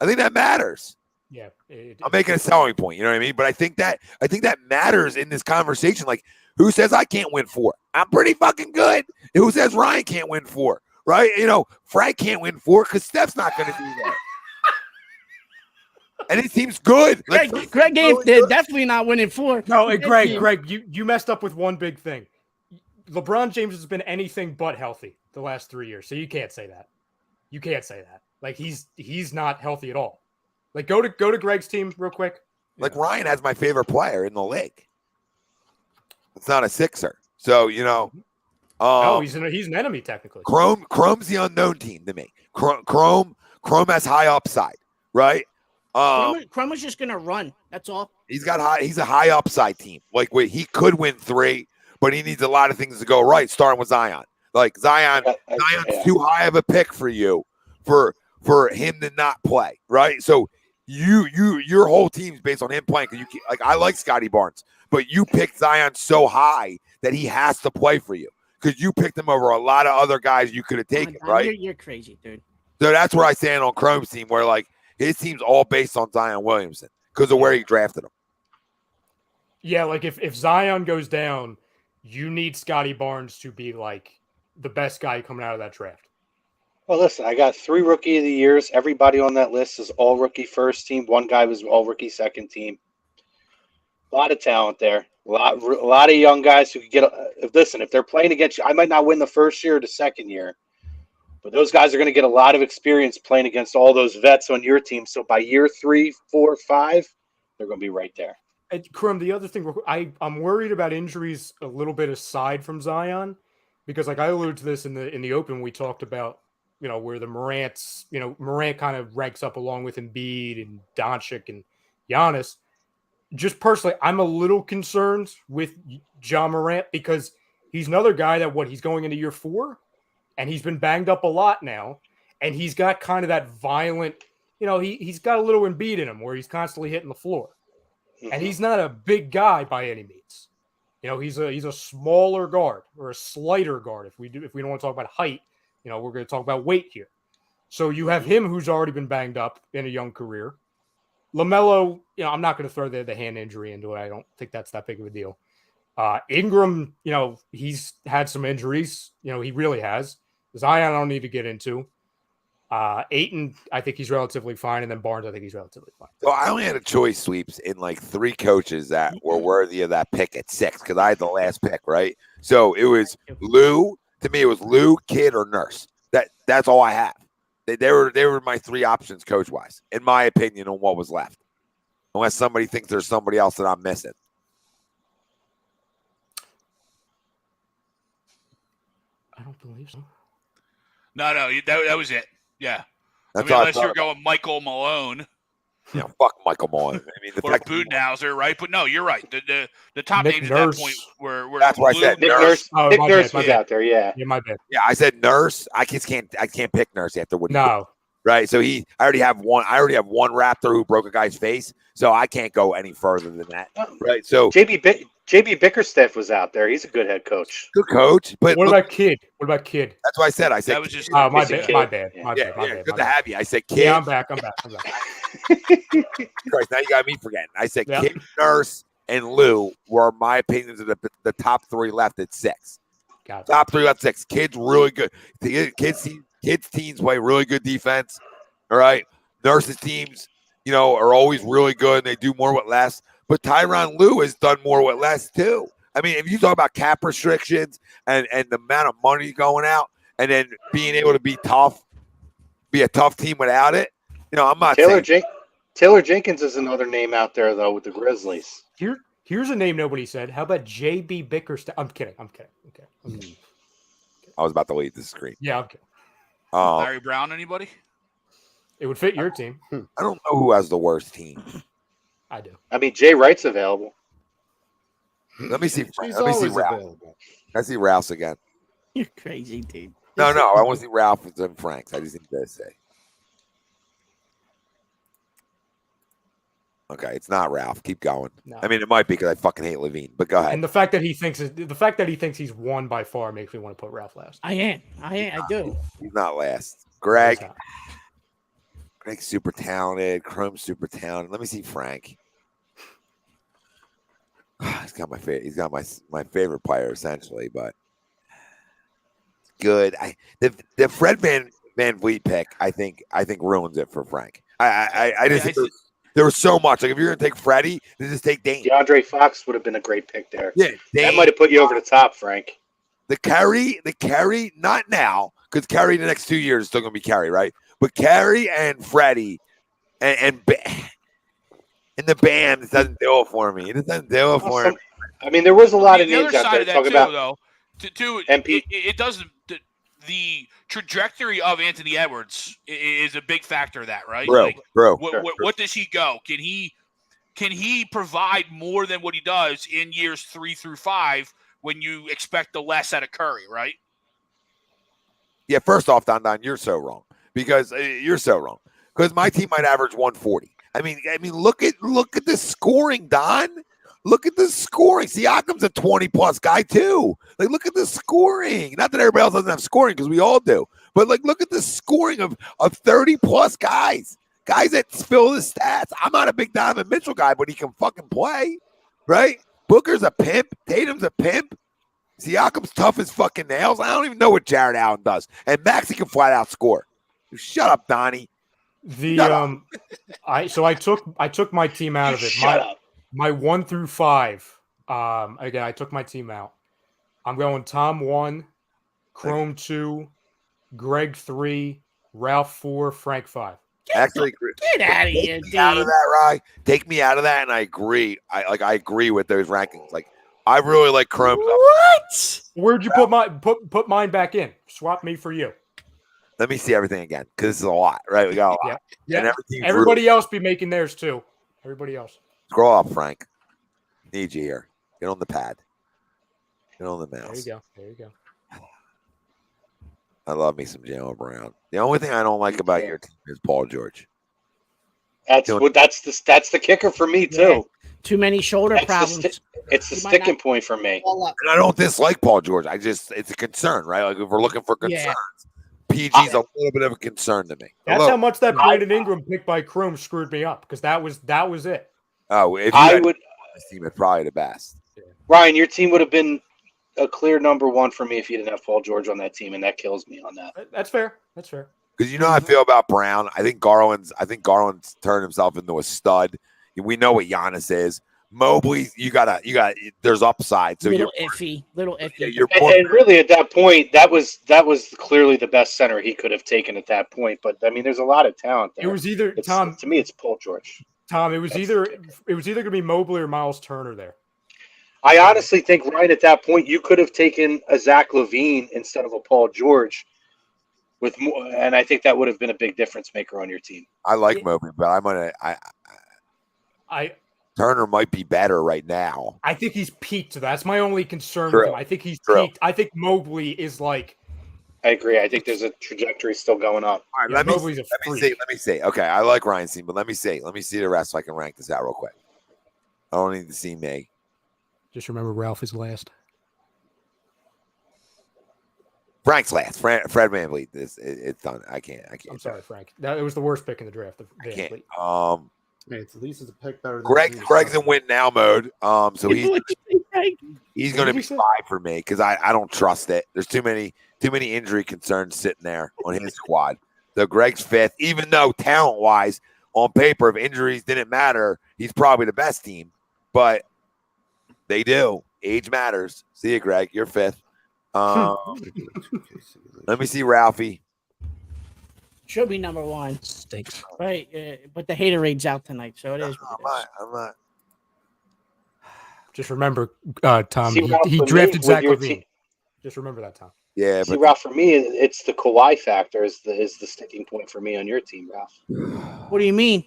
I think that matters. Yeah, I'm making a selling point, you know what I mean? But I think that matters in this conversation. Like, who says I can't win 4? I'm pretty fucking good. Who says Ryan can't win 4? Right? You know, Frank can't win 4 because Steph's not going to do that. And it seems good. Like, Greg ain't they're definitely not winning 4. No, and Greg, you messed up with one big thing. LeBron James has been anything but healthy the last 3 years, so you can't say that. You can't say that. Like he's not healthy at all. Like go to Greg's team real quick. Like Ryan has my favorite player in the league. It's not a Sixer, so you know. No, he's an enemy technically. Chrome's the unknown team to me. Chrome has high upside, right? Chrome is just gonna run. That's all. He's a high upside team. Like he could win 3, but he needs a lot of things to go right, starting with Zion. Like Zion's too high of a pick for you for him to not play, right? So your whole team's based on him playing. Because I like Scotty Barnes, but you picked Zion so high that he has to play for you because you picked him over a lot of other guys you could have taken, right? You're crazy, dude. So that's where I stand on Chrome's team, where like his team's all based on Zion Williamson because of where he drafted him. Yeah, like if Zion goes down, you need Scotty Barnes to be like the best guy coming out of that draft. Well, listen, I got 3 rookie of the years. Everybody on that list is all rookie first team. One guy was all rookie second team. A lot of talent there. A lot of young guys who could get. If they're playing against you, I might not win the first year or the second year, but those guys are going to get a lot of experience playing against all those vets on your team. So by year 3, 4, 5, they're going to be right there. And Krum, the other thing, I'm worried about injuries a little bit aside from Zion, because like I alluded to this in the open, we talked about, you know, where the Morant kind of ranks up along with Embiid and Doncic and Giannis. Just personally, I'm a little concerned with Ja Morant because he's another guy that he's going into year 4, and he's been banged up a lot now, and he's got kind of that violent, you know, he's got a little Embiid in him where he's constantly hitting the floor, and he's not a big guy by any means. You know, he's a smaller guard or a slighter guard. If we don't want to talk about height, you know, we're going to talk about weight here. So you have him who's already been banged up in a young career. LaMelo, you know, I'm not going to throw the hand injury into it. I don't think that's that big of a deal. Ingram, you know, he's had some injuries. You know, he really has. Zion, I don't need to get into. Ayton, I think he's relatively fine. And then Barnes, I think he's relatively fine. So I only had a choice, Sweeps, in like 3 coaches that were worthy of that pick at 6 because I had the last pick, right? So it was Lou. To me, it was Lou, Kidd, or Nurse. That's all I have. They were my 3 options coach-wise, in my opinion, on what was left. Unless somebody thinks there's somebody else that I'm missing. I don't believe so. No, that was it. Yeah. That's unless you're going Michael Malone. Yeah, fuck Michael Malone. I mean, or Budenholzer, right? But no, you're right. The top Nick names Nurse. at that point were That's what I said. Nick Nurse. Nurse, Nick Nurse was out there, yeah. Yeah, my bad. Yeah, I said Nurse. I can't pick Nurse after what he did. No. Right. So I already have one Raptor who broke a guy's face. So I can't go any further than that. Right. So JB Bickerstaff was out there. He's a good head coach. Good coach. But What about Kid? That's what I said. I said that was just my He's a bad. kid. My bad. Yeah. My yeah, bad. My yeah, bad. good my to bad. have you. I said Kid. Yeah, I'm back. Christ, now you got me forgetting. I said Yeah. Kid, Nurse, and Lou were my opinions of the top 3 left at 6. Got it. Top 3 left 6. Kid's really good. Kids teams play really good defense. All right. Nurse's teams, you know, are always really good and they do more with less. But Tyronn Lue has done more with less too. I mean, if you talk about cap restrictions and the amount of money going out and then being able to be a tough team without it, you know, I'm not saying. Taylor Jenkins is another name out there, though, with the Grizzlies. Here's a name nobody said. How about JB Bickerstaff? I'm kidding. Okay. I was about to leave the screen. Yeah, I'm kidding. Larry Brown, anybody? It would fit your team. I don't know who has the worst team. I do. I mean, Jay Wright's available. Let me see. He's Let me see always Rouse. available. I see Rouse again. You're crazy, dude. No, I want to see Ralph's and Frank's. I just need to say. Okay, it's not Ralph. Keep going. No. I mean, it might be because I fucking hate Levine, but go ahead. And the fact that he thinks he's won by far makes me want to put Ralph last. I do. He's not last. Greg. He's not. Greg's super talented. Chrome's super talented. Let me see Frank. He's got my favorite. He's got my favorite player essentially, but good. The Fred Van Vliet pick, I think ruins it for Frank. I just think there was so much. Like if you're gonna take Freddie, then just take Dane. DeAndre Fox would have been a great pick there. Yeah, that might have put you over the top, Frank. The Curry, not now, because Curry the next 2 years is still gonna be Curry, right? But Curry and Freddie and the band, it doesn't do it for me. It doesn't do it for me. I mean, there was a lot of the names other out side there of that talking too, about though. To MP. It doesn't. The trajectory of Anthony Edwards is a big factor of that, right? Bro. What does he go? Can he provide more than what he does in years 3 through 5 when you expect the less out of Curry, right? Yeah, first off, Don, you're so wrong because you're so wrong because my team might average 140. I mean, look at the scoring, Don. Look at the scoring. Siakam's a 20-plus guy too. Like, look at the scoring. Not that everybody else doesn't have scoring because we all do, but like, look at the scoring of 30-plus guys that fill the stats. I'm not a big Donovan Mitchell guy, but he can fucking play, right? Booker's a pimp. Tatum's a pimp. Siakam's tough as fucking nails. I don't even know what Jared Allen does. And Maxey can flat out score. Shut up, Donnie. I took my team out of it. Shut up. My 1 through 5. Again, I took my team out. I'm going Tom 1, Chrome 2, Greg 3, Ralph 4, Frank 5. Actually, Get out of here, Take me out of that, Rye. Take me out of that, and I agree. I agree with those rankings. Like, I really like Chrome. What? Where'd you put mine back in? Swap me for you. Let me see everything again because this is a lot, right? We got a lot. Yeah. And Everybody else be making theirs too. Everybody else. Scroll up, Frank. Need you here. Get on the pad. Get on the mouse. There you go. I love me some Jalen Brown. The only thing I don't like about your team is Paul George. That's the kicker for me too. Yeah. Too many shoulder problems. It's the sticking point for me. And I don't dislike Paul George. It's a concern, right? Like if we're looking for concerns, PG's a little bit of a concern to me. That's how much that Brandon Ingram pick by Chrome screwed me up because that was it. Oh, if you had this team, it's probably the best. Ryan, your team would have been a clear number 1 for me if you didn't have Paul George on that team, and that kills me on that. That's fair. Because you know how I feel about Brown. I think Garland's turned himself into a stud. We know what Giannis is. Mobley, you got. There's upside. So little iffy. Yeah, and really, at that point, that was clearly the best center he could have taken at that point. But I mean, there's a lot of talent there. It was either To me, it's Paul George. Tom, it was either going to be Mobley or Miles Turner there. I honestly think, Ryan, at that point, you could have taken a Zach LaVine instead of a Paul George, with more, and I think that would have been a big difference maker on your team. I like Mobley, but Turner might be better right now. I think he's peaked. That's my only concern with him. I think he's peaked. I think Mobley is like. I agree. I think there's a trajectory still going up. All right, let me see. Okay, I like Ryan's team, but let me see the rest so I can rank this out real quick. I don't need to see me. Just remember, Ralph is last. Frank's last. Fred VanVleet. It's done. I can't. I'm sorry, Frank. It was the worst pick in the draft. I can't. It's at least it's a pick better than Greg's in win now mode. So he's going to be 5 for me because I don't trust it. There's too many injury concerns sitting there on his squad. So Greg's 5th, even though talent wise on paper, if injuries didn't matter, he's probably the best team. But they do. Age matters. See you, Greg. You're 5th. Let me see Ralphie. Should be number 1. Stinks. Right. But the haterade's out tonight, so it is. I'm not. Just remember, Tom, See, Ralph, he for drafted me, Zach with your LaVine. Just remember that, Tom. Yeah, See, Ralph, for me, it's the Kawhi factor is the sticking point for me on your team, Ralph. What do you mean?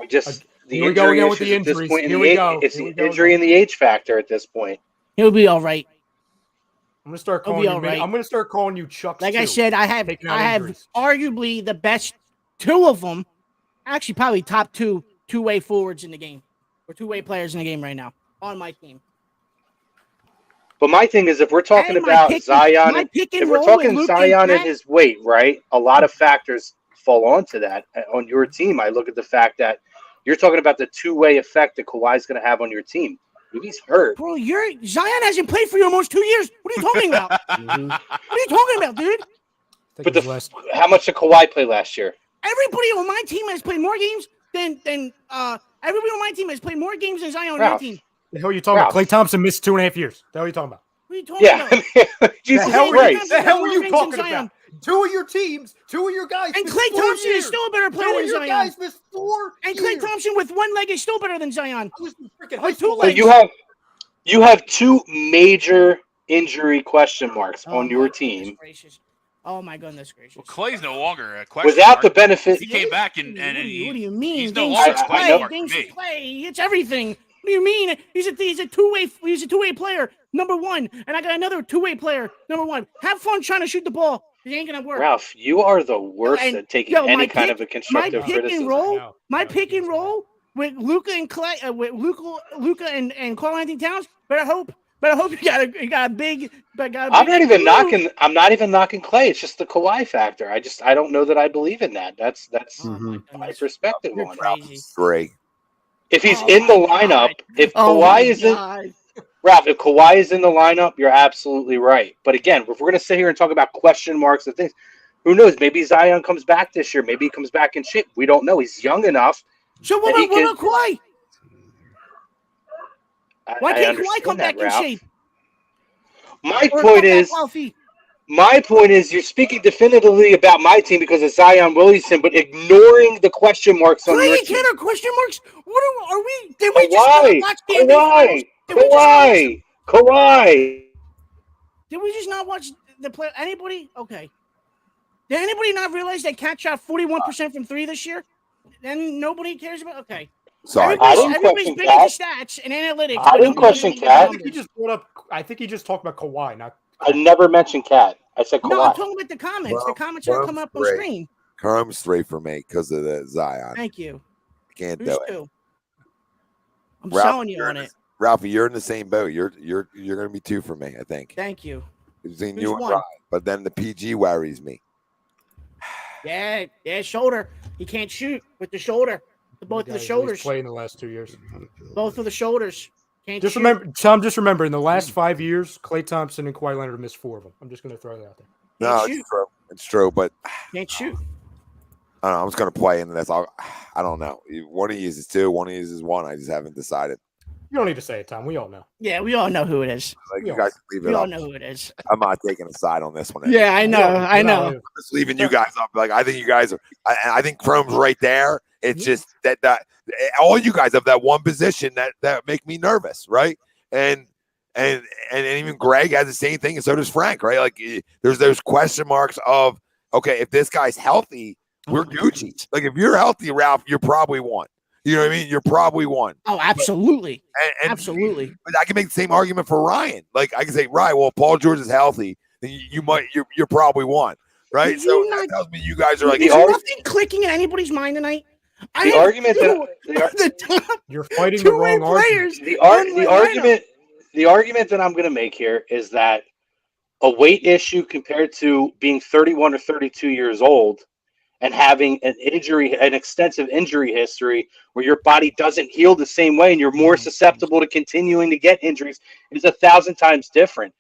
Just the Here we go injury again with issues the at this injuries. point. Here we go. It's Here the we go injury again. and the age factor at this point. He'll be all right. I'm gonna start He'll calling be you. all right. I'm gonna start calling you Chuck. Like I said, I have injuries. arguably the best two of them. Actually, probably top two-way forwards in the game, or two-way players in the game right now on my team. But my thing is, if we're talking And about Zion, if we're talking Zion and his weight, right? A lot of factors fall onto that on your team. I look at the fact that you're talking about the two-way effect that Kawhi's going to have on your team. If he's hurt, Bro, Zion hasn't played for you almost 2 years. What are you talking about? What are you talking about, dude? but how much did Kawhi play last year? Everybody on my team has played more games than everybody on my team has played more games than Zion on your team. The hell are you talking about? Klay Thompson missed 2.5 years. The hell are you talking about? What are you talking about? Jesus Christ. The hell more are you rings talking than Zion. about? Two of your teams, two of your guys. And missed Klay 4 Thompson years. is still a better player Two than of your Zion. guys missed 4 And years. Klay Thompson with one leg is still better than Zion. I was in freaking high With school. two So legs. you have two major injury question marks on your team. Oh my goodness gracious! Well, Clay's no longer a question Without mark. the benefit, He came back and What do you mean? he's no Game longer 6 a question play. mark Game to 6 me. play. It's everything. What do you mean? He's a two-way player. Number one, and I got another two-way player. Number one. Have fun trying to shoot the ball. It ain't gonna work. Ralph, you are the worst And, at taking yo, any kind of a my constructive pick criticism. and roll, No, my no, pick he and doesn't. roll with Luka and Clay, with Luka and Karl Anthony Towns. Better hope you got a big. I'm not even knocking Clay. It's just the Kawhi factor. I don't know that I believe in that. That's my perspective You're on it. crazy. Great. If he's Oh in the my lineup, God. if Oh Kawhi my isn't God. Ralph, if Kawhi is in the lineup, you're absolutely right. But again, if we're gonna sit here and talk about question marks and things, who knows? Maybe Zion comes back this year. Maybe he comes back in shape. We don't know. He's young enough. So what about Kawhi? Why I can't Kawhi understand come that, back in Ralph. shape? My Or point come back is, healthy? you're speaking definitively about my team because of Zion Williamson, but ignoring the question marks on your Clay team. and Ken are question marks. What are we? Did we just not watch the NBA Kawhi, Finals? Kawhi. Did we just not watch the play? Anybody? Okay. Did anybody not realize that Cat shot 41% from three this year? Then nobody cares about. Okay. Sorry. Everybody's big into stats and analytics. I didn't question I Cat. think he just talked about Kawhi, not. I never mentioned Cat. I said Kawhi. No, I'm talking about the comments. Well, the comments are coming up on great. screen. Comes straight for me because of the Zion. Thank you. Can't Who's do it. two? I'm Ralph, selling you you're on in it. Ralphie, you're in the same boat. You're gonna be two for me, I think. Thank you. Between Who's you and one? Ryan. But then the PG worries me. Yeah, shoulder. He can't shoot with the shoulder. Both of the shoulders. Played in the last 2 years. Both of the shoulders. Can't Just shoot. remember, Tom. Just remember, in the last 5 years, Klay Thompson and Kawhi Leonard have missed 4 of them. I'm just going to throw that out there. No, Can't it's shoot. true. It's true, but Can't shoot. I don't know. I'm just gonna play into this. I don't know. One of these is two. One of these is one. I just haven't decided. You don't need to say it, Tom. We all know. Yeah, we all know who it is. Like Yeah. you guys can leave We it all up. know who it is. I'm not taking a side on this one. Yeah, I know. I know. I'm just leaving you guys up. Like I think you guys are. I think Chrome's right there. It's just that all you guys have that one position that make me nervous, right? And even Greg has the same thing, and so does Frank, right? Like there's those question marks of okay, if this guy's healthy, we're Gucci. Like if you're healthy, Ralph, you're probably one. You know what I mean? You're probably one. Oh, absolutely. And Absolutely. But I can make the same argument for Ryan. Like I can say, Ryan, well, if Paul George is healthy, then you're probably one, right? So that tells me you guys are like Is nothing clicking in anybody's mind tonight? The argument that you're fighting the two-way wrong players. argument. The argument that I'm going to make here is that a weight issue compared to being 31 or 32 years old and having an extensive injury history where your body doesn't heal the same way and you're more susceptible to continuing to get injuries is 1,000 times different.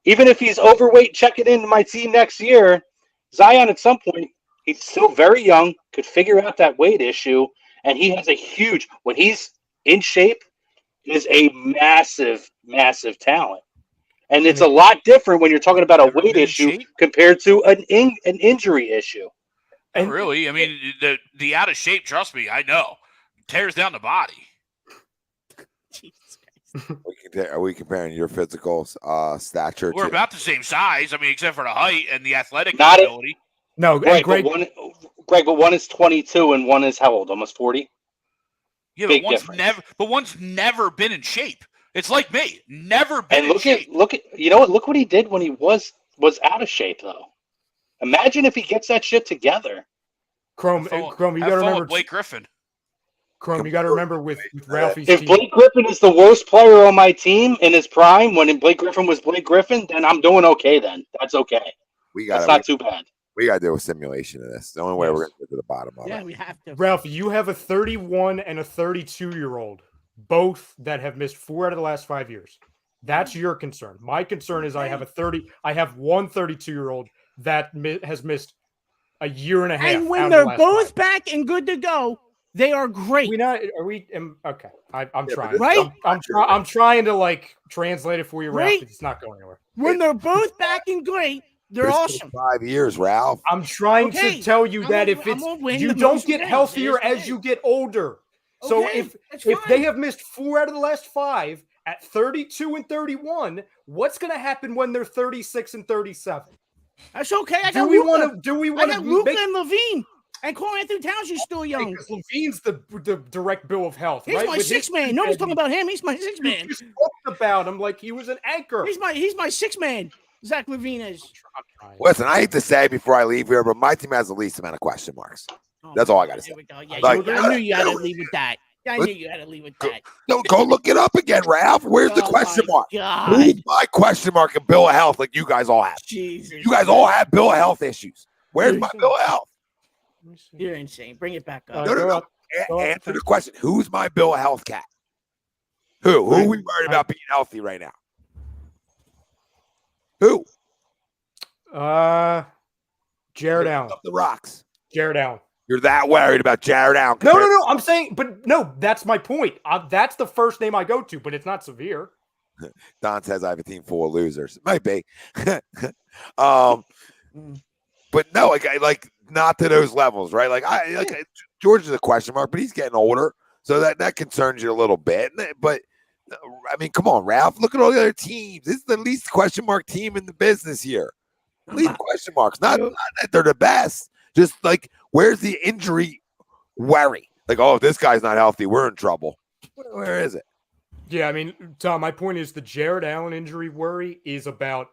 Even if he's overweight, checking into my team next year, Zion at some point, he's still very young, could figure out that weight issue, and he has when he's in shape, is a massive, massive talent. And it's a lot different when you're talking about a weight issue compared to an injury issue. And really, I mean, the out of shape, trust me, I know, tears down the body. Are we comparing your physical stature? We're about the same size. I mean, except for the height and the athletic Not ability. No, right, Greg, but one is 22 and one is how old? Almost 40. Yeah, but one's never been in shape. It's like me, never been And in shape. look at you know what? Look what he did when he was out of shape though. Imagine if he gets that shit together. Chrome, Have fun- Chrome, you have got to fun remember. with Blake Griffin. Chrome, you got to remember with Ralphie's If team. Blake Griffin is the worst player on my team in his prime, when Blake Griffin was Blake Griffin, then I'm doing okay. Then that's okay. That's not too bad. We got to do a simulation of this. The only way we're going to get to the bottom of Yeah, it. we have to. Ralph, you have a 31 and a 32-year-old, both that have missed 4 out of the last 5 years. That's your concern. My concern is I have one 32-year-old that has missed a year and a half. And when they're both back and good to go, they are great. Okay. I'm trying. Right? I'm trying to like translate it for you, Ralph. Right? It's not going anywhere. When they're both back and great, they're awesome. 5 years, Ralph. I'm trying to tell you that if it's you don't get healthier as you get older. So if they have missed 4 out of the last 5 at 32 and 31, what's going to happen when they're 36 and 37? That's okay. I Do got we Luka. want to Luka and Levine. And Carl Anthony Towns is still young. Because Levine's the direct bill of health. He's right? my With six his- man. Nobody's talking about him. He's my six man. You just talked about him like he was an anchor. He's my six man. Zach Levine is. Listen, I hate to say before I leave here, but my team has the least amount of question marks. That's all I got to say. Yeah, Like, I knew you had to leave with that. I knew you had to leave with that. Don't go look it up again, Ralph. Where's the question mark? God. Who's my question mark and bill of health like you guys all have? Jesus. You guys all have bill of health issues. Where's my bill of health? You're insane. Bring it back up. No. Answer the question. Who's my bill of health cat? Who are we worried about being healthy right now? Who? Jared Allen. Up the rocks. Jared Allen. You're that worried about Jared Allen? No. I'm saying, but no, that's my point. That's the first name I go to, but it's not severe. Don says I have a team full of losers. Might be. But no, like not to those levels, right? George is a question mark, but he's getting older, so that concerns you a little bit. But I mean, come on, Ralph. Look at all the other teams. This is the least question mark team in the business here. Least question marks. Not that they're the best. Just like, where's the injury worry? Like, oh, if this guy's not healthy, we're in trouble. Where is it? Yeah, I mean, Tom, my point is the Jared Allen injury worry is about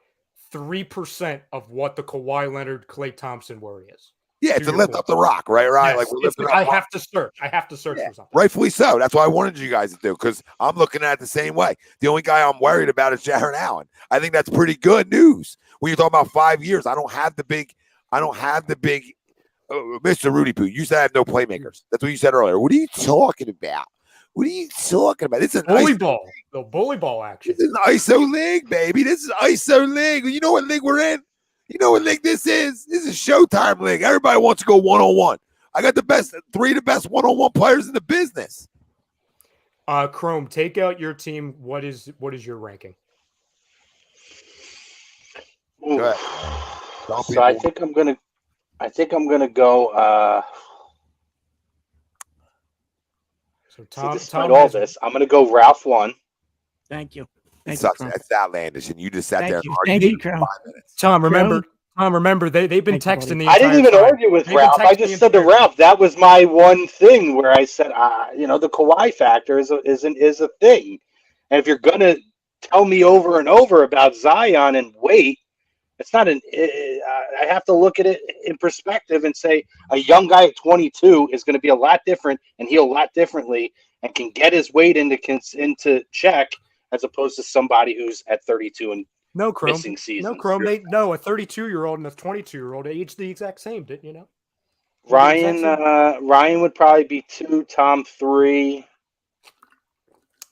3% of what the Kawhi Leonard, Klay Thompson worry is. Yeah, to lift up the rock, right? Right. Yes, like we're lifting up. I have to search for something. Rightfully so. That's what I wanted you guys to do, because I'm looking at it the same way. The only guy I'm worried about is Jared Allen. I think that's pretty good news. When you're talking about 5 years, I don't have the big Mr. Rudy Poo. You said I have no playmakers. That's what you said earlier. What are you talking about? What are you talking about? This is bully ball. The bully ball action. This is an ISO league, baby. This is ISO league. You know what league we're in? You know what league this is? This is Showtime league. Everybody wants to go one-on-one. I got the best one-on-one players in the business. Chrome, take out your team. What is your ranking? Go ahead. So I think I'm gonna go. So Tom, despite all this, I'm gonna go Ralph 1. Thank you. It sucks. That's outlandish, and you just sat there and Thank argued you, for Crown. 5 minutes. Tom, remember they've been texting the I entire didn't even time. argue with They've been Ralph. I texting just the said to entire time. Ralph that was my one thing where I said, the Kawhi factor is a thing, and if you're gonna tell me over and over about Zion and wait, it's not I have to look at it in perspective and say a young guy at 22 is going to be a lot different and heal a lot differently and can get his weight into check as opposed to somebody who's at 32 and missing seasons. No, Chrome. A 32-year-old and a 22-year-old aged the exact same, didn't you know? Ryan would probably be 2, Tom 3.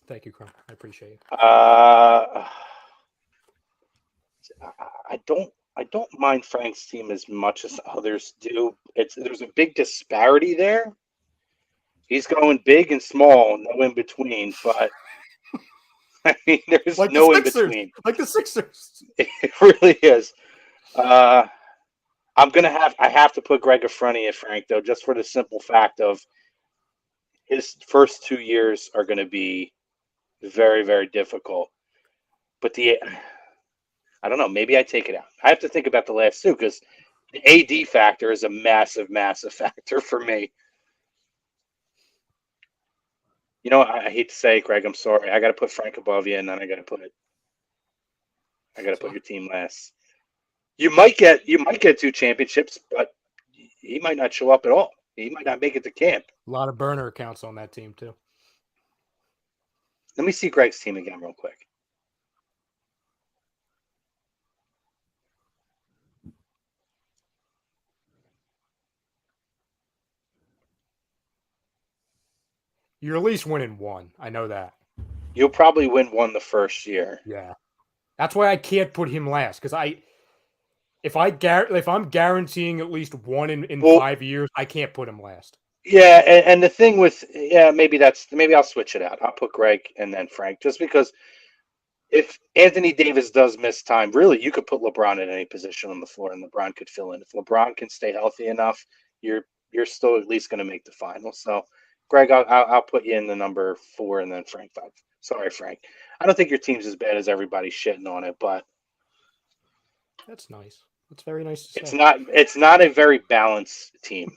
Thank you, Chrome. I appreciate it. I don't mind Frank's team as much as others do. There's a big disparity there. He's going big and small, no in between. But I mean, there's like no the in between. Like the Sixers. It really is. I have to put Greg in front of you, Frank, though, just for the simple fact of his first 2 years are going to be very, very difficult. But I don't know. Maybe I take it out. I have to think about the last two because the AD factor is a massive, massive factor for me. You know, I hate to say, it, Greg, I'm sorry. I got to put Frank above you, and then I got to put your team last. You might get 2 championships, but he might not show up at all. He might not make it to camp. A lot of burner accounts on that team too. Let me see Greg's team again real quick. You're at least winning one. I know that. You'll probably win one the first year. Yeah, that's why I can't put him last because if I'm guaranteeing at least one in 5 years, I can't put him last. Yeah, and the thing with maybe I'll switch it out. I'll put Greg and then Frank just because if Anthony Davis does miss time, really you could put LeBron in any position on the floor and LeBron could fill in. If LeBron can stay healthy enough, you're still at least going to make the final. So, Greg, I'll put you in the number 4 and then Frank 5. Sorry, Frank. I don't think your team's as bad as everybody's shitting on it, but that's nice. That's very nice to say. It's not a very balanced team.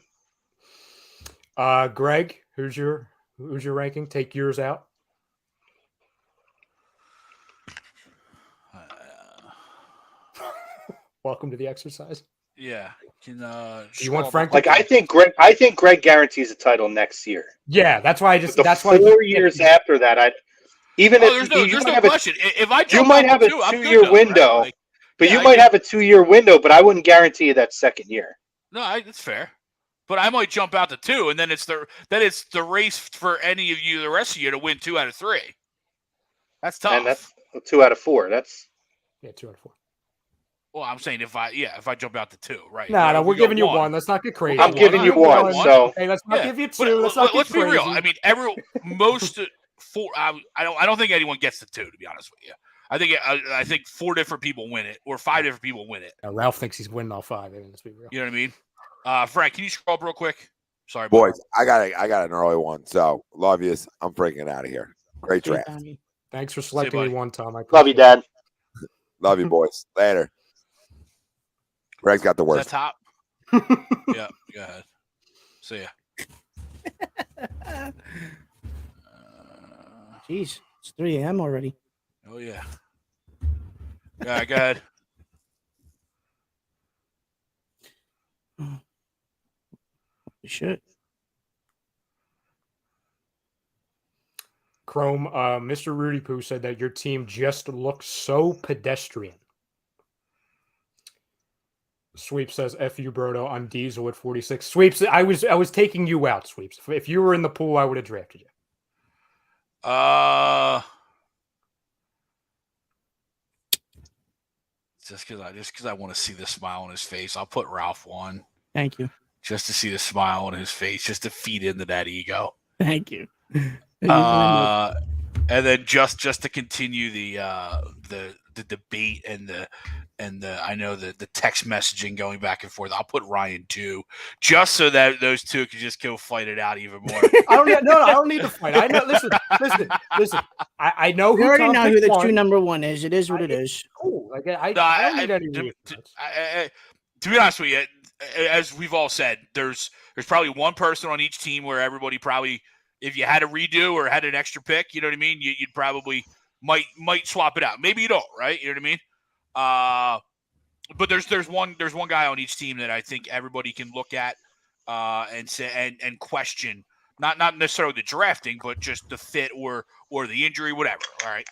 Greg, who's your ranking? Take yours out. Welcome to the exercise. Yeah. Can you want Frank? I think Greg guarantees a title next year. Yeah, that's why that's why 4 years after that, there's no question. If I you might have a 2-year window, right? But you might have a 2-year window, but I wouldn't guarantee you that second year. No, that's fair. But I might jump out to 2, and then it's the race for any of you, the rest of you, to win 2 out of 3. That's tough. And that's 2 out of 4. That's 2 out of 4. Well, I'm saying if I jump out to 2, right? No, we're giving you 1. Let's not get crazy. I'm giving you 1. So okay, let's not give you 2. Let's be real. I mean, most 4. I don't think anyone gets the 2. To be honest with you, I think 4 different people win it, or 5 different people win it. Ralph thinks he's winning all 5. I mean, let's be real. You know what I mean? Frank, can you scroll up real quick? Sorry, boys. I got an early one. So love you. I'm freaking out of here. Great draft. Thanks for selecting me one, Tom. I love you, Dad. Love you, boys. Later. Greg's got the worst. Is that top? Yeah, go ahead. See ya. Jeez, it's 3 a.m. already. Oh yeah. Yeah, go ahead. Shit. Chrome, Mr. Rudy Poo said that your team just looks so pedestrian. Sweep says, F you, Brodo, on Diesel at 46. Sweeps, I was taking you out, Sweeps. If you were in the pool, I would have drafted you. Just because I want to see the smile on his face, I'll put Ralph 1. Thank you. Just to see the smile on his face, just to feed into that ego. Thank you. And then just to continue the debate and the I know the text messaging going back and forth, I'll put Ryan 2, just so that those two can just go fight it out even more. I don't need to fight. I know. Listen. I know who. We already Tom know who the won. 2 number 1 is. It is what it is. Cool. Like I don't need any reasons. To be honest with you, as we've all said, there's probably one person on each team where everybody probably, if you had a redo or had an extra pick, you know what I mean, you'd probably might swap it out. Maybe you don't, right? You know what I mean? But there's one guy on each team that I think everybody can look at and say and question, not necessarily the drafting, but just the fit or the injury, whatever. All right.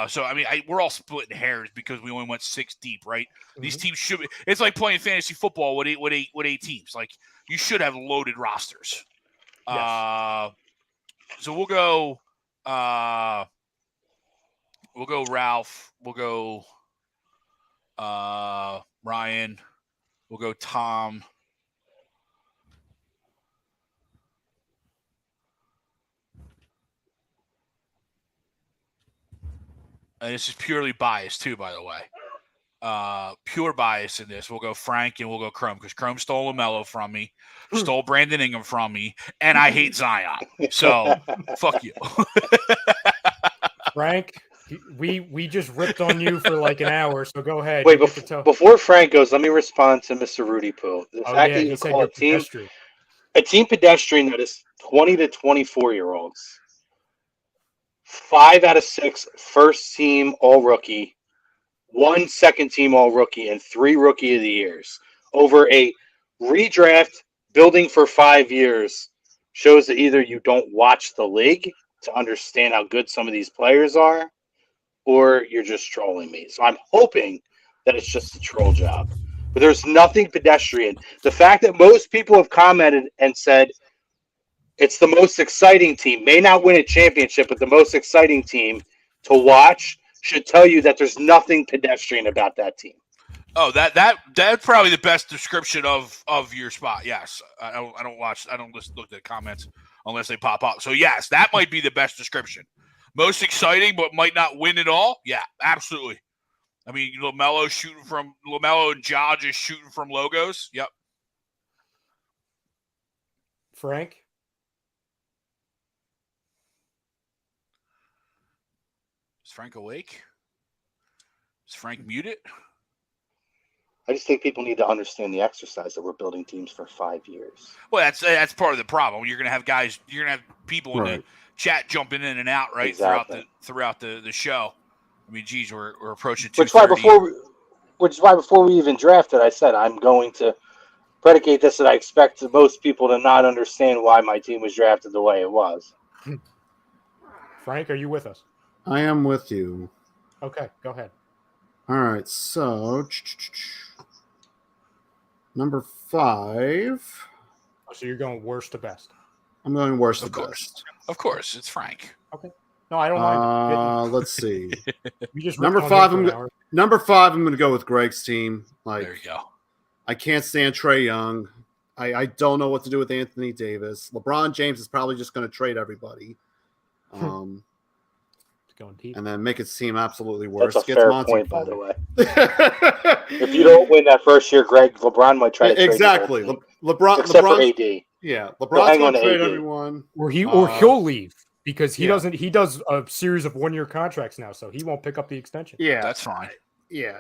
So I mean, we're all splitting hairs because we only went 6 deep, right? Mm-hmm. These teams should be. It's like playing fantasy football with eight teams. Like you should have loaded rosters. Yes. So we'll go Ralph. We'll go Ryan. We'll go Tom. And this is purely biased too, by the way. Pure bias in this. We'll go Frank and we'll go Chrome because Chrome stole LaMelo from me, stole Brandon Ingram from me, and I hate Zion. So fuck you. Frank, we just ripped on you for like an hour, so go ahead. Wait, before Frank goes, let me respond to Mr. Rudy Poo. The fact that you call a team pedestrian that is 20 to 24-year-olds. 5 out of 6 first team all rookie, 1 second team all rookie, and 3 rookie of the years over a redraft building for 5 years shows that either you don't watch the league to understand how good some of these players are, or you're just trolling me. So I'm hoping that it's just a troll job. But there's nothing pedestrian. The fact that most people have commented and said it's the most exciting team, may not win a championship, but the most exciting team to watch should tell you that there's nothing pedestrian about that team. Oh, that's probably the best description of your spot. Yes, I don't just look at the comments unless they pop up. So yes, that might be the best description. Most exciting, but might not win it all. Yeah, absolutely. I mean, LaMelo and Ja just shooting from logos. Yep. Frank? Is Frank awake? Is Frank muted? I just think people need to understand the exercise that we're building teams for 5 years. Well, that's part of the problem. You're gonna have people in the chat jumping in and out, right? Exactly. Throughout the show. I mean, geez, we're approaching 2:30. Which is why before we even drafted, I said I'm going to predicate this that I expect most people to not understand why my team was drafted the way it was. Frank, are you with us? I am with you. Okay, go ahead. All right, so number 5. Oh, so you're going worst to best. I'm going worst to Of course. best. Of course, it's Frank. Okay. No, I don't mind. Let's see. You just Number ripped on 5. me for an hour. Number 5. I'm going to go with Greg's team. There you go. I can't stand Trae Young. I don't know what to do with Anthony Davis. LeBron James is probably just going to trade everybody. Going deep. And then make it seem absolutely worse. That's a fair point, by the way. If you don't don't win that first year, Greg, LeBron might try to trade exactly. the whole team. LeBron, Except for LeBron, AD. yeah, He'll LeBron's hang going on to to trade AD. everyone. Or he'll leave because he yeah. he does a series of 1-year contracts now, so he won't pick up the extension. Yeah, That's fine. yeah.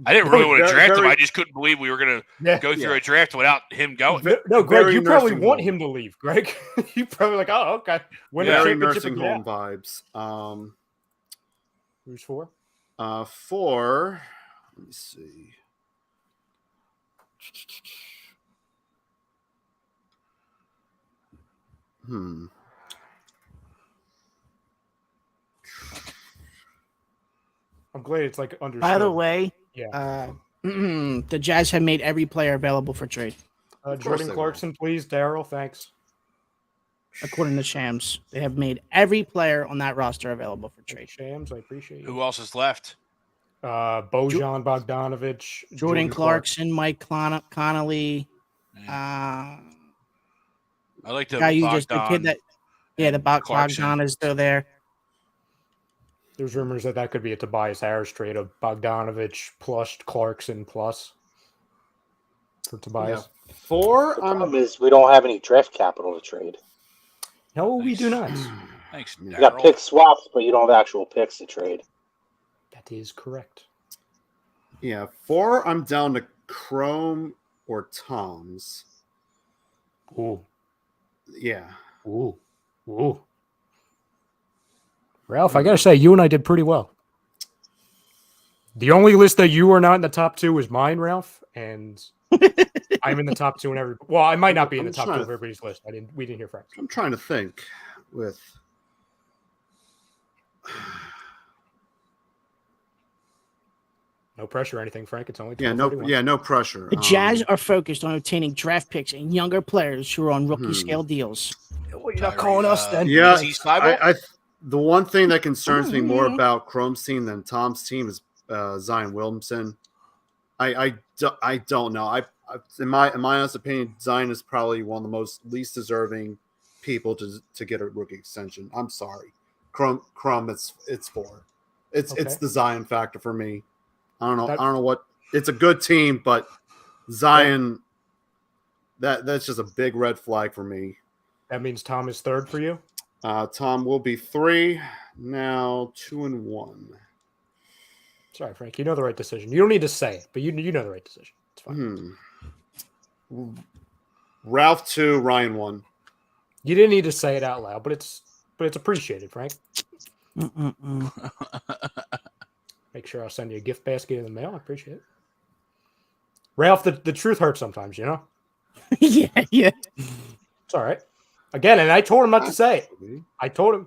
I didn't really want to draft him. very- I just couldn't believe we were going to go through Yeah. a draft without him going. No, Greg, Very you probably nursing want home. him to leave, Greg. You probably like, oh, okay. Win a Very championship nursing and get home out. vibes. Who's 4? 4. Let me see. I'm glad it's like understood. By the way, yeah. The Jazz have made every player available for trade, Jordan Clarkson, please. Daryl, thanks. according to Shams. They have made every player on that roster available for trade. Shams, I appreciate you. Who else is left? Bojan Bogdanovic, Jordan Clarkson, Mike Connolly. I like the Guy you Bogdan. just the kid that the Bogdan is still there. There's rumors that could be a Tobias Harris trade of Bogdanovic plus Clarkson plus for Tobias. Yeah. 4. The problem is we don't have any draft capital to trade. No, we do not. Thanks. You got pick swaps, but you don't have actual picks to trade. That is correct. Yeah, 4. I'm down to Chrome or Tom's. Ooh. Yeah. Ooh. Ralph, I got to say, you and I did pretty well. The only list that you are not in the top 2 is mine, Ralph, and I'm in the top 2 in every. Well, I might not be in the top 2 of everybody's list. We didn't hear Frank's. I'm trying to think with. No pressure or anything, Frank. It's only no pressure. The Jazz are focused on obtaining draft picks and younger players who are on rookie scale deals. Well, you're not calling us then. Yeah, I the one thing that concerns me more about Chrome's team than Tom's team is Zion Williamson. I don't know. In my honest opinion, Zion is probably one of the most least deserving people to get a rookie extension. I'm sorry, Chrome. It's 4. It's the Zion factor for me. I don't know what. It's a good team, but Zion. That's just a big red flag for me. That means Tom is 3rd for you. Tom will be 3 now, 2 and 1. Sorry, Frank. You know the right decision. You don't need to say it, but you know the right decision. It's fine. Ralph 2, Ryan 1. You didn't need to say it out loud, but it's appreciated, Frank. Mm-mm-mm. Make sure I'll send you a gift basket in the mail. I appreciate it. Ralph, the truth hurts sometimes, you know? Yeah. It's all right. Again, and I told him not to say it. I told him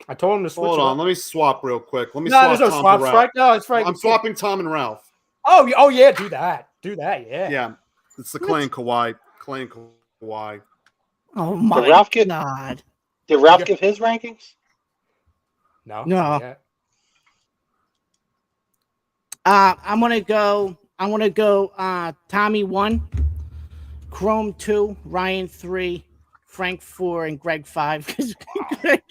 to switch Hold it on, up. let me swap real quick. Let me No, swap there's no Tom swaps, to Ralph. Frank. No, it's Frank. I'm swapping Tom and Ralph. Oh, yeah, do that. Do that, yeah. Yeah, it's the Clay and Kawhi. Clay and Kawhi. Oh my Did Ralph get? God. Did Ralph give his rankings? No. No. Not yet. I'm gonna go. Tommy 1, Chrome 2, Ryan 3, Frank 4, and Greg 5. Because Greg,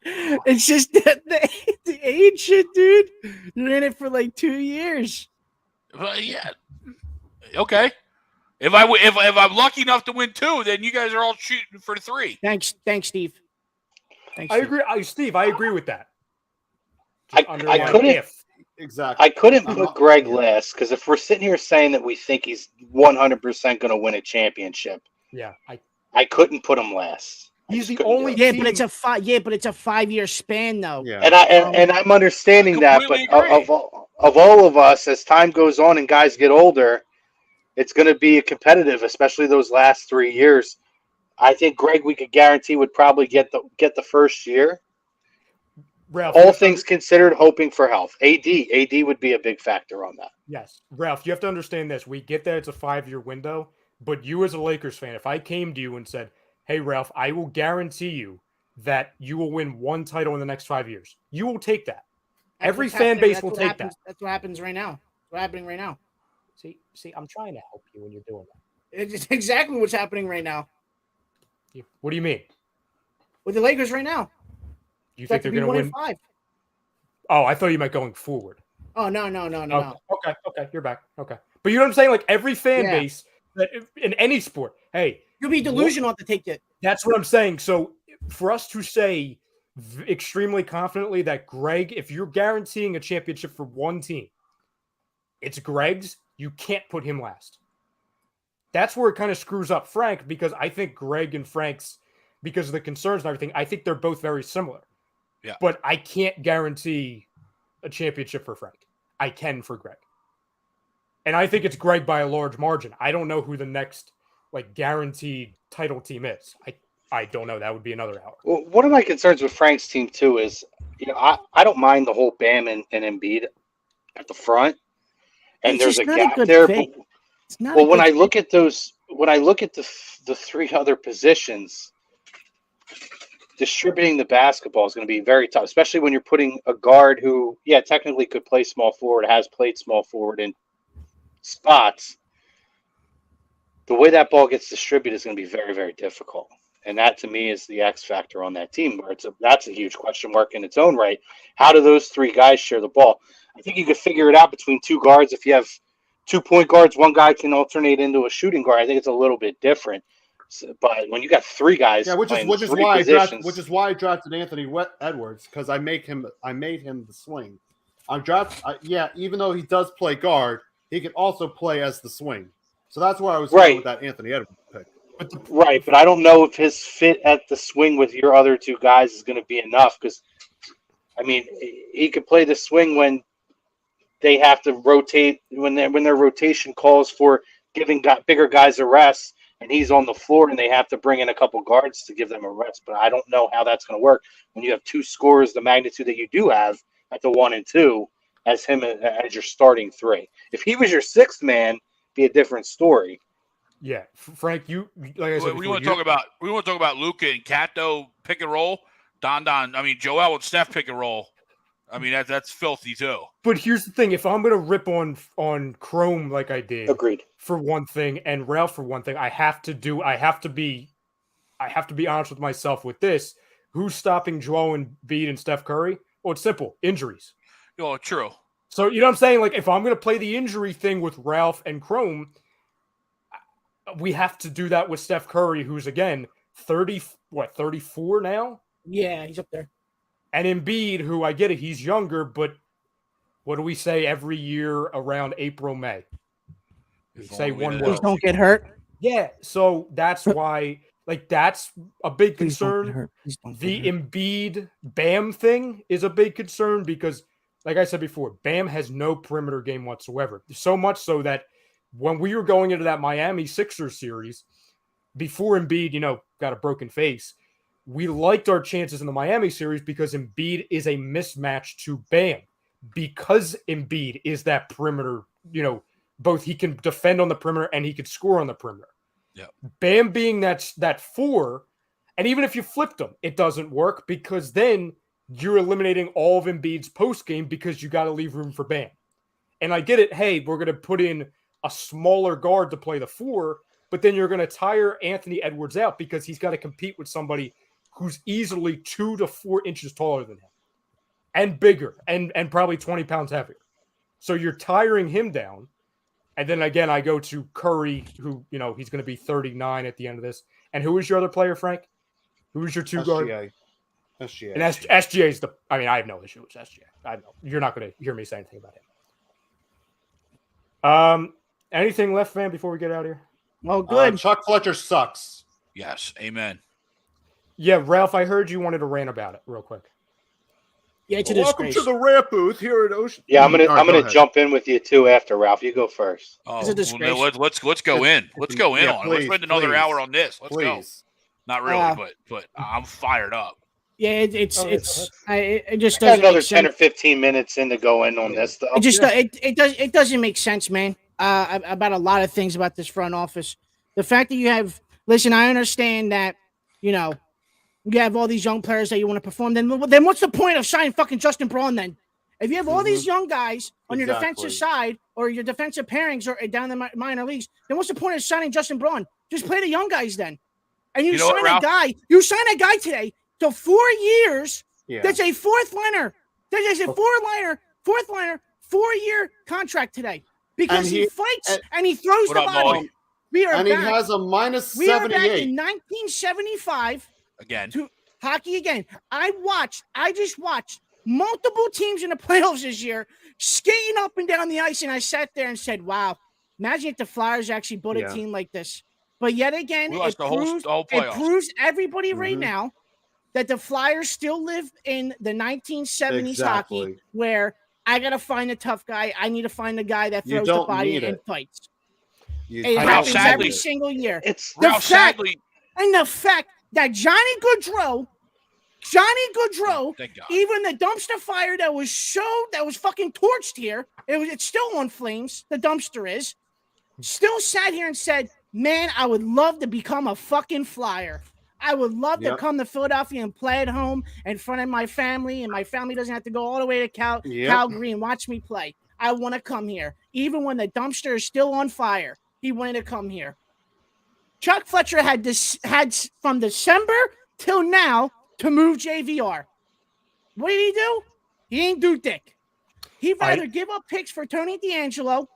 it's just the age shit, dude. You're in it for like 2 years. Well, yeah. Okay. If I'm lucky enough to win 2, then you guys are all shooting for 3. Thanks, Steve. Thanks, I Steve. agree. Steve, I agree with that. I couldn't. Exactly. I couldn't put Greg last because if we're sitting here saying that we think he's 100% going to win a championship, yeah, I couldn't put him last. He's the only Yeah, team. but it's a 5-year span though. Yeah. And I'm understanding that, but completely agree. of all of us, as time goes on and guys get older, it's going to be competitive, especially those last 3 years. I think Greg, we could guarantee, would probably get the first year. Ralph, All things considered, hoping for health. AD would be a big factor on that. Yes, Ralph, you have to understand this. We get that it's a 5-year window, but you as a Lakers fan, if I came to you and said, "Hey, Ralph, I will guarantee you that you will win 1 title in the next 5 years," you will take that. Every fan base will take that. That's what happens right now. What's happening right now? See, I'm trying to help you when you're doing that. It's exactly what's happening right now What do you mean? with the Lakers right now. You think they're going to win? 5. Oh, I thought you meant going forward. Oh no. Okay, you're back. Okay, but you know what I'm saying? Like every fan base that in any sport, hey, you'll be delusional to take it. That's what I'm saying. So for us to say extremely confidently that Greg, if you're guaranteeing a championship for one team, it's Greg's. You can't put him last. That's where it kind of screws up Frank, because I think Greg and Frank's, because of the concerns and everything, I think they're both very similar. Yeah. But I can't guarantee a championship for Frank. I can for Greg. And I think it's Greg by a large margin. I don't know who the next guaranteed title team is. I don't know. That would be another hour. Well, one of my concerns with Frank's team too is, I don't mind the whole Bam and Embiid at the front, and there's a gap there. But when I look at the 3 other positions, distributing the basketball is going to be very tough, especially when you're putting a guard who, technically could play small forward, has played small forward in spots. The way that ball gets distributed is going to be very, very difficult. And that, to me, is the X factor on that team, where that's a huge question mark in its own right. How do those 3 guys share the ball? I think you could figure it out between 2 guards. If you have 2 point guards, one guy can alternate into a shooting guard. I think it's a little bit different. So, but when you got 3 guys, which is why I drafted Anthony Edwards, because I made him the swing. Even though he does play guard, he can also play as the swing. So that's why I was going with that Anthony Edwards pick. But I don't know if his fit at the swing with your other 2 guys is going to be enough, because, he could play the swing when they have to rotate, when their rotation calls for giving bigger guys a rest, and he's on the floor and they have to bring in a couple guards to give them a rest. But I don't know how that's going to work when you have 2 scorers the magnitude that you do have at the 1 and 2 as him as your starting 3. If he was your 6th man, be a different story. Yeah, Frank, you like I said, we want to talk about Luka and Cat though, pick and roll. Joel and Steph pick and roll. That's filthy too. But here's the thing: if I'm gonna rip on Chrome like I did, agreed, for one thing, and Ralph for one thing, I have to be honest with myself with this. Who's stopping Joel Embiid and Steph Curry? Well, it's simple: injuries. Oh, true. So you know what I'm saying? Like if I'm gonna play the injury thing with Ralph and Chrome, we have to do that with Steph Curry, who's again 34 now. Yeah, he's up there. And Embiid, who I get it, he's younger, but what do we say every year around April, May? We say one word. Please don't get hurt. Yeah, so that's why Like that's a big Please don't get concern. hurt. Please don't The get hurt. Embiid Bam thing is a big concern because, like I said before, Bam has no perimeter game whatsoever. So much so that when we were going into that Miami Sixers series, before Embiid, got a broken face, we liked our chances in the Miami series because Embiid is a mismatch to Bam. Because Embiid is that perimeter, both he can defend on the perimeter and he can score on the perimeter. Yeah. Bam being that 4, and even if you flipped him, it doesn't work because then you're eliminating all of Embiid's post game because you got to leave room for Bam. And I get it. Hey, we're going to put in a smaller guard to play the 4, but then you're going to tire Anthony Edwards out because he's got to compete with somebody who's easily 2 to 4 inches taller than him and bigger and probably 20 pounds heavier. So you're tiring him down. And then again, I go to Curry, who, he's going to be 39 at the end of this. And who is your other player, Frank? Who is your 2 guard? SGA. And SGA is I have no issue with SGA. I know you're not going to hear me say anything about him. Anything left, fam, before we get out of here? Well, good. Chuck Fletcher sucks. Yes, amen. Yeah, Ralph, I heard you wanted to rant about it real quick. Yeah, it's a Welcome disgrace. to the rant booth here at Ocean. Yeah, I'm All right, gonna go ahead. jump in with you too after Ralph. You go first. Oh, It's a disgrace. well, let's go in. Let's go in Yeah, on it. Let's please, spend another please. hour on this. Let's go. Please. Not really, but I'm fired up. Yeah, it just Got doesn't another make 10 or sense. 15 minutes in to go in on this stuff. It doesn't make sense, man. About a lot of things about this front office. The fact that you have, listen, I understand that, you have all these young players that you want to perform. Then what's the point of signing fucking Justin Braun then? If you have all these young guys on your defensive side or your defensive pairings or down the minor leagues, then what's the point of signing Justin Braun? Just play the young guys then. And you know what, sign Ralph? you sign a guy today to 4 years. Yeah. That's a fourth liner. That is a fourth liner, 4-year contract today. Because And he fights and he throws What the up, body. Molly? We are And back. he has a minus We are back 78. in 1975 Again. to hockey again. I just watched multiple teams in the playoffs this year skating up and down the ice, and I sat there and said, wow, imagine if the Flyers actually built a team like this. But yet again, We lost it the whole playoffs. proves everybody right now that the Flyers still live in the 1970s hockey where I got to find a tough guy. I need to find a guy that You throws the don't body need and it. fights. You It don't happens need every it. single year. It's The Ralph, fact, sadly, and the fact that Johnny Gaudreau, thank God. even the dumpster fire that was fucking torched here, it's still on flames. The dumpster is still sat here and said, man, I would love to become a fucking Flyer. I would love to come to Philadelphia and play at home in front of my family, and my family doesn't have to go all the way to Calgary and watch me play. I want to come here. Even when the dumpster is still on fire, he wanted to come here. Chuck Fletcher had from December till now to move JVR. What did he do? He ain't do dick. He'd rather give up picks for Tony D'Angelo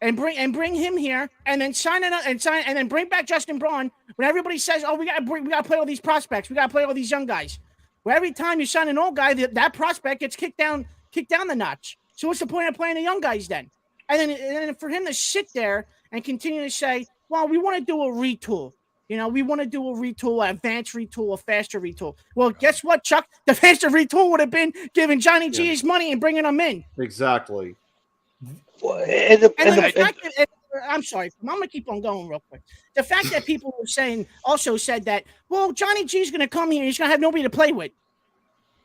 and bring him here, and then and then bring back Justin Braun when everybody says, "Oh, we got to play all these prospects, we got to play all these young guys." Well, every time you sign an old guy, that prospect gets kicked down the notch. So what's the point of playing the young guys then? And then for him to sit there and continue to say, "Well, we want to do a retool. We want to do a retool, an advanced retool, a faster retool." Well, guess what, Chuck? The faster retool would have been giving Johnny G his money and bringing him in. Exactly. I'm sorry, I'm gonna keep on going real quick. The fact that people also said that, well, Johnny G's gonna come here, he's gonna have nobody to play with.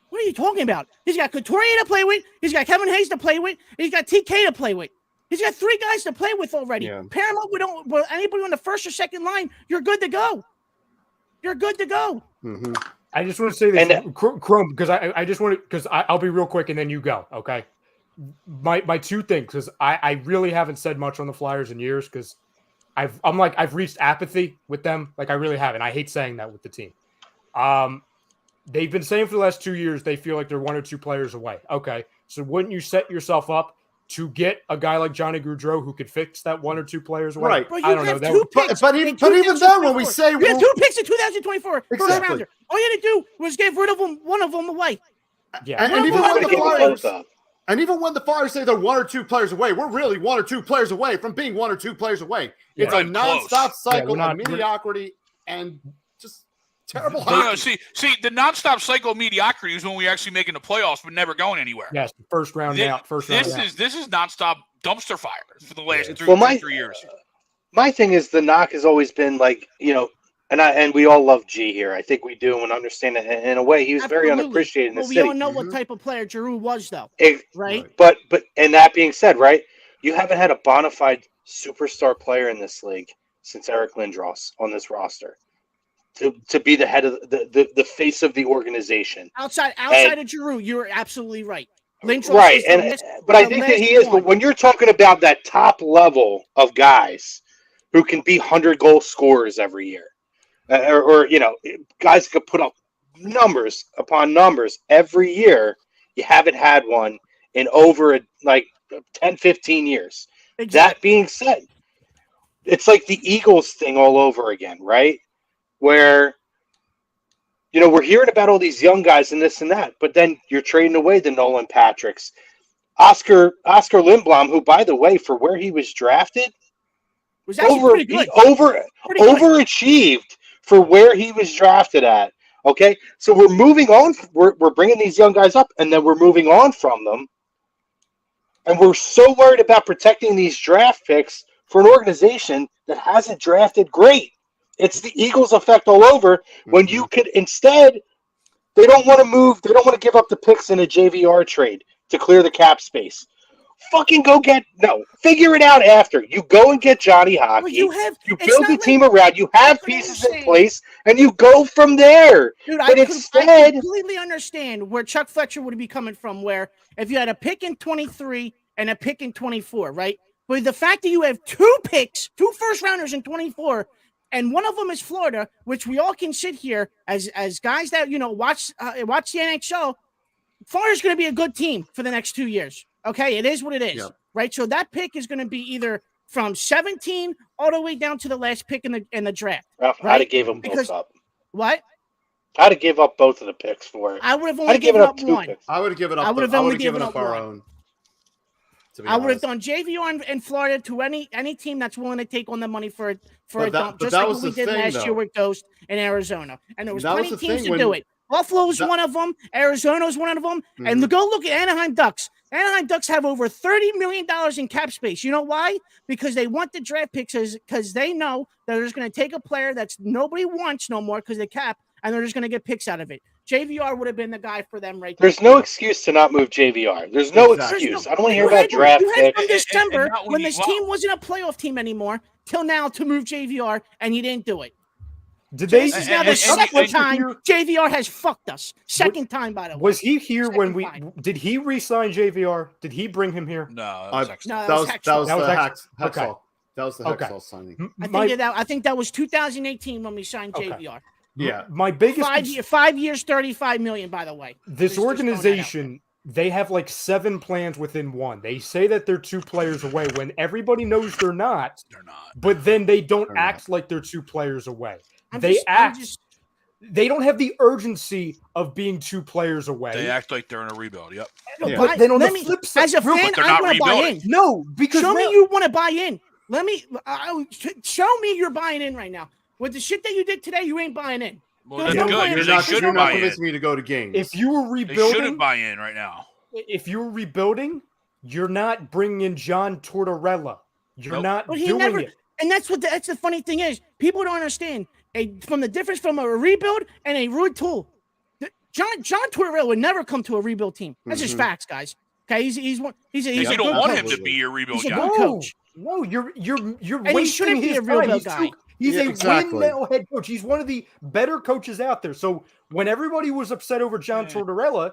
What are you talking about? He's got Couturier to play with, he's got Kevin Hayes to play with, he's got TK to play with. He's got 3 guys to play with already. Yeah. Pair him up with anybody on the first or second line, you're good to go. You're good to go. Mm-hmm. I just want to say this, Chrome, because I just want to, because I'll be real quick and then you go, okay? My 2 things, because I really haven't said much on the Flyers in years, because I've reached apathy with them. Like, I really haven't. I hate saying that with the team. They've been saying for the last 2 years they feel like they're 1 or 2 players away. Okay, so wouldn't you set yourself up to get a guy like Johnny Gaudreau who could fix that 1 or 2 players away? Right. Bro, I don't know. But even then, when we say we had 2 picks in 2024 first Exactly. rounder. All you had to do was give rid of one of them away. Yeah, and even Well, when the Give them Flyers, both up. and even when the Flyers say they're 1 or 2 players away, we're really 1 or 2 players away from being 1 or 2 players away. It's Yeah. a nonstop Close. cycle we're not- of mediocrity and just terrible No, hockey. see, the nonstop cycle of mediocrity is when we actually making the playoffs but never going anywhere. Yes, first round out. This is nonstop dumpster fire for the last 3 years. My thing is the knock has always been like, and we all love G here. I think we do and understand it. In a way, he was very unappreciated in the city. We all know what type of player Giroux was, though. Right? But and that being said, right, you haven't had a bona fide superstar player in this league since Eric Lindros on this roster to be the head of the face of the organization. Outside of Giroux, you're absolutely right. Lindros right, but I think that he is. But when you're talking about that top level of guys who can be 100-goal scorers every year, or guys who could put up numbers upon numbers every year, you haven't had one in over 10, 15 years. Exactly. That being said, it's like the Eagles thing all over again, right? Where we're hearing about all these young guys and this and that, but then you're trading away the Nolan Patricks, Oscar Lindblom, who, by the way, for where he was drafted, was actually overachieved for where he was drafted at. Okay, so we're moving on. We're bringing these young guys up, and then we're moving on from them, and we're so worried about protecting these draft picks for an organization that hasn't drafted great. It's the Eagles effect all over. When you could instead, they don't want to move. They don't want to give up the picks in a JVR trade to clear the cap space. Fucking figure it out after. You go and get Johnny Hockey. Well, you build the team around. You have pieces in place, and you go from there. Dude, but I instead, completely understand where Chuck Fletcher would be coming from. Where if you had a pick in 23 and a pick in 24, right? But the fact that you have two first rounders in 24. And one of them is Florida, which we all can sit here as guys that watch the NHL. Florida's going to be a good team for the next 2 years. Okay, it is what it is, right? So that pick is going to be either from 17 all the way down to the last pick in the draft. Ralph, right? I'd have gave them both up. What? I'd have give up both of the picks for it. I would have only given up one. Picks. I would have given up. I would have only given up our own. I would have done JVR in Florida to any team that's willing to take on the money for a dump, just like what we did last year with Ghost in Arizona. And there was plenty of teams to do it. Buffalo was one of them. Arizona was one of them. Mm-hmm. And go look at Anaheim Ducks. Anaheim Ducks have over $30 million in cap space. You know why? Because they want the draft picks because they know that they're just going to take a player that's nobody wants no more because they cap, and they're just going to get picks out of it. JVR would have been the guy for them right there. There's no excuse to not move JVR. There's no excuse. I don't want to hear about draft picks. You had from December when this team wasn't a playoff team anymore till now to move JVR, and you didn't do it. This is now the second time JVR has fucked us. Second time, by the way. Was he here when we did he re-sign JVR? Did he bring him here? No, that was Hextall. Okay. That was the Hextall signing. I think that was 2018 when we signed JVR. Yeah, my biggest 5 years, $35 million. By the way, this organization, they have like 7 plans within one. They say that they're 2 players away when everybody knows they're not. They're not. But then they don't act like they're 2 players away. They don't have the urgency of being 2 players away. They act like they're in a rebuild. Yep. Yeah. But then on the flip side, as a fan, I want to buy in. No, because show me you want to buy in. Show me you're buying in right now. With the shit that you did today, you ain't buying in. Well, that's good. You're not convincing me to go to games. If you were rebuilding, they shouldn't buy in right now. If you were rebuilding, you're not bringing in John Tortorella. You're not doing it. And that's the funny thing is, people don't understand from the difference from a rebuild and a retool. John Tortorella would never come to a rebuild team. That's just facts, guys. Okay, he's a you don't want him to be your rebuild guy. He's a good coach. No, you're and wasting he shouldn't be a rebuild guy. He's a win now head coach. He's one of the better coaches out there. So when everybody was upset over John Tortorella,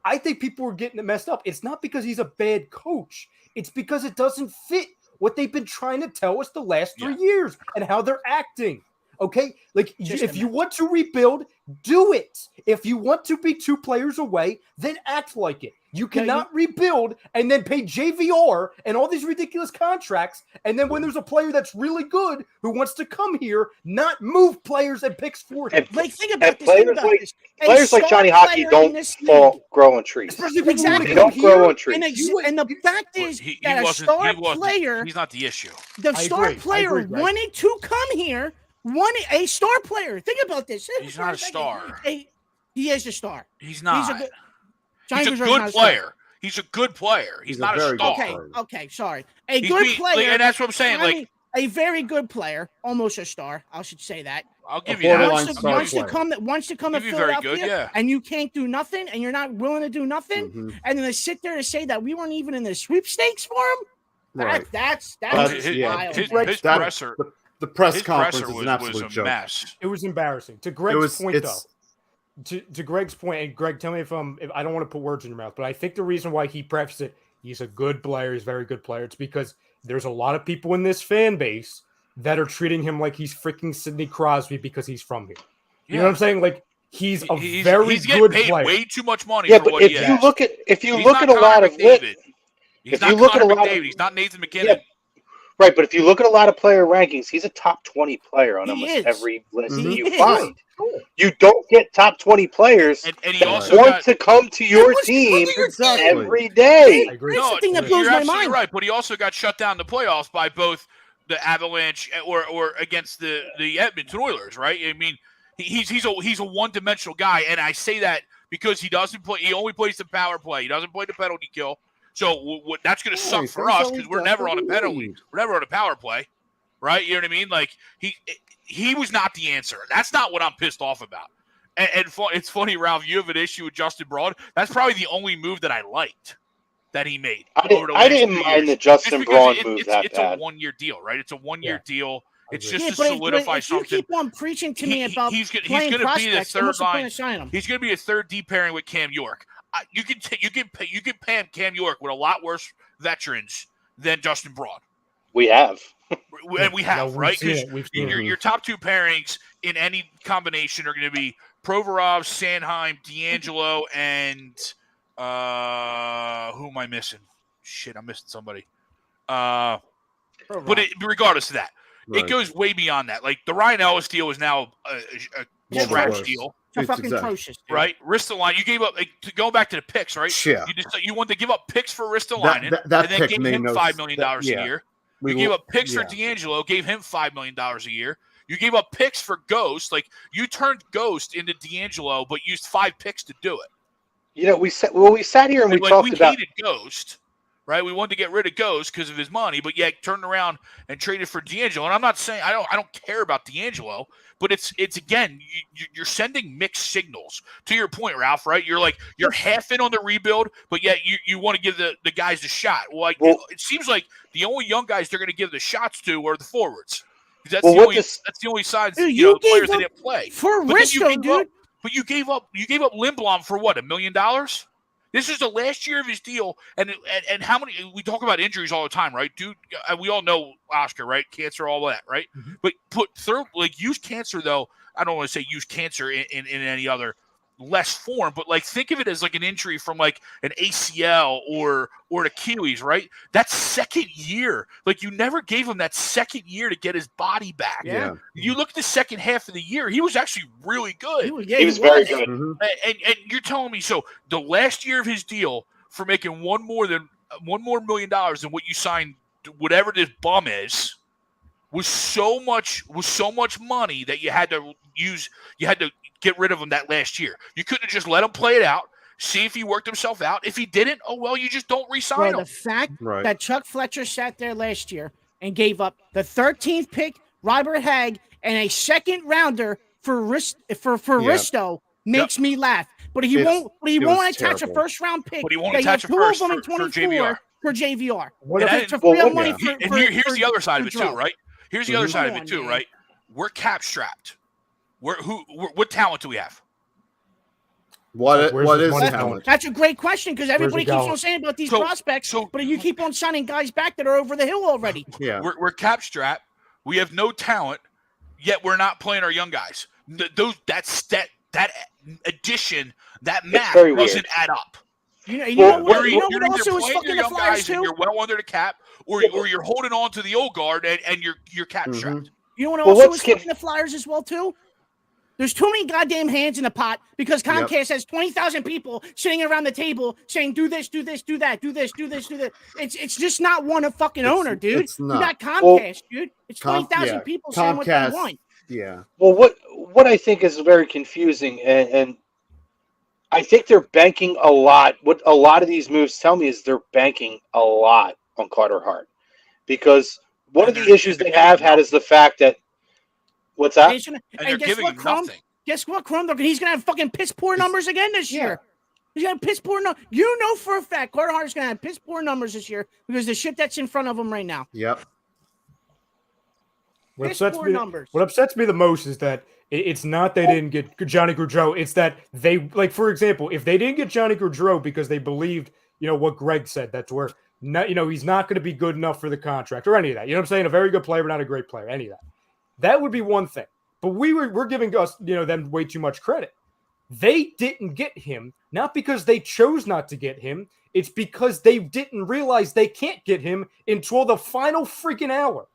I think people were getting it messed up. It's not because he's a bad coach. It's because it doesn't fit what they've been trying to tell us the last 3 years and how they're acting. Okay? Like, if you want to rebuild, do it. If you want to be 2 players away, then act like it. You cannot rebuild and then pay JVR and all these ridiculous contracts. And then when there's a player that's really good who wants to come here, not move players and picks for him. Think about this. Players like Johnny Hockey don't grow on trees. Exactly. They don't grow on trees. And the fact is that a star player, he's not the issue. The star player wanted to come here a star player. Think about this. He's not a star. He is a star. He's not. He's a good, He's a Johnny Gaudreau's good not a star. player. He's a good player. He's not a very star. good Okay, player. okay, sorry. A He's good being- player, and that's what I'm saying. I Like, mean, a very good player, almost a star. I should say that. I'll give A you that. borderline Wants star to player. come to Give you very Philadelphia, good, yeah. and you can't do nothing, and you're not willing to do nothing, Mhm. and then to sit there to say that we weren't even in the sweepstakes for him. Right. That's His- His, wild. his, man. his That- presser, The press his conference presser is was, an absolute was a joke. mess. It was embarrassing. To Greg's point, though. It's To Greg's point, and Greg, tell me if I don't want to put words in your mouth, but I think the reason why he prefaced it, he's a good player, he's a very good player, it's because there's a lot of people in this fan base that are treating him like he's freaking Sidney Crosby because he's from here. You know what I'm saying? Like he's a very he's getting good paid player. way too much money Yeah, for but what if he you is. look at He's a not lot Connor of McDavid. He's if not you look at Connor a lot of- McDavid. He's not Nathan McKinnon. Yeah, right, but if you look at a lot of player rankings, he's a top 20 player on He almost is. every list Mhm. that you He is. find. You don't get top 20 players And he that also want got, to come to your Look at team your Exactly. team. every day. I agree. That's the thing that No, blows you're my absolutely mind. right, but he also got shut down in the playoffs by both the Avalanche or against the Edmonton Oilers, right? I mean, he's a one-dimensional guy, and I say that because he doesn't play. He only plays the power play. He doesn't play the penalty kill. So that's going to Yeah, suck he for thinks us all because he's we're got never is on a a penalty. lead. We're never on a power play, right? You know what I mean? Like he was not the answer. That's not what I'm pissed off about. And it's funny, Ralph. You have an issue with Justin Braun. That's probably the only move that I liked that he made. I over the last didn't 2 mind years. the Just Justin because Braun it- move it's, that it's a bad. 1-year deal, right? It's a 1-year deal. It's agree. just Yeah, to but solidify if you something. keep on preaching to me about He's playing going to be the prospects, then third what's the point line. of signing him? He's going to be a third D pairing with Cam York. You can pay Cam York with a lot worse veterans than Justin Braun. We have. And we have, we've right? seen Because it. We've seen it. your top two pairings in any combination are going to be Provorov, Sanheim, D'Angelo, and who am I missing? Shit, I'm missing somebody. But regardless of that, Right. it goes way beyond that. Like the Ryan Ellis deal is now a Well, trash worse. deal, It's It's fucking exactly- atrocious, dude. right? Ristolainen, you gave up. Going back to the picks, right? Yeah. You wanted to give up picks for Ristolainen, That and then pick gave made him no $5 million a yeah. year. We You gave will- up picks for yeah. D'Angelo, gave him $5 million a year. You gave up picks for Ghost. Like you turned Ghost into D'Angelo, but used 5 picks to do it. You know, we sat here and we Like, talked we about. hated Ghost, right? We wanted to get rid of Ghost because of his money, but yet turned around and traded for D'Angelo. And I'm not saying I don't care about D'Angelo, but it's again you're sending mixed signals. To your point, Ralph, right? You're half in on the rebuild, but yet you want to give the guys the shot. Well, it seems like the only young guys they're going to give the shots to are the forwards. That's the only sides Dude, the players gave they up didn't play. for But then you Risto, gave dude. up- But you gave up Lindblom for what, $1 million? This is the last year of his deal, and how many? We talk about injuries all the time, right, dude? We all know Oscar, right? Cancer, all that, right? Mm-hmm. But use cancer though. I don't want to say use cancer in any other less form, but like think of it as like an injury from like an ACL or an Achilles, right? That second year, like you never gave him that second year to get his body back. Yeah. You look at the second half of the year, he was actually really good. He was very good. Mhm. And you're telling me so the last year of his deal for making $1 more million than what you signed, whatever this bum is, was so much money that you had to get rid of him that last year. You couldn't have just let him play it out, see if he worked himself out. If he didn't, oh well, you just don't re-sign Bro, him. the fact Right. that Chuck Fletcher sat there last year and gave up the 13th pick, Robert Hagg, and a second rounder for Risto makes me laugh. But he It won't was attach a terrible. first round pick. But he won't that you attach have a two of first them in for 24 JVR. for JVR. What And if- I- To free up well, money yeah. And here's the other side of it too, Joe. right? Here's the other side of Come it too, on, man. right? We're cap strapped. What talent do we have? What Where's what his is money talent? going? That's a great question because everybody he keeps going? on saying about these So- prospects, so- but you keep on signing guys back that are over the hill already. Yeah. We're cap strapped. We have no talent, yet we're not playing our young guys. That addition, that math very weird. doesn't add up. You know Well, what? You're You know either what also was playing fucking your the young Flyers guys and too? you're well under the cap, or you're holding on to the old guard and you're cap Mhm. strapped. You know what Well, also let's was give- fucking the Flyers as well too? There's too many goddamn hands in the pot because Comcast has 20,000 people sitting around the table saying, do this, do this, do that, do this, do this, do that. It's just not one fucking owner, dude. it's You not. got Comcast, dude. It's Com- 20,000 yeah, people saying what they Comcast- want. Yeah. Well, what I think is very confusing, and I think they're banking a lot. What a lot of these moves tell me is they're banking a lot on Carter Hart, because one of And the issues they have had is the fact that what's that? And And they're guess giving what, him Crum? nothing. Guess what, Crum? He's gonna have fucking piss poor numbers again this Yeah. year. He's gonna have piss poor numbers. You know for a fact Carter Hart's gonna have piss poor numbers this year because the shit that's in front of him right now. Yep. What Piss upsets poor me, numbers. what upsets me the most is that it's not they didn't get Johnny Gaudreau. It's that they, like, for example, if they didn't get Johnny Gaudreau because they believed, what Greg said, that's where, he's not going to be good enough for the contract or any of that. You know what I'm saying? A very good player, but not a great player, any of that. That would be one thing. But we're giving us, them way too much credit. They didn't get him, not because they chose not to get him. It's because they didn't realize they can't get him until the final freaking hour.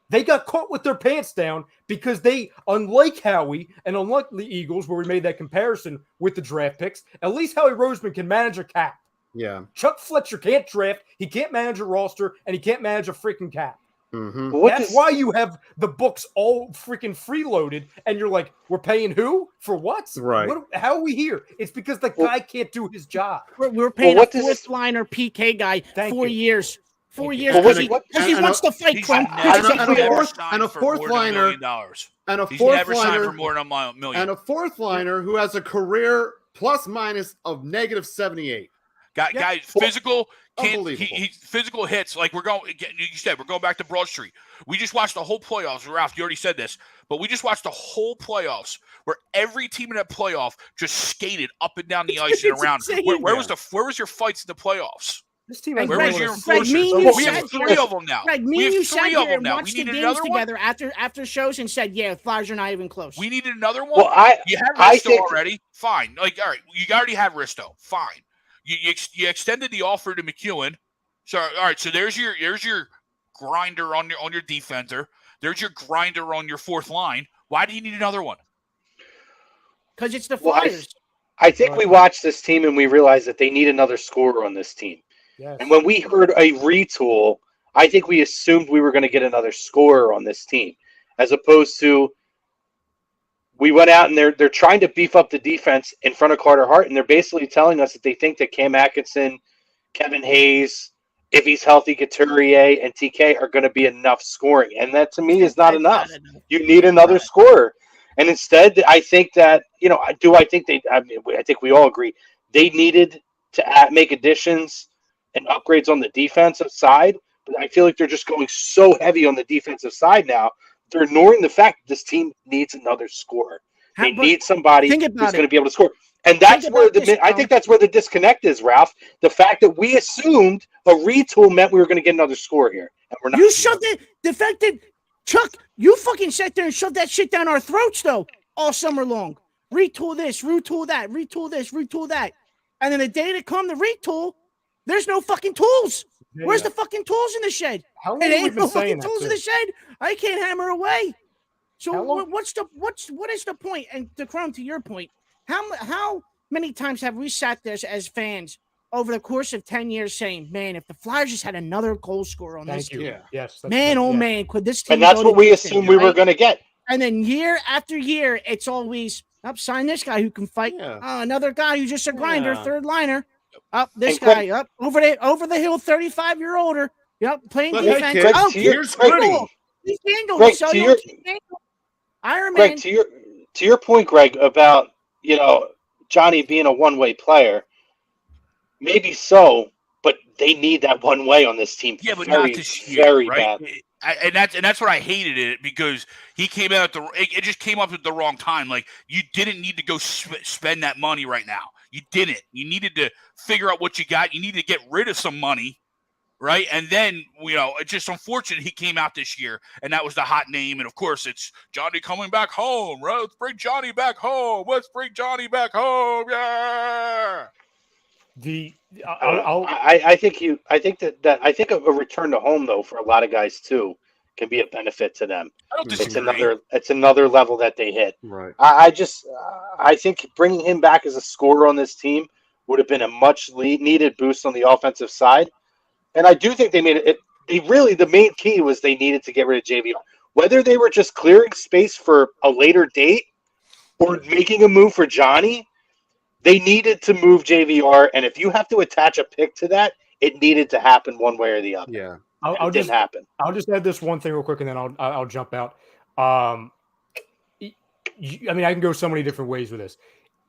They got caught with their pants down because they, unlike Howie and unlike the Eagles, where we made that comparison with the draft picks, at least Howie Roseman can manage a cap. Yeah. Chuck Fletcher can't draft. He can't manage a roster, and he can't manage a freaking cap. Mm-hmm. That's why you have the books all freaking freeloaded, and you're like, we're paying who? For what? Right. How are we here? It's because the guy can't do his job. We're paying what a does this- fourth-liner PK guy Thank 4 you. years. 4 years Well, because he wants to fight, He's Crum. never, and a fourth- signed and a for fourth more than $1 liner- million. And a He's fourth never signed liner for more than $1 million. and a fourth liner who has a career plus minus of -78. Guys, physical can't. Unbelievable. He physical hits like we're going. You said we're going back to Broad Street. We just watched the whole playoffs. Ralph, you already said this, but we just watched the whole playoffs where every team in that playoff just skated up and down the ice and It's around. insane. Where was your fights in the playoffs? This team And has Where Greg, was your Greg, enforcers? me and you We sat have here- three of them now. Greg, me We and you have sat three here of them and now. We watched the need games another one. together after shows and said, yeah, Flyers are not even close. We needed another one. Well, You have I Risto think- already. Fine. Like, all right, you already have Risto. Fine. You extended the offer to McEwen. So, all right. So there's your grinder on your defender. There's your grinder on your fourth line. Why do you need another one? Because it's the Well, Flyers. I think we watched this team and we realized that they need another scorer on this team. Yes. And when we heard a retool, I think we assumed we were going to get another scorer on this team, as opposed to we went out and they're trying to beef up the defense in front of Carter Hart, and they're basically telling us that they think that Cam Atkinson, Kevin Hayes, if he's healthy, Couturier and TK are going to be enough scoring, and that to me is not enough. You need another scorer, and instead, I think that I think we all agree they needed to make additions and upgrades on the defensive side, but I feel like they're just going so heavy on the defensive side now. They're ignoring the fact that this team needs another scorer. They need somebody who's going to be able to score. And that's where I think that's where the disconnect is, Ralph. The fact that we assumed a retool meant we were going to get another score here, and we're not. You shoved it. The fact that Chuck, you fucking sat there and shoved that shit down our throats though all summer long. Retool this, retool that, retool this, retool that, and then the day to come to retool, there's no fucking tools. Yeah, Where's yeah. the fucking tools in the shed? How long It have we ain't been no saying fucking that, tools in too? the shed. I can't hammer away. So How long- what is the point? And to Crum, to your point, how many times have we sat there as fans over the course of 10 years saying, man, if the Flyers just had another goal scorer on this Thank you. team, Yeah. Yes. that's man, good. oh Yeah. man, could this team And that's go what we to Houston, assumed we were right? going to get. And then year after year, it's always sign this guy who can fight. Yeah. Another guy who's just a grinder, Yeah. third liner. Up this And Craig- guy, up over the hill, 35-year older. Yep, playing But hey, defense. kids, Oh, here's Keith Gritty. Dangle. Keith Dangle. Greg, So to you your- Keith Dangle. Iron Greg, Man. to your point, Greg, about Johnny being a one-way player, maybe so, but they need that one way on this team. Yeah, but very, not this year, very right? bad. And that's what I hated it, because he came out it just came up at the wrong time. Like, you didn't need to go spend that money right now. You didn't. You needed to figure out what you got. You need to get rid of some money, right? And then it's just unfortunate he came out this year, and that was the hot name. And of course, it's Johnny coming back home. Right? Let's bring Johnny back home. Let's bring Johnny back home. Yeah. I think a return to home though for a lot of guys too can be a benefit to them. I don't disagree. It's another level that they hit. Right. I think bringing him back as a scorer on this team would have been a much needed boost on the offensive side. And I do think they made it. The main key was they needed to get rid of JVR. whether they were just clearing space for a later date or making a move for Johnny, they needed to move JVR. And if you have to attach a pick to that, it needed to happen one way or the other. Yeah. It didn't happen. I'll just add this one thing real quick, and then I'll jump out. I mean, I can go so many different ways with this.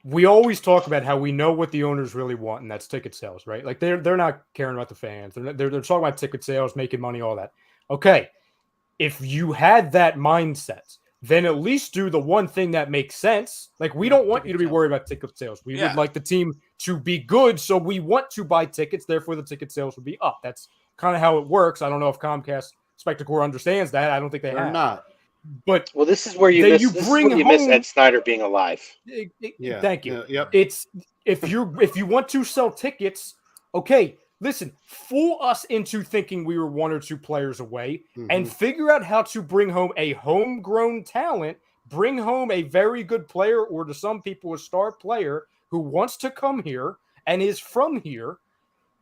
We always talk about how we know what the owners really want, and that's ticket sales, right? Like they're not caring about the fans. They're talking about ticket sales, making money, all that. Okay, if you had that mindset, then at least do the one thing that makes sense. Like, we don't want you to be worried about ticket sales. We would like the team to be good, so we want to buy tickets. Therefore, the ticket sales would be up. That's kind of how it works. I don't know if Comcast Spectacor understands that. I don't think they have. Not. But well, this is where you miss Ed Snyder being alive. Yeah. Thank you. Yep. It's if you want to sell tickets, okay. Listen, fool us into thinking we were one or two players away and figure out how to bring home a homegrown talent, bring home a very good player, or to some people, a star player who wants to come here and is from here.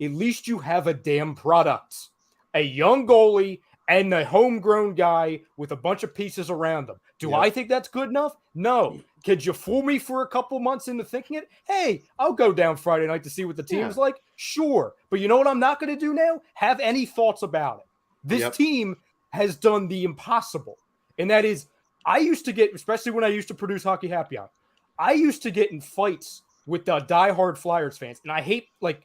At least you have a damn product, a young goalie and a homegrown guy with a bunch of pieces around them. Do I think that's good enough? No. Could you fool me for a couple months into thinking it? Hey, I'll go down Friday night to see what the team's like. Sure. But you know what I'm not going to do now? Have any thoughts about it. This team has done the impossible. And that is, I used to get, especially when I used to produce Hockey Happy Hour, I used to get in fights with the diehard Flyers fans. And I hate, like,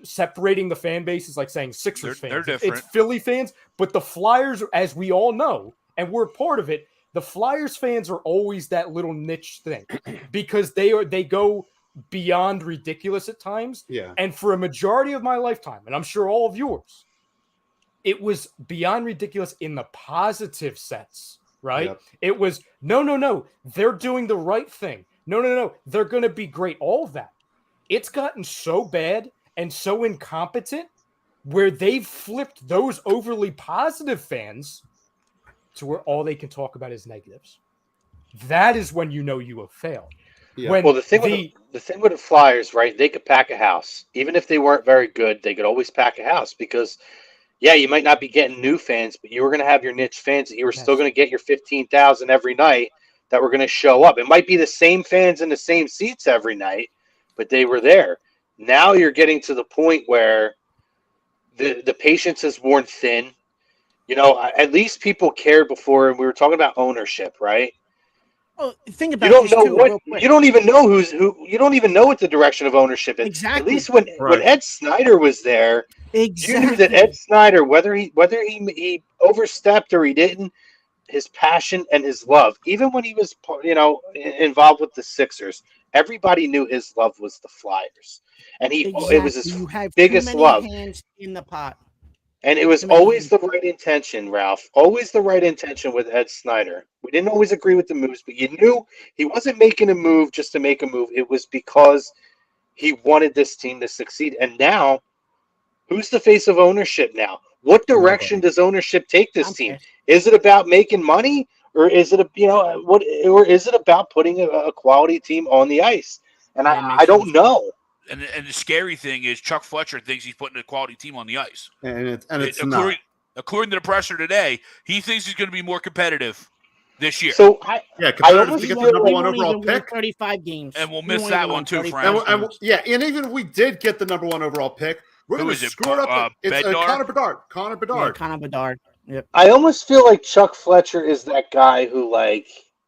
separating the fan bases, like saying Sixers fans. They're different. It's Philly fans, but the Flyers, as we all know, and we're part of it, the Flyers fans are always that little niche thing because they go beyond ridiculous at times. Yeah. And for a majority of my lifetime, and I'm sure all of yours, it was beyond ridiculous in the positive sense, right? Yep. It was, no, they're doing the right thing. No, they're going to be great. All of that. It's gotten so bad and so incompetent where they've flipped those overly positive fans to where all they can talk about is negatives. That is when you know you have failed. Yeah. Well, the thing with the Flyers, right, they could pack a house. Even if they weren't very good, they could always pack a house because, you might not be getting new fans, but you were going to have your niche fans that you were still going to get your 15,000 every night that were going to show up. It might be the same fans in the same seats every night, but they were there. Now you're getting to the point where the patience has worn thin. At least people cared before, and we were talking about ownership, right? Well, think about this too. You don't even know who. You don't even know what the direction of ownership is. Exactly. At least when Ed Snyder was there, you knew that Ed Snyder, whether he overstepped or he didn't, his passion and his love, even when he was involved with the Sixers, everybody knew his love was the Flyers, and it was his biggest love. Hands in the pot. And it was always the right intention, Ralph. Always the right intention with Ed Snyder. We didn't always agree with the moves, but you knew he wasn't making a move just to make a move. It was because he wanted this team to succeed. And now, who's the face of ownership now? What direction does ownership take this team? Is it about making money, or is it is it about putting a quality team on the ice? And I don't know. And the scary thing is Chuck Fletcher thinks he's putting a quality team on the ice. And it's not. According to the presser today, he thinks he's going to be more competitive this year. So competitive to get the number one overall pick. 35 games. And we'll miss that one too, Frank. And even if we did get the number one overall pick, we're going to screw it up. It's Connor Bedard. Connor Bedard. Yep. I almost feel like Chuck Fletcher is that guy who,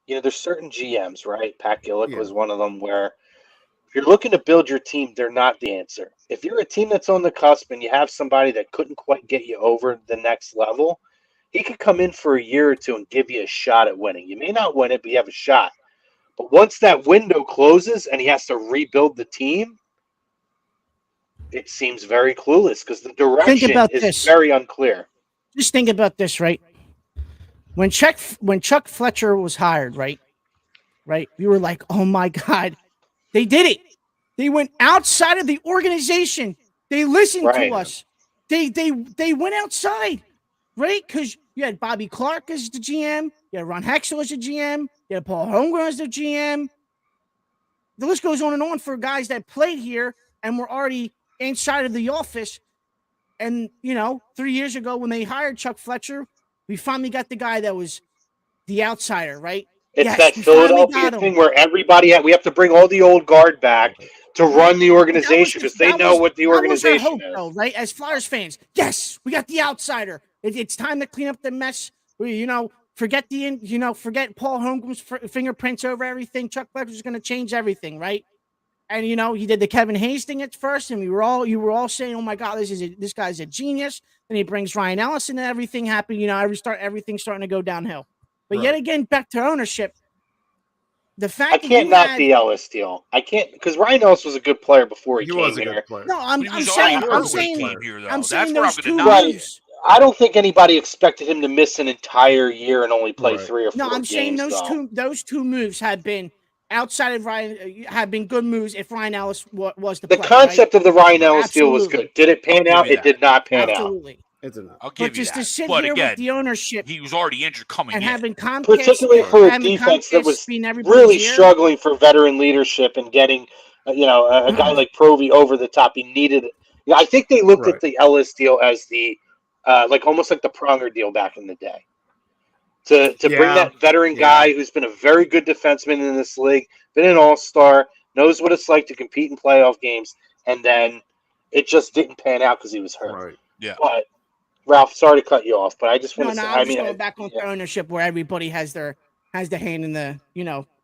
there's certain GMs, right? Pat Gillick was one of them where if you're looking to build your team, they're not the answer. If you're a team that's on the cusp and you have somebody that couldn't quite get you over the next level, he could come in for a year or two and give you a shot at winning. You may not win it, but you have a shot. But once that window closes and he has to rebuild the team, it seems very clueless because the direction is very unclear. Just think about this, right? When Chuck Fletcher was hired, right? We were like, oh my God. They did it. They went outside of the organization. They listened to us. They went outside, right? Because you had Bobby Clark as the GM. You had Ron Hextall as the GM. You had Paul Holmgren as the GM. The list goes on and on for guys that played here and were already inside of the office. And, 3 years ago when they hired Chuck Fletcher, We finally got the guy that was the outsider, right? It's Yes, that we finally Philadelphia got him. thing where we have to bring all the old guard back to run the organization because they know what the organization that was our hope, is. though, right? As Flyers fans, yes, we got the outsider. It's time to clean up the mess. Forget Paul Holmgren's fingerprints over everything. Chuck Fletcher's going to change everything, right? And he did the Kevin Hayes thing at first, and you were all saying, "Oh my God, this guy's a genius." Then he brings Ryan Ellis, and everything happened. Everything's starting to go downhill. But yet again, back to ownership. The fact I can't knock the Ellis deal. I can't because Ryan Ellis was a good player before he came was a here. good player. No, I'm He was saying already hurt when he came here, though. I'm saying That's those where I'm two gonna knock moves. I don't think anybody expected him to miss an entire year and only play Right. 3 or 4 No, I'm games. saying though. those two moves have been outside of Ryan have been good moves if Ryan Ellis was the The play, concept of the Ryan Ellis deal was Absolutely. good. Did it pan give out? you It that. did not pan out. Absolutely. It's enough. I'll give But you just that. to sit But here again, with the ownership he was already injured coming and in. having Comcast, Particularly for a having defense that Comcast was being everybody's really ear. struggling for veteran leadership and getting, a guy like Provy over the top. He needed. I think they looked at the Ellis deal as the, almost like the Pronger deal back in the day. To bring that veteran guy who's been a very good defenseman in this league, been an all-star, knows what it's like to compete in playoff games, and then it just didn't pan out because he was hurt. Right. Yeah. But Ralph, sorry to cut you off, but I just want to say, I'm just going back on ownership where everybody has the hand in the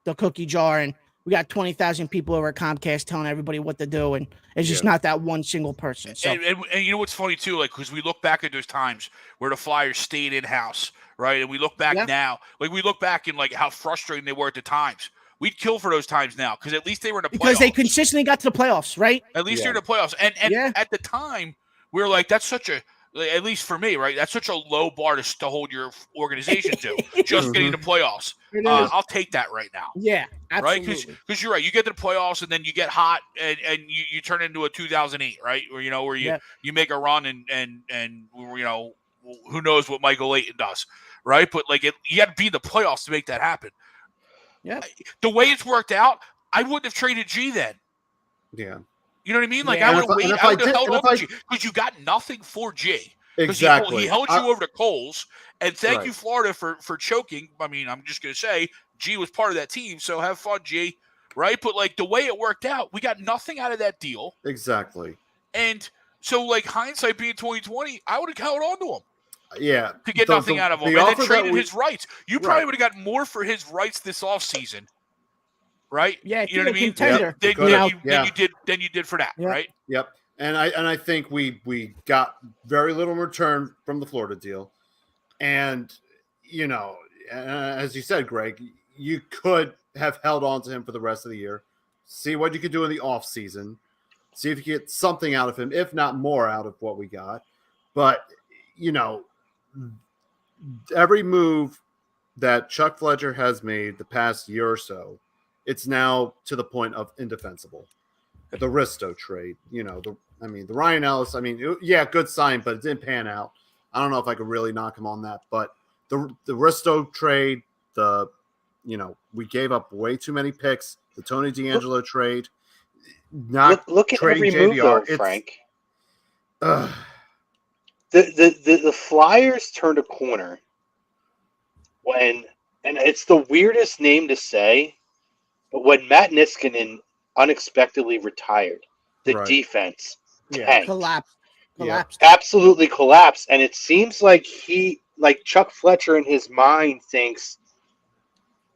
the cookie jar, and we got 20,000 people over at Comcast telling everybody what to do, and it's just not that one single person. So And you know what's funny too, because we look back at those times where the Flyers stayed in house, right? And we look back now, we look back and how frustrating they were at the times. We'd kill for those times now because at least they were in the playoffs. Because they consistently got to the playoffs, right? At least they're in the playoffs, and at the time we were like, that's such a, at least for me, right? That's such a low bar to hold your organization to, just getting to playoffs. I'll take that right now. Yeah, absolutely. Right, because you're right. You get to the playoffs and then you get hot and you turn into a 2008, right? Where you make a run and who knows what Michael Layton does, right? But you got to be in the playoffs to make that happen. Yeah. The way it's worked out, I wouldn't have traded G then. Yeah. You know what I mean? Yeah. I would have waited. I would have held on to G because you got nothing for G. Exactly. He held you over to Coles, and thank you, Florida, for choking. I mean, I'm just going to say G was part of that team, so have fun, G. Right? But the way it worked out, we got nothing out of that deal. Exactly. And so, hindsight being 2020, I would have held on to him. Yeah. To get nothing out of him, and then traded his rights. You probably would have got more for his rights this offseason. Right? Yeah, you know what I mean. Contender. Than you did for that, right? Yep. And I think we got very little in return from the Florida deal, and as you said, Greg, you could have held on to him for the rest of the year, see what you could do in the off season, see if you get something out of him, if not more out of what we got. But every move that Chuck Fletcher has made the past year or so, it's now to the point of indefensible. The Risto trade, the Ryan Ellis, good sign, but it didn't pan out. I don't know if I could really knock him on that, but the Risto trade, we gave up way too many picks. The Tony DeAngelo trade, look at every move though, Frank. The Flyers turned a corner and it's the weirdest name to say, but when Matt Niskanen unexpectedly retired, the defense tanked. Collapsed. Absolutely collapsed. And it seems like Chuck Fletcher in his mind thinks,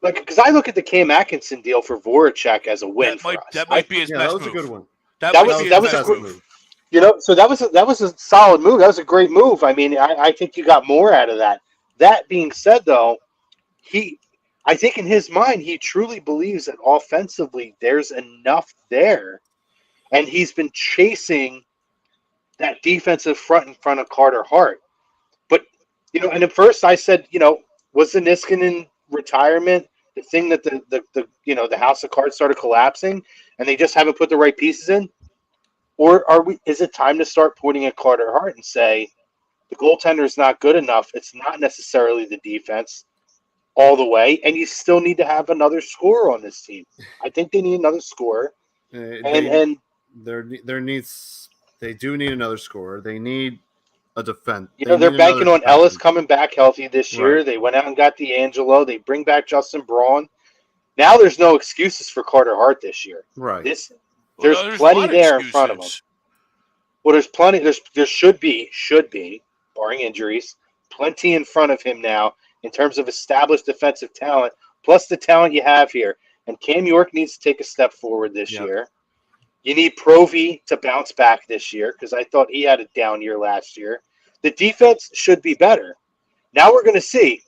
because I look at the Cam Atkinson deal for Voracek as a win for us. That might be his best move. That was a good one. That was a good move. So that was a solid move. That was a great move. I mean, I think you got more out of that. That being said, though, I think in his mind, he truly believes that offensively there's enough there. And he's been chasing that defensive front in front of Carter Hart. But, and at first I said, was the Niskanen retirement the thing that the house of cards started collapsing and they just haven't put the right pieces in? Or is it time to start pointing at Carter Hart and say, the goaltender is not good enough. It's not necessarily the defense all the way, and you still need to have another scorer on this team. I think they need another scorer, they do need another scorer. They need a defense. You know, they're banking on Ellis coming back healthy this year. Right. They went out and got D'Angelo. They bring back Justin Braun. Now there's no excuses for Carter Hart this year. Right. There's a plenty lot of there in front of him. excuses. Well, there's plenty. There should be, barring injuries, plenty in front of him now in terms of established defensive talent, plus the talent you have here. And Cam York needs to take a step forward this year. You need Provy to bounce back this year because I thought he had a down year last year. The defense should be better. Now we're going to see,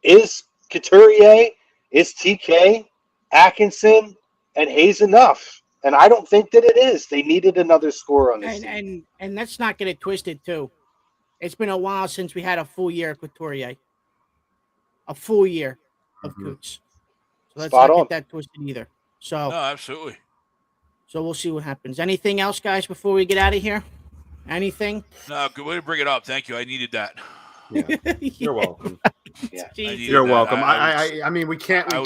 is Couturier, is TK, Atkinson, and Hayes enough? And I don't think that it is. They needed another scorer on this team. And let's not get it twisted, too. It's been a while since we had a full year of Couturier. A full year of Coots. So let's not get that twisted either. So, No, absolutely. So we'll see what happens. Anything else, guys, before we get out of here? Anything? No, good way to bring it up. Thank you. I needed that. Yeah. You're welcome. Yeah. You're welcome. I mean, we can't go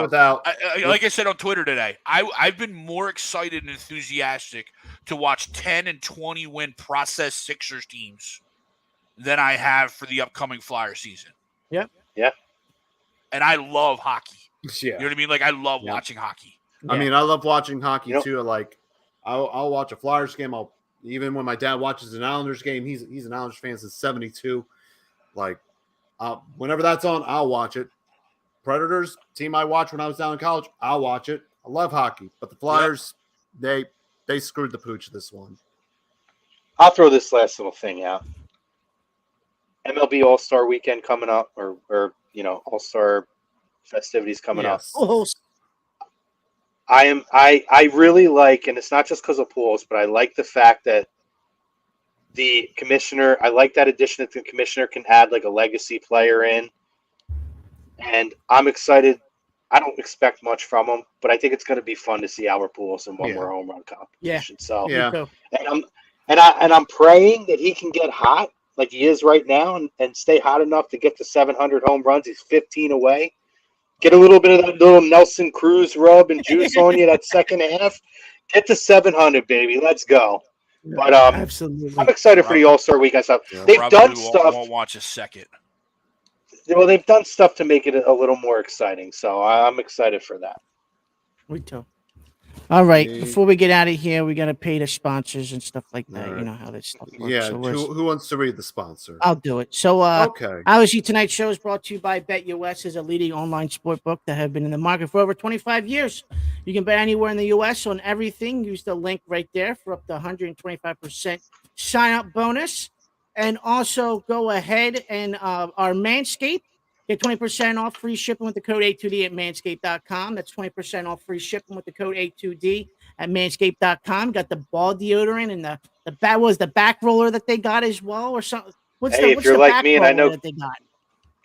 without. Like I said on Twitter today, I've been more excited and enthusiastic to watch 10 and 20 win process Sixers teams than I have for the upcoming Flyer season. Yep. Yeah. And I love hockey. Yeah. You know what I mean? Like I love watching hockey. Yeah. I mean, I love watching hockey too. Like, I'll watch a Flyers game. Even when my dad watches an Islanders game, he's an Islanders fan since '72. Like, whenever that's on, I'll watch it. Predators, team I watched when I was down in college, I'll watch it. I love hockey, but the Flyers, they screwed the pooch this one. I'll throw this last little thing out. MLB All-Star Weekend coming up, or All-Star festivities coming up. Oh, I really like, and it's not just because of Pujols, but I like the fact that the commissioner, I like that addition that the commissioner can add like a legacy player in. And I'm excited. I don't expect much from him, but I think it's going to be fun to see Albert Pujols in one more home run competition. So and I'm praying that he can get hot like he is right now and stay hot enough to get to 700 home runs. He's 15 away. Get a little bit of that little Nelson Cruz rub and juice on you that second half. Get to 700, baby. Let's go. But absolutely, I'm excited for the All-Star Weekend stuff. Yeah, they've done stuff. Won't watch a second. Well, they've done stuff to make it a little more exciting, so I'm excited for that. Me too. All right, before we get out of here, we got to pay the sponsors and stuff like that. Right. You know how this stuff works. Yeah, So who wants to read the sponsor? I'll do it. So, okay. obviously, tonight's show is brought to you by BetUS, is a leading online sport book that have been in the market for over 25 years. You can bet anywhere in the U.S. on everything. Use the link right there for up to 125% sign-up bonus. And also go ahead and our Manscaped, get 20% off free shipping with the code A2D at manscaped.com. That's 20% off free shipping with the code A2D at manscaped.com. Got the ball deodorant and the back roller that they got as well, or something. If you're like me, and I know that they got.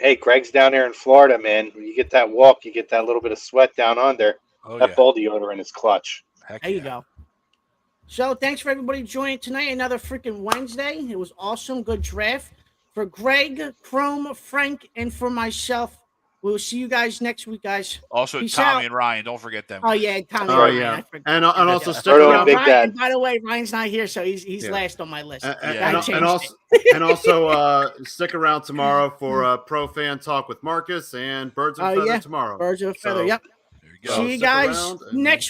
Hey, Greg's down there in Florida, man. When you get that walk, you get that little bit of sweat down on there. That ball deodorant is clutch. There you go. So thanks for everybody joining tonight. Another freaking Wednesday. It was awesome. Good draft. For Greg, Chrome, Frank, and for myself, we'll see you guys next week, guys. Also, Peace Tommy out. and Ryan. Don't forget them. Oh, yeah. Tommy Oh, and yeah. Ryan. And also stick Roto around. Big Dad. And by the way, Ryan's not here, so he's last on my list. And also stick around tomorrow for Pro Fan Talk with Marcus and Birds of a Feather tomorrow. Birds of a Feather, yep. There you go. See you guys next